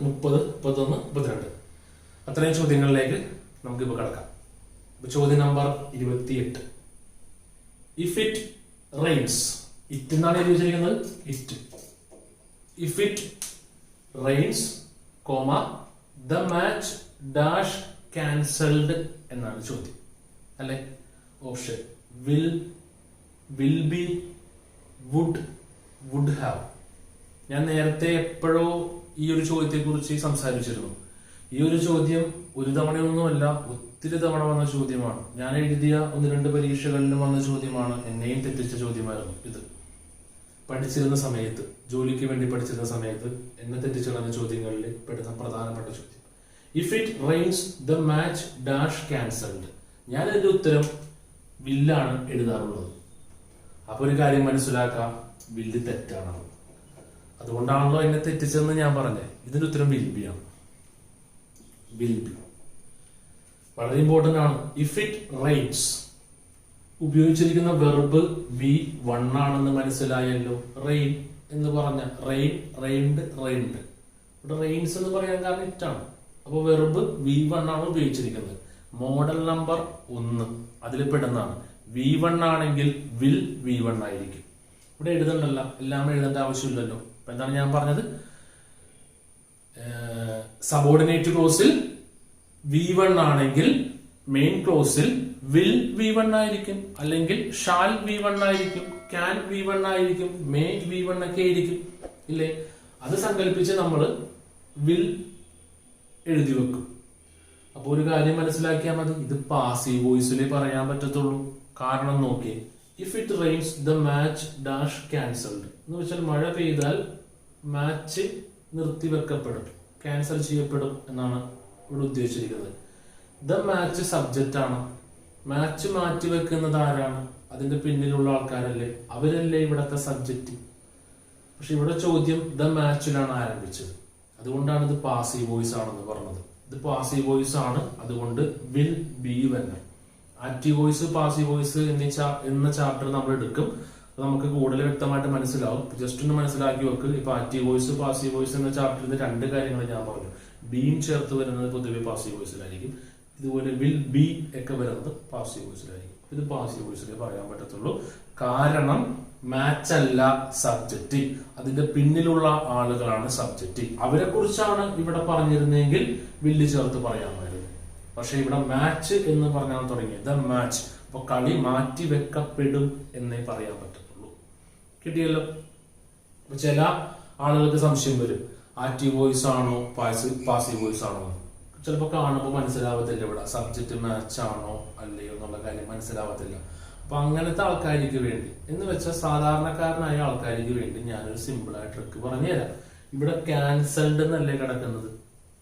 30, 31, 32 അത്രയും ചോദ്യങ്ങളിലേക്ക് നമുക്കിപ്പോ കടക്കാം. ചോദ്യം number 28. If it rains, it എന്നാണ് എഴുതി വെച്ചിരിക്കുന്നത്, it. If it rains, the match dash cancelled എന്നാണ് ചോദ്യം അല്ലെ? Option will, will be, would, would have. ഞാൻ നേരത്തെ എപ്പോഴോ ഈ ഒരു ചോദ്യത്തെ കുറിച്ച് സംസാരിച്ചിരുന്നു. ഈ ഒരു ചോദ്യം ഒരു തവണയൊന്നുമല്ല, ഒത്തിരി തവണ വന്ന ചോദ്യമാണ്. ഞാൻ എഴുതിയ 1-2 പരീക്ഷകളിലും വന്ന ചോദ്യമാണ്. എന്നെയും തെറ്റിച്ച ചോദ്യമായിരുന്നു ഇത്. പഠിച്ചിരുന്ന സമയത്ത്, ജോലിക്ക് വേണ്ടി പഠിച്ചിരുന്ന സമയത്ത് എന്നെ തെറ്റിച്ചിരുന്ന ചോദ്യങ്ങളിൽ പെടുന്ന പ്രധാനപ്പെട്ട ചോദ്യം. If it rains the match dash cancelled. ഞാൻ ഇതിന്റെ ഉത്തരം വില്ലാണ് എഴുതാറുള്ളത്. അപ്പൊ ഒരു കാര്യം മനസ്സിലാക്കാം, വില്ല് തെറ്റാണ്. അതുകൊണ്ടാണല്ലോ എന്നെ തെറ്റിച്ചതെന്ന് ഞാൻ പറഞ്ഞത്. ഇതിന്റെ ഉത്തരം വിൽ ബി ആണ്. വിൽ ബി വളരെ ഇമ്പോർട്ടന്റ് ആണ്. ഇഫ് ഇറ്റ് റെയിൻസ് ഉപയോഗിച്ചിരിക്കുന്ന വെർബ് V1 ആണെന്ന് മനസ്സിലായല്ലോ. റെയിൻ എന്ന് പറഞ്ഞ റെയിൻ, റെയിൻഡ്, റെയിൻഡ്. ഇവിടെ റെയിൻസ് എന്ന് പറയാൻ കാരണം ഇറ്റാണ്. അപ്പൊ വെർബ് V1 ആണ് ഉപയോഗിച്ചിരിക്കുന്നത്. മോഡൽ നമ്പർ 1 അതിൽ പെടുന്നതാണ്. V1 ആണെങ്കിൽ വിൽ V1 ആയിരിക്കും. ഇവിടെ എഴുതണ്ടല്ല, എല്ലാം എഴുതേണ്ട ആവശ്യമില്ലല്ലോ. അപ്പൊ എന്താണ് ഞാൻ പറഞ്ഞത്? സബോർഡിനേറ്റ് ക്ലോസിൽ V1 ആണെങ്കിൽ മെയിൻ ക്ലോസിൽ വിൽ V1 ആയിരിക്കും, അല്ലെങ്കിൽ ഷാൽ V1 ആയിരിക്കും, ക്യാൻ V1 ആയിരിക്കും, മേ V1 ഒക്കെ ആയിരിക്കും ഇല്ലേ? അത് സങ്കല്പിച്ച് നമ്മൾ വിൽ എഴുതി വെക്കും. അപ്പൊ ഒരു കാര്യം മനസ്സിലാക്കിയാൽ മതി, ഇത് പാസീവ് വോയിസിലേ പറയാൻ പറ്റത്തുള്ളൂ. കാരണം നോക്കിയേ, if it rains the match dash cancelled എന്ന് വെച്ചാൽ മഴ പെയ്താൽ മാച്ച് നിർത്തിവെക്കപ്പെടും, ക്യാൻസൽ ചെയ്യപ്പെടും എന്നാണ് ഇവിടെ ഉദ്ദേശിച്ചിരിക്കുന്നത്. ദ മാച്ച് സബ്ജക്റ്റ് ആണ്. മാച്ച് മാറ്റിവെക്കുന്നത് ആരാണ്? അതിന്റെ പിന്നിലുള്ള ആൾക്കാരല്ലേ, അവരല്ലേ ഇവിടത്തെ സബ്ജക്റ്റ്. പക്ഷെ ഇവിടെ ചോദ്യം ദ മാച്ചിലാണ് ആരംഭിച്ചത്. അതുകൊണ്ടാണ് ഇത് പാസീവ് വോയിസ് ആണെന്ന് പറഞ്ഞത്. ഇത് പാസീവ് വോയിസ് ആണ്, അതുകൊണ്ട് വിൽ ബി വരണം. ആക്റ്റീവ് വോയിസ്, പാസീവ് വോയിസ് എന്ന ചാപ്റ്റർ നമ്മൾ എടുക്കും. നമുക്ക് കൂടുതൽ വ്യക്തമായിട്ട് മനസ്സിലാവും. ജസ്റ്റ് ഒന്ന് മനസ്സിലാക്കി വെക്ക്. ഇപ്പൊ ആക്റ്റീവ് വോയിസ്, പാസീവ് വോയിസ് എന്ന ചാപ്റ്ററിൽ 2 കാര്യങ്ങൾ ഞാൻ പറഞ്ഞു. ബിയും ചേർത്ത് വരുന്നത് പൊതുവെ പാസീവ് വോയിസിലായിരിക്കും. ഇതുപോലെ വിൽ ബി ഒക്കെ വരുന്നത് പാസീവ് വോയിസിലായിരിക്കും. ഇത് പാസീവ് വോയിസിലേ പറയാൻ പറ്റത്തുള്ളൂ. കാരണം മാച്ച് അല്ല സബ്ജക്റ്റ്, അതിന്റെ പിന്നിലുള്ള ആളുകളാണ് സബ്ജക്റ്റ്. അവരെ കുറിച്ചാണ് ഇവിടെ പറഞ്ഞിരുന്നെങ്കിൽ വില്ല് ചേർത്ത് പറയാമായിരുന്നു. പക്ഷെ ഇവിടെ മാച്ച് എന്ന് പറഞ്ഞാൽ തുടങ്ങിയത് ദ മാച്ച്. അപ്പൊ കളി മാറ്റി വെക്കപ്പെടും എന്നേ പറയാൻ പറ്റത്തുള്ളൂ. കിട്ടിയല്ലോ. അപ്പൊ ചില ആളുകൾക്ക് സംശയം വരും, ആക്റ്റീവ് വോയിസ് ആണോ പാസീവ് വോയിസ് ആണോ. ചിലപ്പോൾ കാണുമ്പോൾ മനസ്സിലാവത്തില്ല ഇവിടെ സബ്ജക്റ്റ് മാച്ച് ആണോ അല്ലയോ എന്നുള്ള കാര്യം മനസ്സിലാവത്തില്ല. അപ്പൊ അങ്ങനത്തെ ആൾക്കാർക്ക് വേണ്ടി എന്ന് വെച്ചാൽ സാധാരണക്കാരനായ ആൾക്കാർക്ക് വേണ്ടി ഞാനൊരു സിമ്പിൾ ആയ ട്രിക്ക് പറഞ്ഞുതരാം. ഇവിടെ ക്യാൻസൽഡ് എന്നല്ലേ കിടക്കുന്നത്,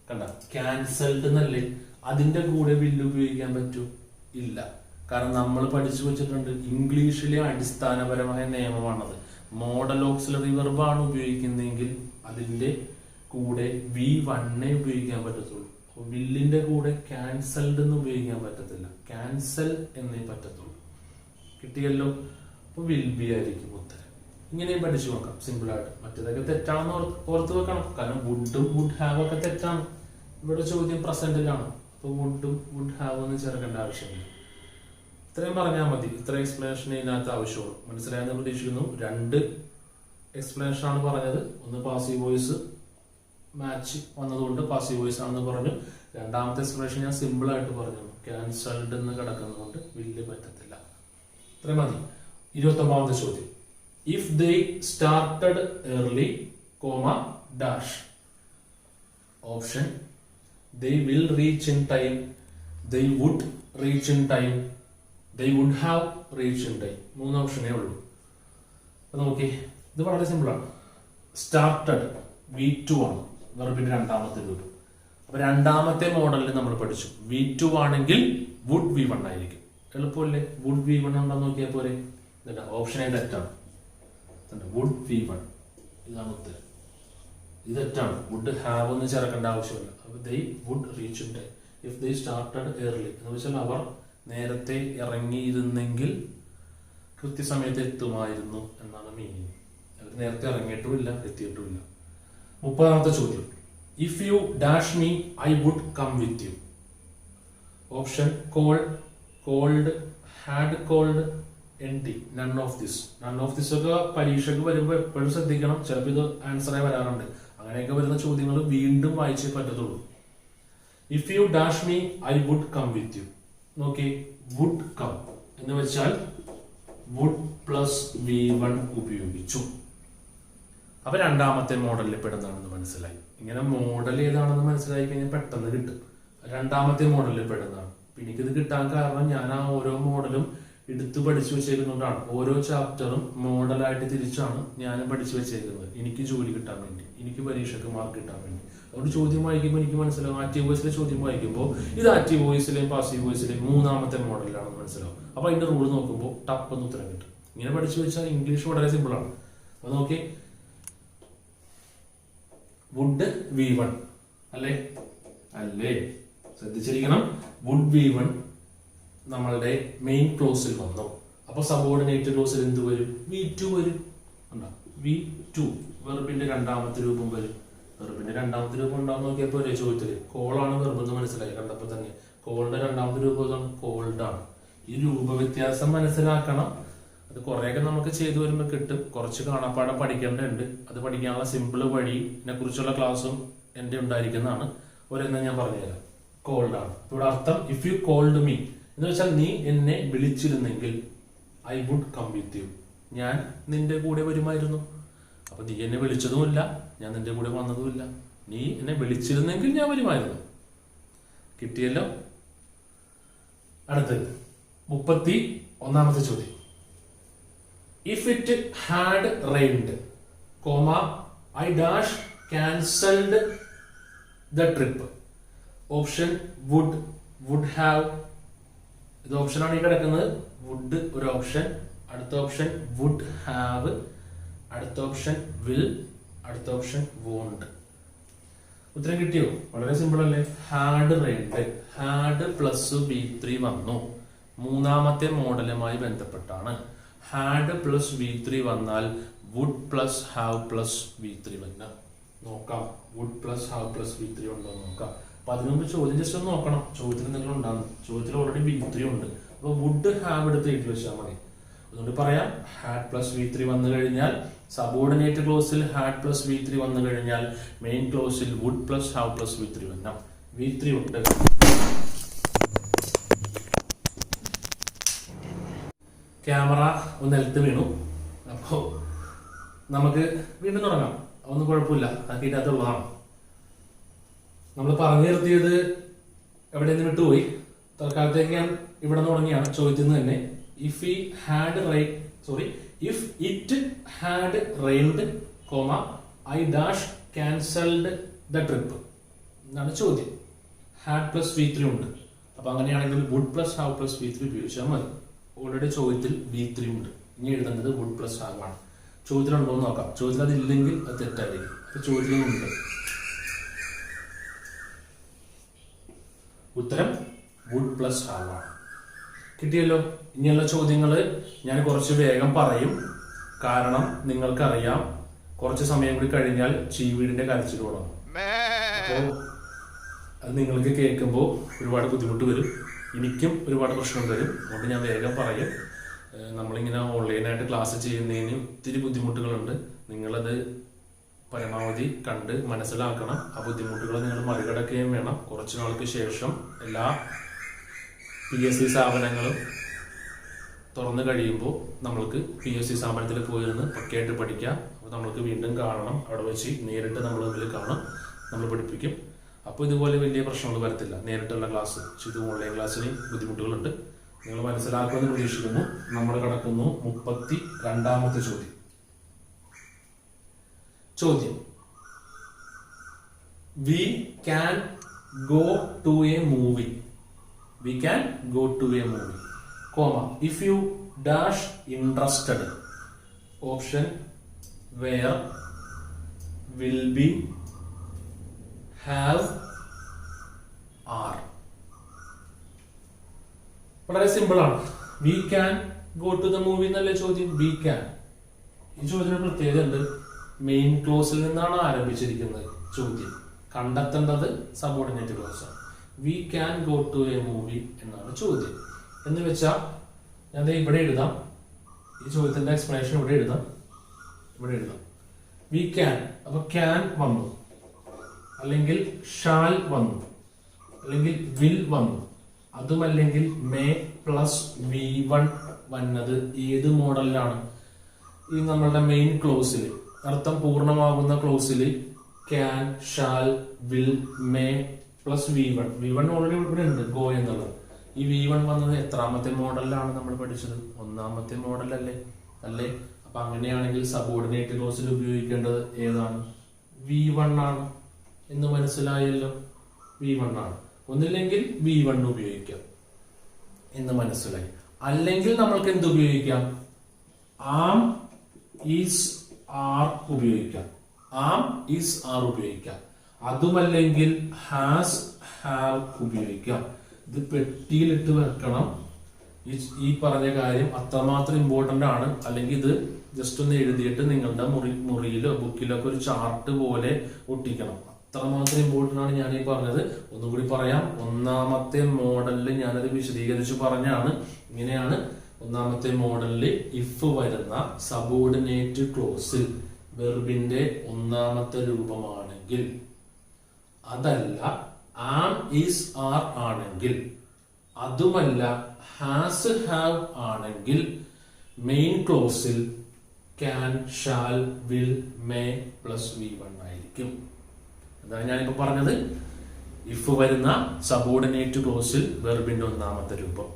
കണ്ട ക്യാൻസൽഡ് എന്നല്ലേ, അതിന്റെ കൂടെ വില്ല് ഉപയോഗിക്കാൻ പറ്റൂ? ഇല്ല. കാരണം നമ്മൾ പഠിച്ചു വെച്ചിട്ടുണ്ട്, ഇംഗ്ലീഷിലെ അടിസ്ഥാനപരമായ നിയമമാണത്. മോഡൽ ഓക്സിലറി വെർബാണ് ഉപയോഗിക്കുന്നതെങ്കിൽ അതിന്റെ കൂടെ V1 ഉപയോഗിക്കാൻ പറ്റത്തുള്ളൂ. വില്ലിന്റെ കൂടെ ക്യാൻസൽഡ് എന്ന് ഉപയോഗിക്കാൻ പറ്റത്തില്ല, ക്യാൻസൽ എന്നേ പറ്റത്തുള്ളൂ. കിട്ടിയല്ലോ. അപ്പൊ വിൽ ബി ആയിരിക്കും ഉത്തരം. ഇങ്ങനെയും പഠിച്ചു നോക്കാം സിമ്പിൾ ആയിട്ട്. മറ്റേതൊക്കെ തെറ്റാണെന്ന് ഓർത്ത് വെക്കണം. കാരണം വുഡും വുഡ് ഹാവ് ഒക്കെ തെറ്റാണ്. ഇവിടെ ചോദ്യം പ്രസന്റിലാണ്. അപ്പൊ വുഡും വുഡ് ഹാവ് എന്ന് ചേർക്കേണ്ട ആവശ്യമില്ല. ഇത്രയും പറഞ്ഞാൽ മതി. ഇത്ര എക്സ്പ്ലനേഷൻ ഇതിനകത്ത് ആവശ്യമുള്ളൂ. മനസ്സിലായെന്ന് പ്രതീക്ഷിക്കുന്നു. 2 എക്സ്പ്ലനേഷൻ ആണ് പറഞ്ഞത്. ഒന്ന് പാസീവ് വോയിസ് മാച്ച് വന്നതുകൊണ്ട് പാസീവ് വോയിസ് ആണെന്ന് പറഞ്ഞു. രണ്ടാമത്തെ എക്സ്പ്ലനേഷൻ ഞാൻ സിമ്പിൾ ആയിട്ട് പറഞ്ഞു, ക്യാൻസൽഡ് എന്ന് കിടക്കുന്നതുകൊണ്ട് വില്ല് പറ്റത്തില്ല. ഇത്രയും മതി. 29ാമത്തെ ചോദ്യം. If they started early dash. Option they will reach in time, they would reach in time, they would have reached in time. 3 ഓപ്ഷനേ ഉള്ളൂ. അപ്പൊ നോക്കി, ഇത് വളരെ സിമ്പിൾ ആണ്. സ്റ്റാർട്ടഡ് V2 ആണ്, വെർബിന്റെ രണ്ടാമത്തെ രൂപം. അപ്പൊ രണ്ടാമത്തെ മോഡലിൽ നമ്മൾ പഠിച്ചു V2 ആണെങ്കിൽ വുഡ് V1 ആയിരിക്കും. എളുപ്പമല്ലേ? വുഡ് V1 ഉണ്ടെന്ന് നോക്കിയാൽ പോലെ. ഓപ്ഷൻ എ തെറ്റാണ്. വുഡ് V1 ഇതാണ് ഉത്തരം. ഇത് തെറ്റാണ്. വുഡ് ഹാവ് എന്ന് ചേർക്കേണ്ട ആവശ്യമില്ല. they would reach in time if they started early. എന്ന് വെച്ചാൽ അവർ നേരത്തെ ഇറങ്ങിയിരുന്നെങ്കിൽ കൃത്യസമയത്ത് എത്തുമായിരുന്നു എന്നാണ് മീനിങ്. അവർ നേരത്തെ ഇറങ്ങിയിട്ടുമില്ല എത്തിയിട്ടുമില്ല. 30ാമത്തെ ചോദ്യം. If you dash me I would come with you. Option could had could NT. None of this. None of this ഒക്കെ പരീക്ഷയ്ക്ക് വരുമ്പോൾ എപ്പോഴും ശ്രദ്ധിക്കണം. ചിലപ്പോൾ ഇത് ആൻസറായി വരാറുണ്ട്. അങ്ങനെയൊക്കെ വരുന്ന ചോദ്യങ്ങൾ വീണ്ടും വായിച്ചേ പറ്റത്തുള്ളൂ. If you dash me I would come with you. നോക്കി, വുഡ് കം എന്ന് വെച്ചാൽ വുഡ് പ്ലസ് V1 ഉപയോഗിച്ചു. അപ്പൊ രണ്ടാമത്തെ മോഡലിൽ പെടുന്നതാണെന്ന് മനസ്സിലായി. ഇങ്ങനെ മോഡൽ ഏതാണെന്ന് മനസ്സിലായി കഴിഞ്ഞാൽ പെട്ടെന്ന് കിട്ടും. രണ്ടാമത്തെ മോഡലിൽ പെടുന്നതാണ്. എനിക്കിത് കിട്ടാൻ കാരണം ഞാൻ ആ ഓരോ മോഡലും എടുത്ത് പഠിച്ചു വെച്ചേക്കുന്നതുകൊണ്ടാണ്. ഓരോ ചാപ്റ്ററും മോഡലായിട്ട് തിരിച്ചാണ് ഞാൻ പഠിച്ചു വെച്ചേക്കുന്നത്. എനിക്ക് ജോലി കിട്ടാൻ വേണ്ടി, എനിക്ക് പരീക്ഷയ്ക്ക് മാർക്ക് കിട്ടാൻ വേണ്ടി. അതുകൊണ്ട് ചോദ്യം വായിക്കുമ്പോൾ എനിക്ക് മനസ്സിലാവും. ആക്റ്റീവ് വോയിസിലെ ചോദ്യം വായിക്കുമ്പോൾ ഇത് ആക്റ്റീവ് വോയിസിലെയും പാസീവ് വോയിസിലെയും 3ാമത്തെ മോഡലിലാണെന്ന് മനസ്സിലാവും. അപ്പൊ അതിന്റെ റൂൾ നോക്കുമ്പോൾ ടപ്പെന്ന് ഉത്തരം കിട്ടും. ഇങ്ങനെ പഠിച്ചു വെച്ചാൽ ഇംഗ്ലീഷ് വളരെ സിമ്പിൾ ആണ്. അപ്പൊ നോക്കി, വുഡ് V1 അല്ലേ? ശ്രദ്ധിച്ചിരിക്കണം. വുഡ് V1 നമ്മളുടെ മെയിൻ ക്ലോസിൽ വന്നു. അപ്പൊ സബോർഡിനേറ്റ് ക്ലോസിൽ എന്ത് വരും? V2 വരും. V2 വെർബിന്റെ രണ്ടാമത്തെ രൂപം വരും. വെർബിന്റെ രണ്ടാമത്തെ രൂപം ഉണ്ടാവും നോക്കിയപ്പോ ഒരേ ചോദ്യത്തില് കോളാണ് വെർബ് എന്ന് മനസ്സിലായി കണ്ടപ്പോ തന്നെ. കോളിന്റെ രണ്ടാമത്തെ രൂപം കോൾഡ് ആണ്. ഈ രൂപവ്യത്യാസം മനസ്സിലാക്കണം. അത് കുറെയൊക്കെ നമുക്ക് ചെയ്തു വരുമ്പോൾ കിട്ടും. കുറച്ച് കാണാപ്പാടം പഠിക്കേണ്ടതുണ്ട്. അത് പഠിക്കാനുള്ള സിമ്പിൾ വഴിയെ കുറിച്ചുള്ള ക്ലാസ്സും എന്റെ ഉണ്ടായിരിക്കുന്നതാണ്. ഒരെണ്ണം ഞാൻ പറഞ്ഞുതരാം. കോൾഡ് ആണ് ഇവിടെ അർത്ഥം. ഇഫ് യു കോൾഡ് മീ എന്ന് വെച്ചാൽ നീ എന്നെ വിളിച്ചിരുന്നെങ്കിൽ I would come with you. ഞാൻ നിന്റെ കൂടെ വരുമായിരുന്നു. അപ്പൊ നീ എന്നെ വിളിച്ചതുമില്ല, ഞാൻ നിന്റെ കൂടെ വന്നതുമില്ല. നീ എന്നെ വിളിച്ചിരുന്നെങ്കിൽ ഞാൻ വരുമായിരുന്നു. കിട്ടിയല്ലോ. അടുത്തത് 31ാമത്തെ ചോദ്യം. If it had rained I dash cancelled the trip. Option would have. ഇത് ഓപ്ഷനാണ് ഈ കിടക്കുന്നത്. വുഡ് ഒരു ഓപ്ഷൻ, അടുത്ത ഓപ്ഷൻ വുഡ് ഹാവ്, അടുത്ത ഓപ്ഷൻ വിൽ, അടുത്ത ഓപ്ഷൻ വോണ്ട്. ഉത്തരം കിട്ടിയോ? വളരെ സിമ്പിൾ അല്ലേ? Had rained. Had plus V3 വന്നു. 3ാമത്തെ മോഡലുമായി ബന്ധപ്പെട്ടാണ്. ഹാഡ് പ്ലസ് V3 വന്നാൽ would plus have plus V3 വന്ന. നോക്കാം. Would plus have plus V3 ഉണ്ടോ എന്ന് നോക്കാം. അപ്പൊ അതിനു മുമ്പ് ചോദ്യം ജസ്റ്റ് ഒന്ന് നോക്കണം. ചോദ്യത്തിൽ എന്തെങ്കിലും ഉണ്ടാകുന്നു. ചോദ്യത്തിൽ ഓൾറെഡി V3 ഉണ്ട്. അപ്പൊ വുഡ് ഹാവ് എടുത്ത് എഴുതി വെച്ചാൽ മതി. അതുകൊണ്ട് പറയാം, ഹാഡ് പ്ലസ് V3 വന്നു കഴിഞ്ഞാൽ സബോർഡിനേറ്റ് ക്ലോസിൽ ഹാഡ് പ്ലസ് V3 വന്നു കഴിഞ്ഞാൽ മെയിൻ ക്ലോസിൽ would plus have plus V3 വരണം. V3 ഉണ്ട്. ക്യാമറ ഒന്ന് നിലത്ത് വീണു. അപ്പോ നമുക്ക് വീണ്ടും തുടങ്ങാം. ഒന്നും കുഴപ്പമില്ല, അതൊക്കെ ഇതിനകത്തുള്ളതാണ്. നമ്മൾ പറഞ്ഞു നിർത്തിയത് എവിടെ നിന്ന് വിട്ടുപോയി. തൽക്കാലത്തേക്ക് ഞാൻ ഇവിടെ തുടങ്ങിയാണ് ചോദ്യത്തിൽ നിന്ന് തന്നെ. If it had rained, I dash cancelled the trip എന്നാണ് ചോദ്യം. ഹാഡ് പ്ലസ് V3 ഉണ്ട്. അപ്പൊ അങ്ങനെയാണെങ്കിൽ would plus have plus V3 ഉപയോഗിച്ചാൽ മതി. ഓൾറെഡി ചോദ്യത്തിൽ V3 ഉണ്ട്. ഇനി എഴുതേണ്ടത് വുഡ് പ്ലസ് ഹാവ് ആണ്. ചോദ്യത്തിലുണ്ടോ എന്ന് നോക്കാം. ചോദ്യത്തിൽ അതില്ലെങ്കിൽ അത് തെറ്റായിരിക്കും. അപ്പൊ ചോദ്യത്തിലുണ്ട്. ഉത്തരം വുഡ് പ്ലസ് ഹാവ് ആണ്. കിട്ടിയല്ലോ. ഇനിയുള്ള ചോദ്യങ്ങൾ ഞാൻ കുറച്ച് വേഗം പറയും. കാരണം നിങ്ങൾക്കറിയാം, കുറച്ച് സമയം കൂടി കഴിഞ്ഞാൽ ചീവീടിന്റെ കരച്ചിൽ തുടങ്ങും. അപ്പോ അത് നിങ്ങൾക്ക് കേൾക്കുമ്പോൾ ഒരുപാട് ബുദ്ധിമുട്ട് വരും. എനിക്കും ഒരുപാട് പ്രശ്നം വരും. അതുകൊണ്ട് ഞാൻ വേഗം പറയും. നമ്മളിങ്ങനെ ഓൺലൈനായിട്ട് ക്ലാസ് ചെയ്യുന്നതിന് ഒത്തിരി ബുദ്ധിമുട്ടുകളുണ്ട്. നിങ്ങളത് പരമാവധി കണ്ട് മനസ്സിലാക്കണം. ആ ബുദ്ധിമുട്ടുകൾ നിങ്ങൾ മറികടക്കുകയും വേണം. കുറച്ചു നാൾക്ക് ശേഷം എല്ലാ PSC സ്ഥാപനങ്ങളും തുറന്നു കഴിയുമ്പോൾ നമ്മൾക്ക് PSC സ്ഥാപനത്തിൽ പോയിരുന്ന് പക്കയായിട്ട് പഠിക്കാം. അപ്പോൾ നമ്മൾക്ക് വീണ്ടും കാണണം. അവിടെ വെച്ച് നേരിട്ട് നമ്മൾ തമ്മിൽ കാണും, നമ്മൾ പഠിപ്പിക്കും. അപ്പോൾ ഇതുപോലെ വലിയ പ്രശ്നങ്ങൾ വരത്തില്ല. നേരിട്ടുള്ള ക്ലാസ്. ഇത് ഓൺലൈൻ ക്ലാസ്സിന് ബുദ്ധിമുട്ടുകളുണ്ട്. നിങ്ങൾ മനസ്സിലാക്കുമെന്ന് പ്രതീക്ഷിക്കുന്നു. നമ്മൾ കടക്കുന്നു 32ാമത്തെ ചോദ്യം. We can go to a movie. If you dash interested. Option where, will be, have, are. വളരെ സിമ്പിൾ ആണ്. We can go to the movie എന്നല്ലേ ചോദ്യം. We can. ഈ ചോദ്യത്തിന് പ്രത്യേകത ഉണ്ട്. മെയിൻ ക്ലോസിൽ നിന്നാണ് ആരംഭിച്ചിരിക്കുന്നത് ചോദ്യം. കണ്ടെത്തേണ്ടത് സബോർഡിനേറ്റ് ക്ലോസ് ആണ്. We can go to a movie എന്നാണ് ചോദ്യം. എന്ന് വെച്ചാൽ ഞാൻ ഇവിടെ എഴുതാം. ഈ ചോദ്യത്തിന്റെ എക്സ്പ്ലനേഷൻ ഇവിടെ എഴുതാം. We can. അപ്പൊ ക്യാൻ വന്നു, അല്ലെങ്കിൽ ഷാൽ വന്നു, അല്ലെങ്കിൽ വിൽ വന്നു. അതുമല്ലെങ്കിൽ മേ പ്ലസ് V1 വന്നത് ഏത് മോഡലിലാണ്? ഈ നമ്മളുടെ മെയിൻ ക്ലോസിൽ, അർത്ഥം പൂർണ്ണമാകുന്ന ക്ലോസിൽ can, shall, will, may plus V1 already ഇവിടെ ഉണ്ട്, ഗോ എന്നുള്ളത്. ഈ V1 വന്നത് എത്രാമത്തെ മോഡലിലാണ് നമ്മൾ പഠിച്ചത്? 1ാമത്തെ മോഡൽ അല്ലേ? അപ്പൊ അങ്ങനെയാണെങ്കിൽ സബോർഡിനേറ്റ് ക്ലോസിൽ ഉപയോഗിക്കേണ്ടത് ഏതാണ്? V1 ആണ് എന്ന് മനസ്സിലായല്ലോ. V1 ആണ്. ഒന്നില്ലെങ്കിൽ V1 ഉപയോഗിക്കാം എന്ന് മനസ്സിലായി. അല്ലെങ്കിൽ നമ്മൾക്ക് എന്ത് ഉപയോഗിക്കാം? ആം, ഈസ്, ആർ ഉപയോഗിക്കാം. അതുമല്ലെങ്കിൽ ഹാസ്, ഹാവ് ഉപയോഗിക്കാം. ഇത് പെട്ടിയിലിട്ട് വെക്കണം. ഈ പറഞ്ഞ കാര്യം അത്രമാത്രം ഇമ്പോർട്ടന്റ് ആണ്. അല്ലെങ്കിൽ ഇത് ജസ്റ്റ് ഒന്ന് എഴുതിയിട്ട് നിങ്ങളുടെ മുറിയിലോ ബുക്കിലോ ഒക്കെ ഒരു ചാർട്ട് പോലെ ഒട്ടിക്കണം. അത്രമാത്രം ഇമ്പോർട്ടന്റ് ആണ് ഞാൻ ഈ പറഞ്ഞത്. ഒന്നും കൂടി പറയാം. 1ാമത്തെ മോഡലിൽ ഞാനത് വിശദീകരിച്ച് പറഞ്ഞാണ്. ഇങ്ങനെയാണ് 1ാമത്തെ മോഡലിൽ ഇഫ് വരുന്ന സബോർഡിനേറ്റ് ക്ലോസിൽ വെർബിന്റെ 1ാമത്തെ രൂപമാണെങ്കിൽ, അതല്ല ആം, ഈസ്, ആർ ആണെങ്കിൽ, അതുമല്ല ഹാസ്, ഹാവ് ആണെങ്കിൽ മെയിൻ ക്ലോസിൽ can, shall, will, may plus V1 ആയിരിക്കും. അതാണ് ഞാനിപ്പോ പറഞ്ഞത്. ഇഫ് വരുന്ന സബോർഡിനേറ്റ് ക്ലോസിൽ വെർബിന്റെ 1ാമത്തെ രൂപം,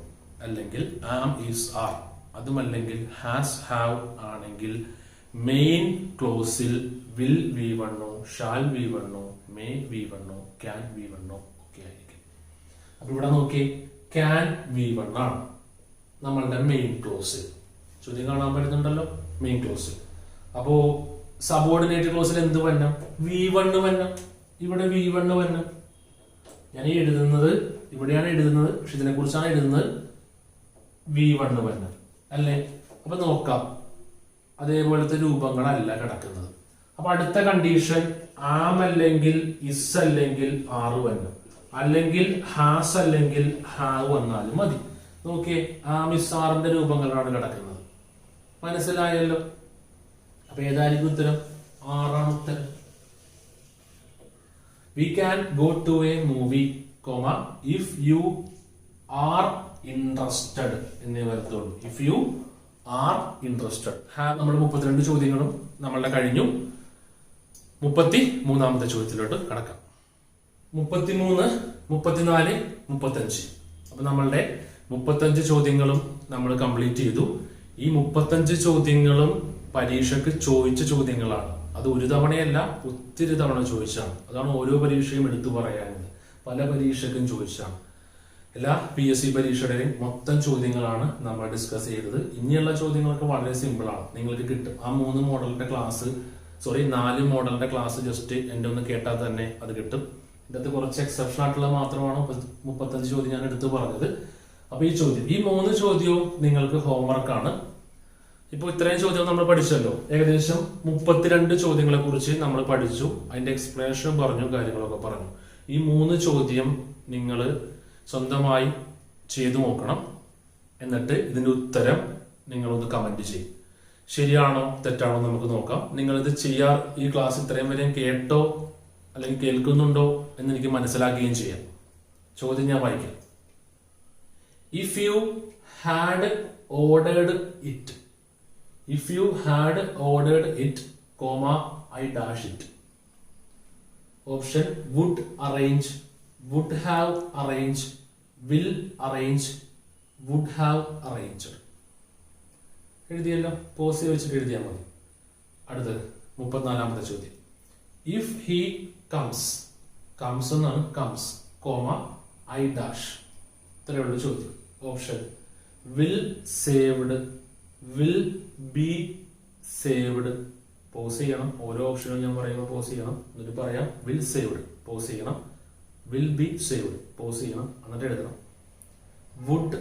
അല്ലെങ്കിൽ ആം, ഈസ്, ആർ, അതുമല്ലെങ്കിൽ ഹാസ്, ഹാവ് ആണെങ്കിൽ മെയിൻ ക്ലോസിൽ will V1, shall V1, may V1, can V1 ഒക്കെ ആയിരിക്കും. അപ്പൊ ഇവിടെ നോക്കി, ക്യാൻ V1 ആണ് നമ്മളുടെ മെയിൻ ക്ലോസ്. ചോദ്യം കാണാൻ പറ്റുന്നുണ്ടല്ലോ, മെയിൻ ക്ലോസ്. അപ്പോ സബോർഡിനേറ്റ് ക്ലോസിൽ എന്ത് വരണം? V1 വരണം. ഇവിടെ V1 വരണം. ഞാൻ എഴുതുന്നത് ഇവിടെയാണ് എഴുതുന്നത്, പക്ഷെ ഇതിനെ കുറിച്ചാണ് എഴുതുന്നത്. V1 വരണം അല്ലേ? അപ്പൊ നോക്കാം, അതേപോലത്തെ രൂപങ്ങളല്ല കിടക്കുന്നത്. അപ്പൊ അടുത്ത കണ്ടീഷൻ ആം അല്ലെങ്കിൽ ഇസ് അല്ലെങ്കിൽ ആറ് വന്നു, അല്ലെങ്കിൽ ഹാസ് അല്ലെങ്കിൽ ഹാവ് വന്നാലും മതി. നോക്കിയേ, ആം ഇസ് ആറിന്റെ രൂപങ്ങളാണ് കിടക്കുന്നത്. മനസ്സിലായല്ലോ? അപ്പൊ ഏതായിരിക്കും ഉത്തരം? ആറാം ഉത്തരം. We can go to a movie, if you are interested എന്നേ വരത്തുള്ളൂ. If you are interested. നമ്മൾ 32 ചോദ്യങ്ങളും നമ്മളുടെ കഴിഞ്ഞു. 33ാമത്തെ ചോദ്യത്തിലോട്ട് കടക്കാം. 33, 34, 35. അപ്പൊ നമ്മളുടെ 35 ചോദ്യങ്ങളും നമ്മൾ കംപ്ലീറ്റ് ചെയ്തു. ഈ 35 ചോദ്യങ്ങളും പരീക്ഷയ്ക്ക് ചോദിച്ച ചോദ്യങ്ങളാണ്. അത് ഒരു തവണയല്ല, ഒത്തിരി തവണ ചോദിച്ചാണ്. അതാണ് ഓരോ പരീക്ഷയും എടുത്തു പറയാനുള്ളത്. പല പരീക്ഷയ്ക്കും ചോദിച്ചാണ്. എല്ലാ PSC പരീക്ഷയുടെയും മൊത്തം ചോദ്യങ്ങളാണ് നമ്മൾ ഡിസ്കസ് ചെയ്തത്. ഇനിയുള്ള ചോദ്യങ്ങളൊക്കെ വളരെ സിമ്പിൾ ആണ്, നിങ്ങൾക്ക് കിട്ടും. ആ 4 മോഡലിന്റെ ക്ലാസ്, 4 മോഡലിന്റെ ക്ലാസ് ജസ്റ്റ് എന്റെ ഒന്ന് കേട്ടാൽ തന്നെ അത് കിട്ടും. ഇതിനകത്ത് കുറച്ച് എക്സെപ്ഷൻ ആയിട്ടുള്ള മാത്രമാണ് 35 ചോദ്യം ഞാൻ എടുത്തു പറഞ്ഞത്. അപ്പൊ ഈ 3 ചോദ്യവും നിങ്ങൾക്ക് ഹോംവർക്കാണ്. ഇപ്പൊ ഇത്രയും ചോദ്യം നമ്മൾ പഠിച്ചല്ലോ. ഏകദേശം 32 ചോദ്യങ്ങളെ കുറിച്ച് നമ്മൾ പഠിച്ചു. അതിന്റെ എക്സ്പ്ലനേഷൻ പറഞ്ഞു, കാര്യങ്ങളൊക്കെ പറഞ്ഞു. ഈ 3 ചോദ്യം നിങ്ങൾ സ്വന്തമായി ചെയ്തു നോക്കണം. എന്നിട്ട് ഇതിന്റെ ഉത്തരം നിങ്ങളൊന്ന് കമന്റ് ചെയ്യും. ശരിയാണോ തെറ്റാണോ നമുക്ക് നോക്കാം. നിങ്ങൾ ഇത് ഈ ക്ലാസ് ഇത്രയും വരെ കേട്ടോ അല്ലെങ്കിൽ കേൾക്കുന്നുണ്ടോ എന്ന് എനിക്ക് മനസ്സിലാക്കുകയും ചെയ്യാം. ചോദ്യം ഞാൻ വായിക്കാം. If you had ordered it, if you had ordered it, I dash it. Option would arrange, would have arranged, will arrange, would have arranged. എഴുതിയല്ലോ, പോസ് വെച്ചിട്ട് എഴുതിയാൽ മതി. അടുത്തത് 34ാമത്തെ ചോദ്യം. If he comes എന്നാണ്, comes, I dash. ഇത്രയുള്ള ചോദ്യം. Option will saved, will be saved. Pause ചെയ്യണം. ഓരോ ഓപ്ഷനും ഞാൻ പറയുമ്പോൾ പോസ് ചെയ്യണം. എന്നിട്ട് പറയാം will saved, പോസ് ചെയ്യണം. will be saved, പോസ് ചെയ്യണം. എന്നിട്ട് എഴുതണം would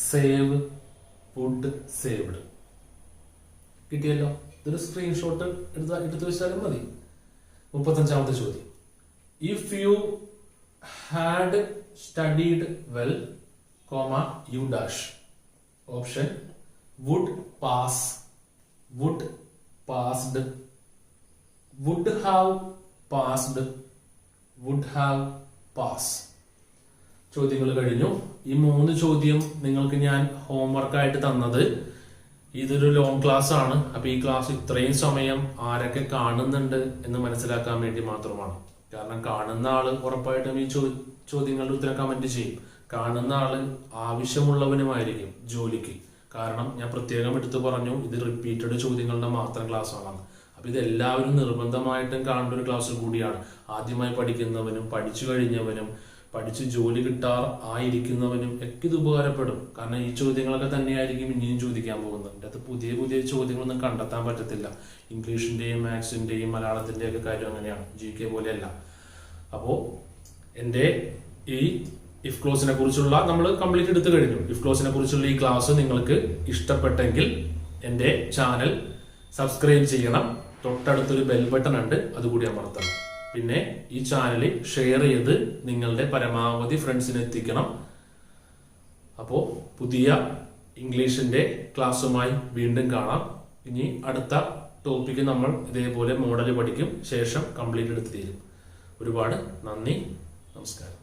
save, would saved. കിട്ടിയല്ലോ. ഇതൊരു സ്ക്രീൻഷോട്ട് എടുത്ത് വെച്ചാലും മതി. 35ാമത്തെ ചോദ്യം. If you had studied well, you dash. Option would pass, would passed, would have passed, would have passed. ചോദ്യങ്ങൾ കഴിഞ്ഞു. ഈ 3 ചോദ്യം നിങ്ങൾക്ക് ഞാൻ ഹോംവർക്കായിട്ട് തന്നത്. ഇതൊരു ലോങ് ക്ലാസ് ആണ്. അപ്പൊ ഈ ക്ലാസ് ഇത്രയും സമയം ആരൊക്കെ കാണുന്നുണ്ട് എന്ന് മനസ്സിലാക്കാൻ വേണ്ടി മാത്രമാണ്. കാരണം കാണുന്ന ആള് ഉറപ്പായിട്ടും ഈ ചോദ്യങ്ങളുടെ ഉത്തരം കമന്റ് ചെയ്യും. കാണുന്ന ആള് ആവശ്യമുള്ളവനുമായിരിക്കും ജോലിക്ക്. കാരണം ഞാൻ പ്രത്യേകം എടുത്തു പറഞ്ഞു, ഇത് റിപ്പീറ്റഡ് ചോദ്യങ്ങളുടെ മാത്രം ക്ലാസ് ആണ്. അപ്പൊ ഇത് എല്ലാവരും നിർബന്ധമായിട്ടും കാണേണ്ട ഒരു ക്ലാസ് കൂടിയാണ്. ആദ്യമായി പഠിക്കുന്നവനും പഠിച്ചു കഴിഞ്ഞവനും പഠിച്ച് ജോലി ആയിരിക്കുന്നവനും ഒക്കെ ഇത് ഉപകാരപ്പെടും. കാരണം ഈ ചോദ്യങ്ങളൊക്കെ തന്നെയായിരിക്കും ഇനിയും ചോദിക്കാൻ പോകുന്നത്. അതിൻ്റെ അകത്ത് പുതിയ പുതിയ ചോദ്യങ്ങളൊന്നും കണ്ടെത്താൻ പറ്റത്തില്ല. ഇംഗ്ലീഷിന്റെയും മാത്സിന്റെയും മലയാളത്തിന്റെയും ഒക്കെ കാര്യം അങ്ങനെയാണ്, GK പോലെയല്ല. അപ്പോ എന്റെ ഈ ഇഫ് ക്ലോസിനെ കുറിച്ചുള്ള നമ്മൾ കംപ്ലീറ്റ് എടുത്തു കഴിഞ്ഞു. ഇഫ് ക്ലോസിനെ കുറിച്ചുള്ള ഈ ക്ലാസ് നിങ്ങൾക്ക് ഇഷ്ടപ്പെട്ടെങ്കിൽ എന്റെ ചാനൽ സബ്സ്ക്രൈബ് ചെയ്യണം. തൊട്ടടുത്തൊരു ബെൽ ബട്ടൺ ഉണ്ട്, അതുകൂടി അമർത്തണം. പിന്നെ ഈ ചാനൽ ഷെയർ ചെയ്ത് നിങ്ങളുടെ പരമാവധി ഫ്രണ്ട്സിന് എത്തിക്കണം. അപ്പോൾ പുതിയ ഇംഗ്ലീഷിന്റെ ക്ലാസ്സുമായി വീണ്ടും കാണാം. ഇനി അടുത്ത ടോപ്പിക്ക് നമ്മൾ ഇതേപോലെ മോഡൽ പഠിക്കും. ശേഷം കംപ്ലീറ്റ് എടുത്ത് തീരും. ഒരുപാട് നന്ദി, നമസ്കാരം.